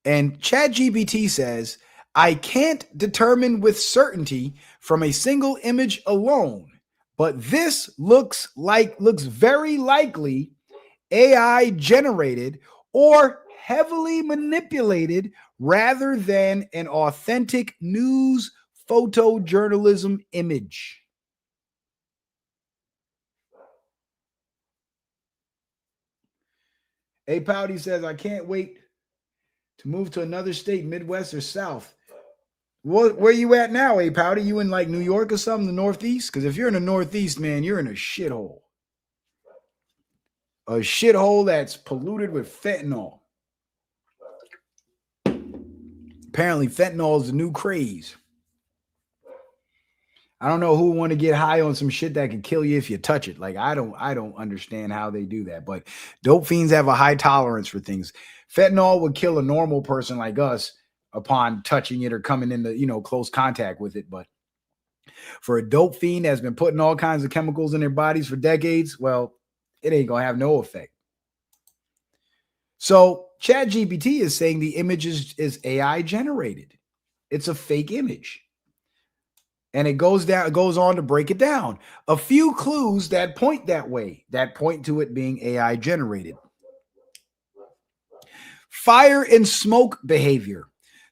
And ChatGPT says, I can't determine with certainty from a single image alone, but this looks very likely AI generated or heavily manipulated rather than an authentic news photojournalism image. A Pouty says, I can't wait to move to another state, Midwest or South. Where you at now, A Pouty? You in like New York or something, the Northeast? Because if you're in the Northeast, man, you're in a shithole. A shithole that's polluted with fentanyl. Apparently, fentanyl is the new craze. I don't know who want to get high on some shit that could kill you if you touch it. Like, I don't understand how they do that. But dope fiends have a high tolerance for things. Fentanyl would kill a normal person like us upon touching it or coming into, close contact with it. But for a dope fiend that's been putting all kinds of chemicals in their bodies for decades, well, it ain't gonna have no effect. So ChatGPT is saying the image is AI generated. It's a fake image. And it goes on to break it down. A few clues that point that way, that point to it being AI generated. Fire and smoke behavior.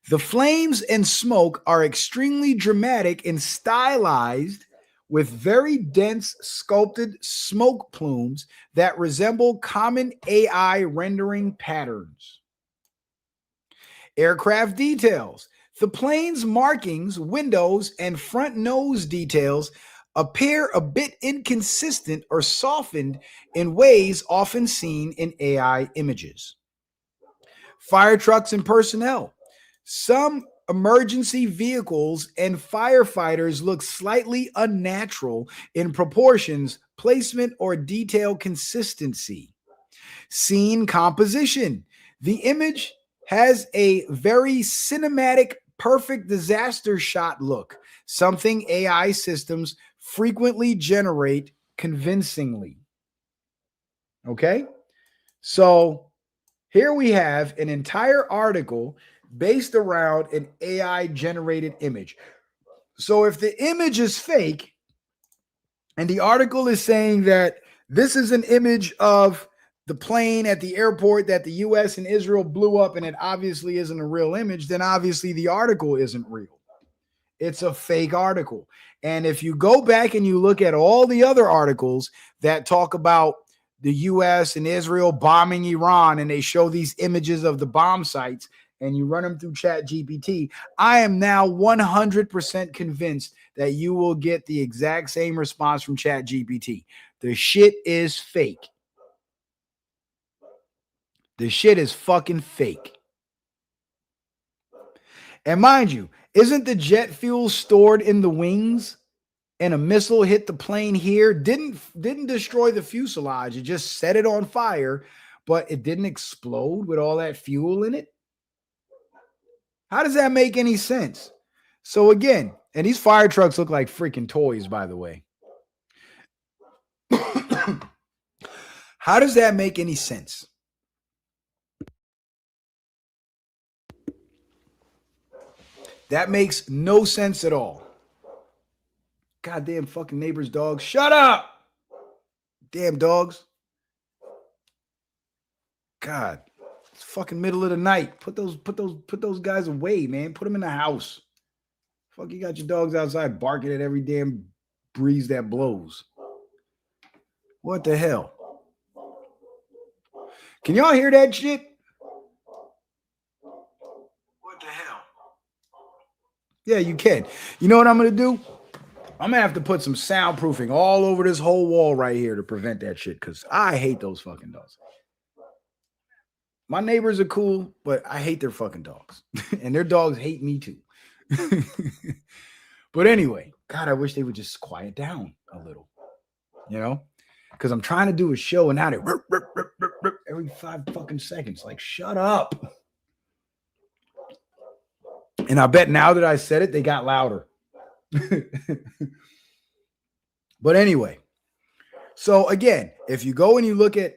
The flames and smoke are extremely dramatic and stylized with very dense sculpted smoke plumes that resemble common AI rendering patterns. Aircraft details. The plane's markings, windows, and front nose details appear a bit inconsistent or softened in ways often seen in AI images. Fire trucks and personnel. Some emergency vehicles and firefighters look slightly unnatural in proportions, placement, or detail consistency. Scene composition. The image has a very cinematic, perfect disaster shot look, something AI systems frequently generate convincingly. Okay? So here we have an entire article based around an AI generated image. So if the image is fake and the article is saying that this is an image of the plane at the airport that the US and Israel blew up and it obviously isn't a real image, then obviously the article isn't real. It's a fake article. And if you go back and you look at all the other articles that talk about the US and Israel bombing Iran and they show these images of the bomb sites and you run them through Chat GPT, I am now 100% convinced that you will get the exact same response from Chat GPT. The shit is fake. The shit is fucking fake. And mind you, isn't the jet fuel stored in the wings? And a missile hit the plane here, didn't destroy the fuselage. It just set it on fire, but it didn't explode with all that fuel in it. How does that make any sense? So again, and these fire trucks look like freaking toys, by the way. How does that make any sense? That makes no sense at all. Goddamn fucking neighbor's dogs. Shut up. Damn dogs. God. It's fucking middle of the night. Put those guys away, man. Put them in the house. Fuck, you got your dogs outside barking at every damn breeze that blows. What the hell? Can y'all hear that shit? What the hell? Yeah, you can. You know what I'm gonna do? I'm gonna have to put some soundproofing all over this whole wall right here to prevent that shit because I hate those fucking dogs. My neighbors are cool, but I hate their fucking dogs. And their dogs hate me too. But anyway, God, I wish they would just quiet down a little, you know? Because I'm trying to do a show and now they every 5 fucking seconds. Like, shut up. And I bet now that I said it, they got louder. But anyway, so again, if you go and you look at,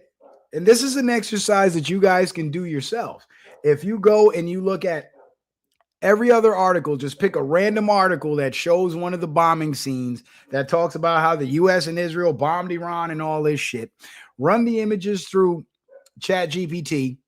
and this is an exercise that you guys can do yourself. If you go and you look at every other article, just pick a random article that shows one of the bombing scenes that talks about how the US and Israel bombed Iran and all this shit. Run the images through Chat GPT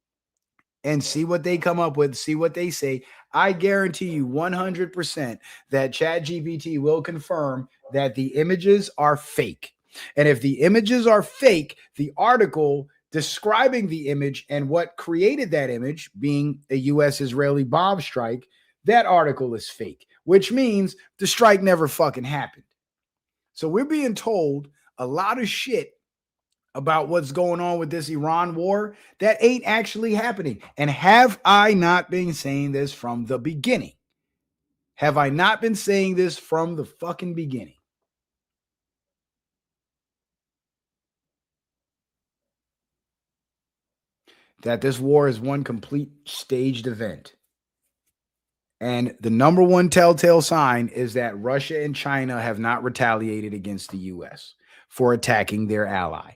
and see what they come up with, see what they say. I guarantee you 100% that Chat GPT will confirm that the images are fake. And if the images are fake, the article describing the image and what created that image, being a US-Israeli bomb strike, that article is fake, which means the strike never fucking happened. So we're being told a lot of shit about what's going on with this Iran war that ain't actually happening. And have I not been saying this from the beginning? Have I not been saying this from the fucking beginning? That this war is one complete staged event. And the number one telltale sign is that Russia and China have not retaliated against the US for attacking their ally.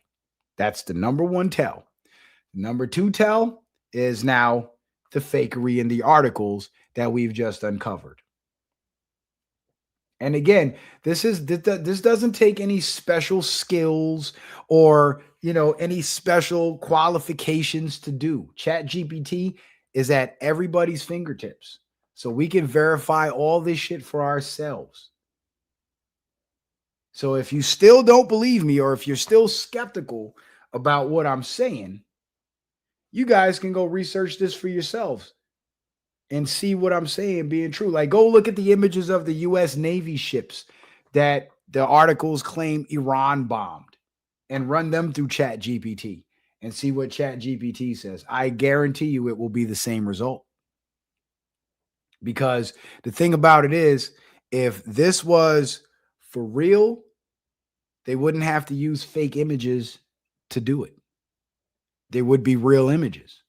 That's the number one tell. Number two tell is now the fakery in the articles that we've just uncovered. And again, this doesn't take any special skills or any special qualifications to do. Chat GPT is at everybody's fingertips. So we can verify all this shit for ourselves. So if you still don't believe me, or if you're still skeptical about what I'm saying, you guys can go research this for yourselves and see what I'm saying being true. Like, go look at the images of the US Navy ships that the articles claim Iran bombed, and run them through Chat GPT and see what Chat GPT says. I guarantee you it will be the same result. Because the thing about it is, if this was for real, they wouldn't have to use fake images to do it. They would be real images.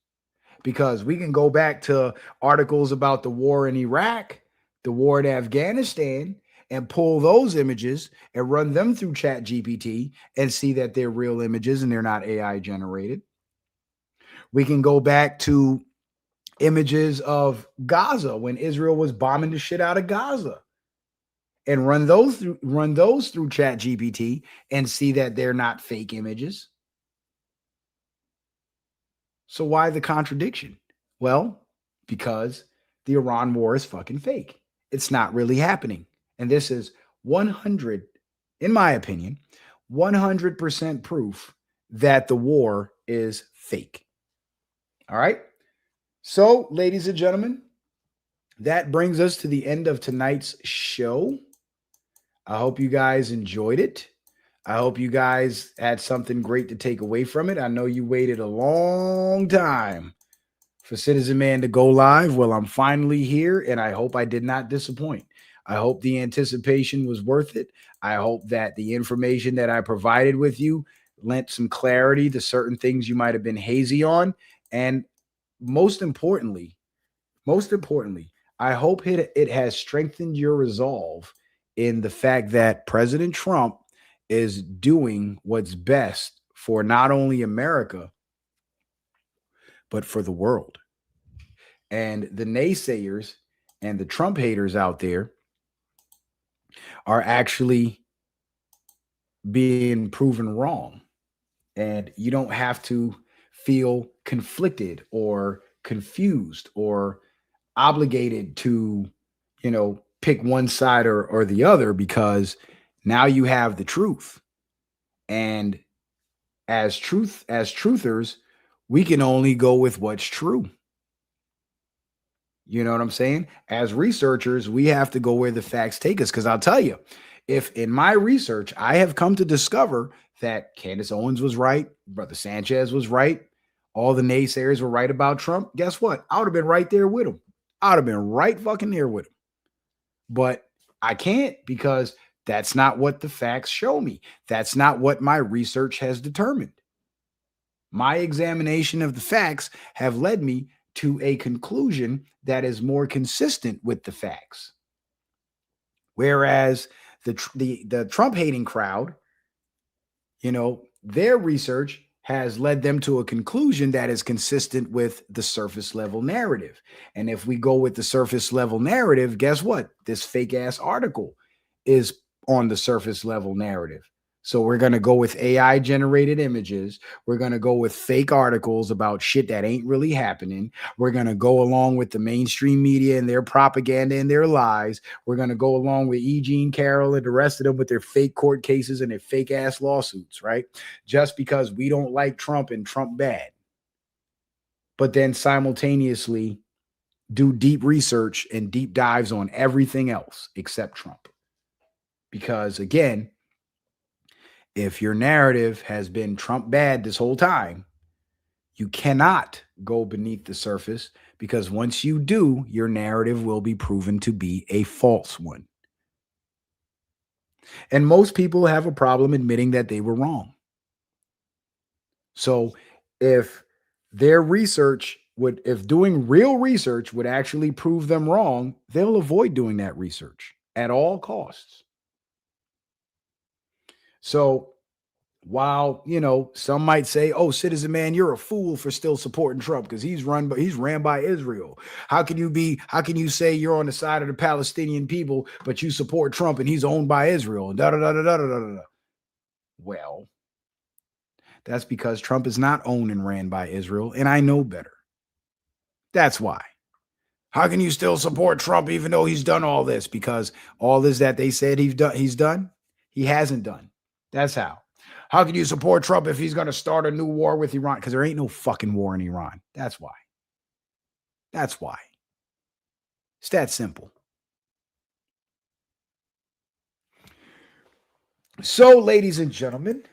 Because we can go back to articles about the war in Iraq, the war in Afghanistan, and pull those images and run them through Chat GPT and see that they're real images and they're not AI generated. We can go back to images of Gaza when Israel was bombing the shit out of Gaza and run those through Chat GPT and see that they're not fake images. So why the contradiction? Well, because the Iran war is fucking fake. It's not really happening. And this is 100, in my opinion, 100% proof that the war is fake. All right. So, ladies and gentlemen, that brings us to the end of tonight's show. I hope you guys enjoyed it. I hope you guys had something great to take away from it. I know you waited a long time for Citizen Man to go live. Well, I'm finally here, and I hope I did not disappoint. I hope the anticipation was worth it. I hope that the information that I provided with you lent some clarity to certain things you might have been hazy on. And most importantly, I hope it has strengthened your resolve in the fact that President Trump is doing what's best for not only America, but for the world. And the naysayers and the Trump haters out there are actually being proven wrong. And you don't have to feel conflicted or confused or obligated to, pick one side or the other, because now you have the truth. And as truthers, we can only go with what's true. You know what I'm saying? As researchers, we have to go where the facts take us. Because I'll tell you, if in my research I have come to discover that Candace Owens was right, Brother Sanchez was right, all the naysayers were right about Trump, guess what? I would have been right there with him. I would have been right fucking there with him. But I can't, because that's not what the facts show me. That's not what my research has determined. My examination of the facts have led me to a conclusion that is more consistent with the facts. Whereas the Trump hating crowd, their research has led them to a conclusion that is consistent with the surface level narrative. And if we go with the surface level narrative, guess what? This fake ass article is on the surface level narrative. So we're going to go with AI generated images. We're going to go with fake articles about shit that ain't really happening. We're going to go along with the mainstream media and their propaganda and their lies. We're going to go along with E. Jean Carroll and the rest of them with their fake court cases and their fake ass lawsuits, right? Just because we don't like Trump and Trump bad. But then simultaneously do deep research and deep dives on everything else except Trump. Because again, if your narrative has been Trump bad this whole time, you cannot go beneath the surface, because once you do, your narrative will be proven to be a false one. And most people have a problem admitting that they were wrong. So if doing real research would actually prove them wrong, they'll avoid doing that research at all costs. So while, some might say, "Oh, Citizen Man, you're a fool for still supporting Trump because he's ran by Israel. How can you say you're on the side of the Palestinian people, but you support Trump and he's owned by Israel?" And da da da da da da da da. Well, that's because Trump is not owned and ran by Israel, and I know better. That's why. How can you still support Trump even though he's done all this? Because all this that they said he's done, he hasn't done. That's how. How can you support Trump if he's going to start a new war with Iran? Because there ain't no fucking war in Iran. That's why. That's why. It's that simple. So, ladies and gentlemen,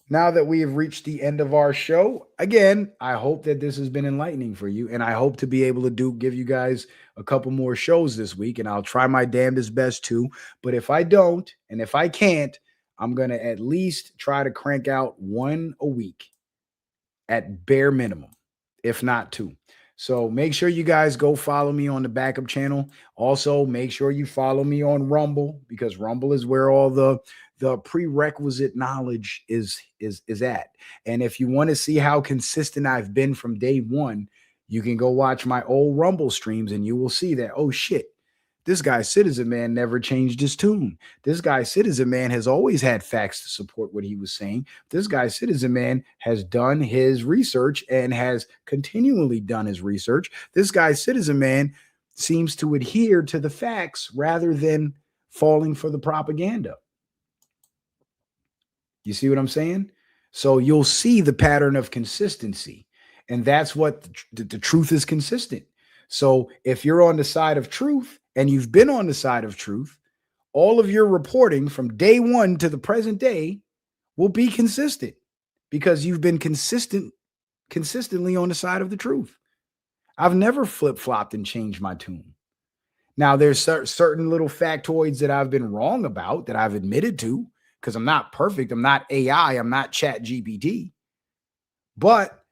now that we have reached the end of our show, again, I hope that this has been enlightening for you. And I hope to be able to give you guys a couple more shows this week. And I'll try my damnedest best to. But if I don't, and if I can't, I'm going to at least try to crank out one a week at bare minimum, if not two. So make sure you guys go follow me on the backup channel. Also, make sure you follow me on Rumble, because Rumble is where all the prerequisite knowledge is at. And if you want to see how consistent I've been from day one, you can go watch my old Rumble streams and you will see that, oh shit, this guy Citizen Man never changed his tune. This guy Citizen Man has always had facts to support what he was saying. This guy Citizen Man has done his research and has continually done his research. This guy Citizen Man seems to adhere to the facts rather than falling for the propaganda. You see what I'm saying? So you'll see the pattern of consistency. And that's what the truth is consistent. So if you're on the side of truth and you've been on the side of truth, all of your reporting from day one to the present day will be consistent because you've been consistently on the side of the truth. I've never flip-flopped and changed my tune. Now, there's certain little factoids that I've been wrong about that I've admitted to, because I'm not perfect. I'm not AI. I'm not Chat GPT. But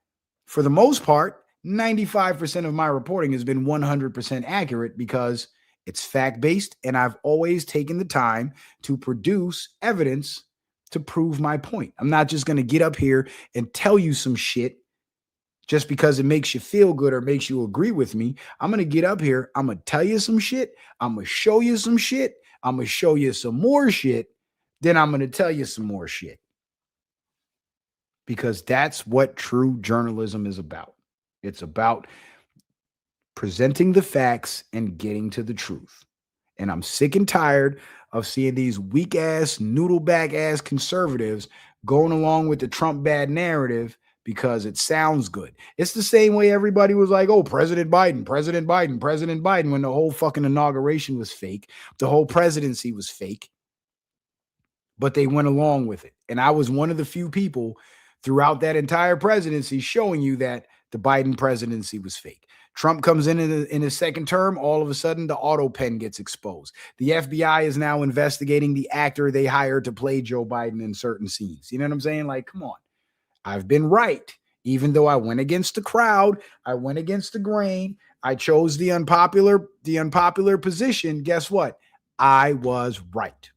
for the most part, 95% of my reporting has been 100% accurate because it's fact-based, and I've always taken the time to produce evidence to prove my point. I'm not just going to get up here and tell you some shit just because it makes you feel good or makes you agree with me. I'm going to get up here. I'm going to tell you some shit. I'm going to show you some shit. I'm going to show you some more shit. Then I'm going to tell you some more shit. Because that's what true journalism is about. It's about presenting the facts and getting to the truth. And I'm sick and tired of seeing these weak ass, noodle back ass conservatives going along with the Trump bad narrative because it sounds good. It's the same way everybody was like, oh, President Biden, President Biden, President Biden, when the whole fucking inauguration was fake. The whole presidency was fake. But they went along with it. And I was one of the few people throughout that entire presidency showing you that the Biden presidency was fake. Trump comes in his second term. All of a sudden, the auto pen gets exposed. The FBI is now investigating the actor they hired to play Joe Biden in certain scenes. You know what I'm saying? Like, come on. I've been right. Even though I went against the crowd, I went against the grain, I chose the unpopular position. Guess what? I was right.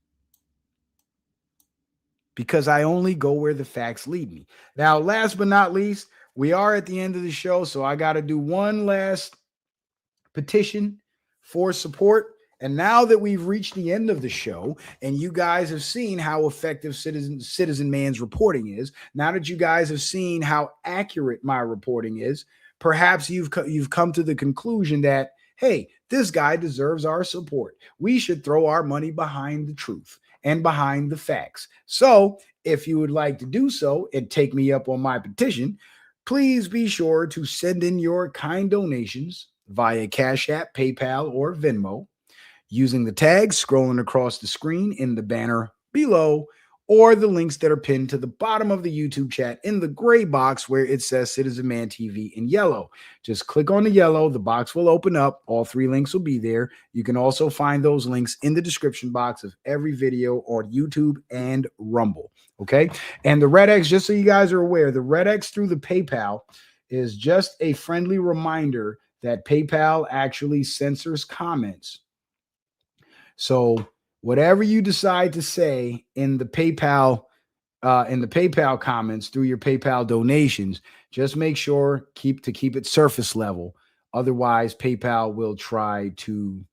Because I only go where the facts lead me. Now, last but not least, we are at the end of the show, so I got to do one last petition for support. And now that we've reached the end of the show and you guys have seen how effective Citizen Man's reporting is, now that you guys have seen how accurate my reporting is, perhaps you've come to the conclusion that, hey, this guy deserves our support. We should throw our money behind the truth and behind the facts. So if you would like to do so and take me up on my petition, please be sure to send in your kind donations via Cash App, PayPal, or Venmo using the tags scrolling across the screen in the banner below, or the links that are pinned to the bottom of the YouTube chat in the gray box where it says Citizen Man TV in yellow. Just click on the yellow, the box will open up, all three links will be there. You can also find those links in the description box of every video on YouTube and Rumble, okay? And the Red X, just so you guys are aware, the Red X through the PayPal is just a friendly reminder that PayPal actually censors comments. So whatever you decide to say in the PayPal in the PayPal comments through your PayPal donations. Just make sure to keep it surface level. Otherwise, PayPal will try to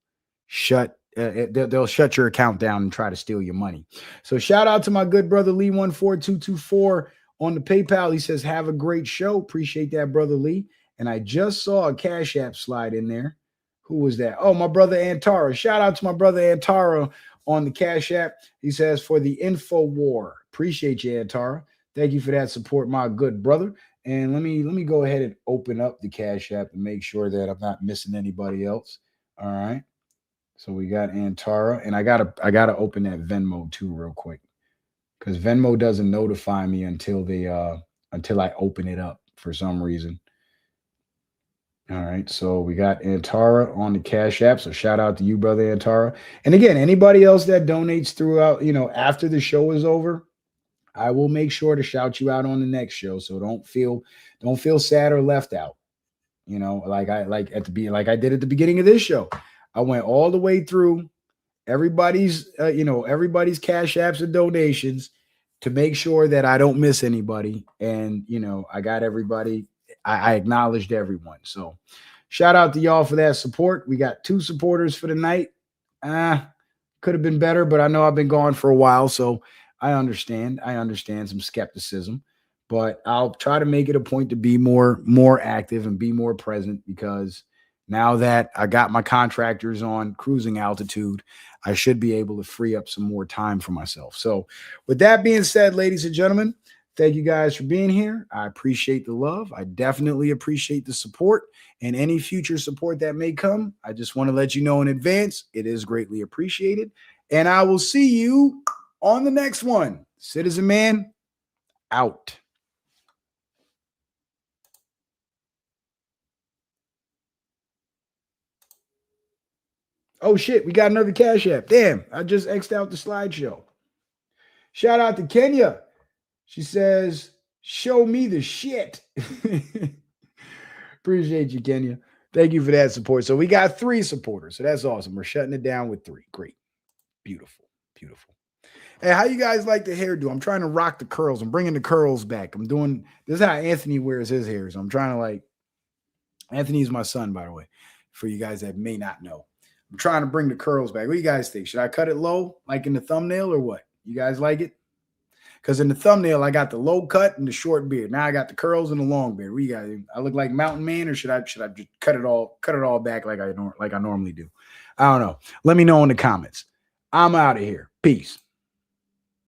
they'll shut your account down and try to steal your money. So shout out to my good brother Lee 14224 on the PayPal. He says, have a great show. Appreciate that, brother Lee. And I just saw a Cash App slide in there. Who was that? Oh, my brother Antara. Shout out to my brother Antara on the Cash App. He says, for the info war. Appreciate you, Antara. Thank you for that support, my good brother. And let me go ahead and open up the Cash App and make sure that I'm not missing anybody else. All right. So we got Antara, and I gotta open that Venmo too real quick, because Venmo doesn't notify me until I open it up for some reason. All right, so we got Antara on the Cash App. So shout out to you, brother Antara. And again, anybody else that donates throughout, after the show is over, I will make sure to shout you out on the next show. So don't feel sad or left out. Like I did at the beginning of this show. I went all the way through everybody's Cash Apps and donations to make sure that I don't miss anybody. And, I got everybody. I acknowledged everyone. So shout out to y'all for that support. We got 2 supporters for the night. Could have been better, but I know I've been gone for a while. So I understand some skepticism, but I'll try to make it a point to be more active and be more present, because now that I got my contractors on cruising altitude, I should be able to free up some more time for myself. So with that being said, ladies and gentlemen, thank you guys for being here. I appreciate the love. I definitely appreciate the support, and any future support that may come. I just want to let you know in advance, it is greatly appreciated. And I will see you on the next one. Citizen Man, out. Oh, shit. We got another Cash App. Damn. I just X'd out the slideshow. Shout out to Kenya. She says, show me the shit. Appreciate you, Kenya. Thank you for that support. So we got 3 supporters. So that's awesome. We're shutting it down with 3. Great. Beautiful. Beautiful. Hey, how you guys like the hairdo? I'm trying to rock the curls. I'm bringing the curls back. This is how Anthony wears his hair. So I'm trying to Anthony's my son, by the way, for you guys that may not know. I'm trying to bring the curls back. What do you guys think? Should I cut it low, like in the thumbnail, or what? You guys like it? Because in the thumbnail, I got the low cut and the short beard. Now I got the curls and the long beard. What do you guys? I look like Mountain Man, or should I just cut it all back like I normally do? I don't know. Let me know in the comments. I'm out of here. Peace.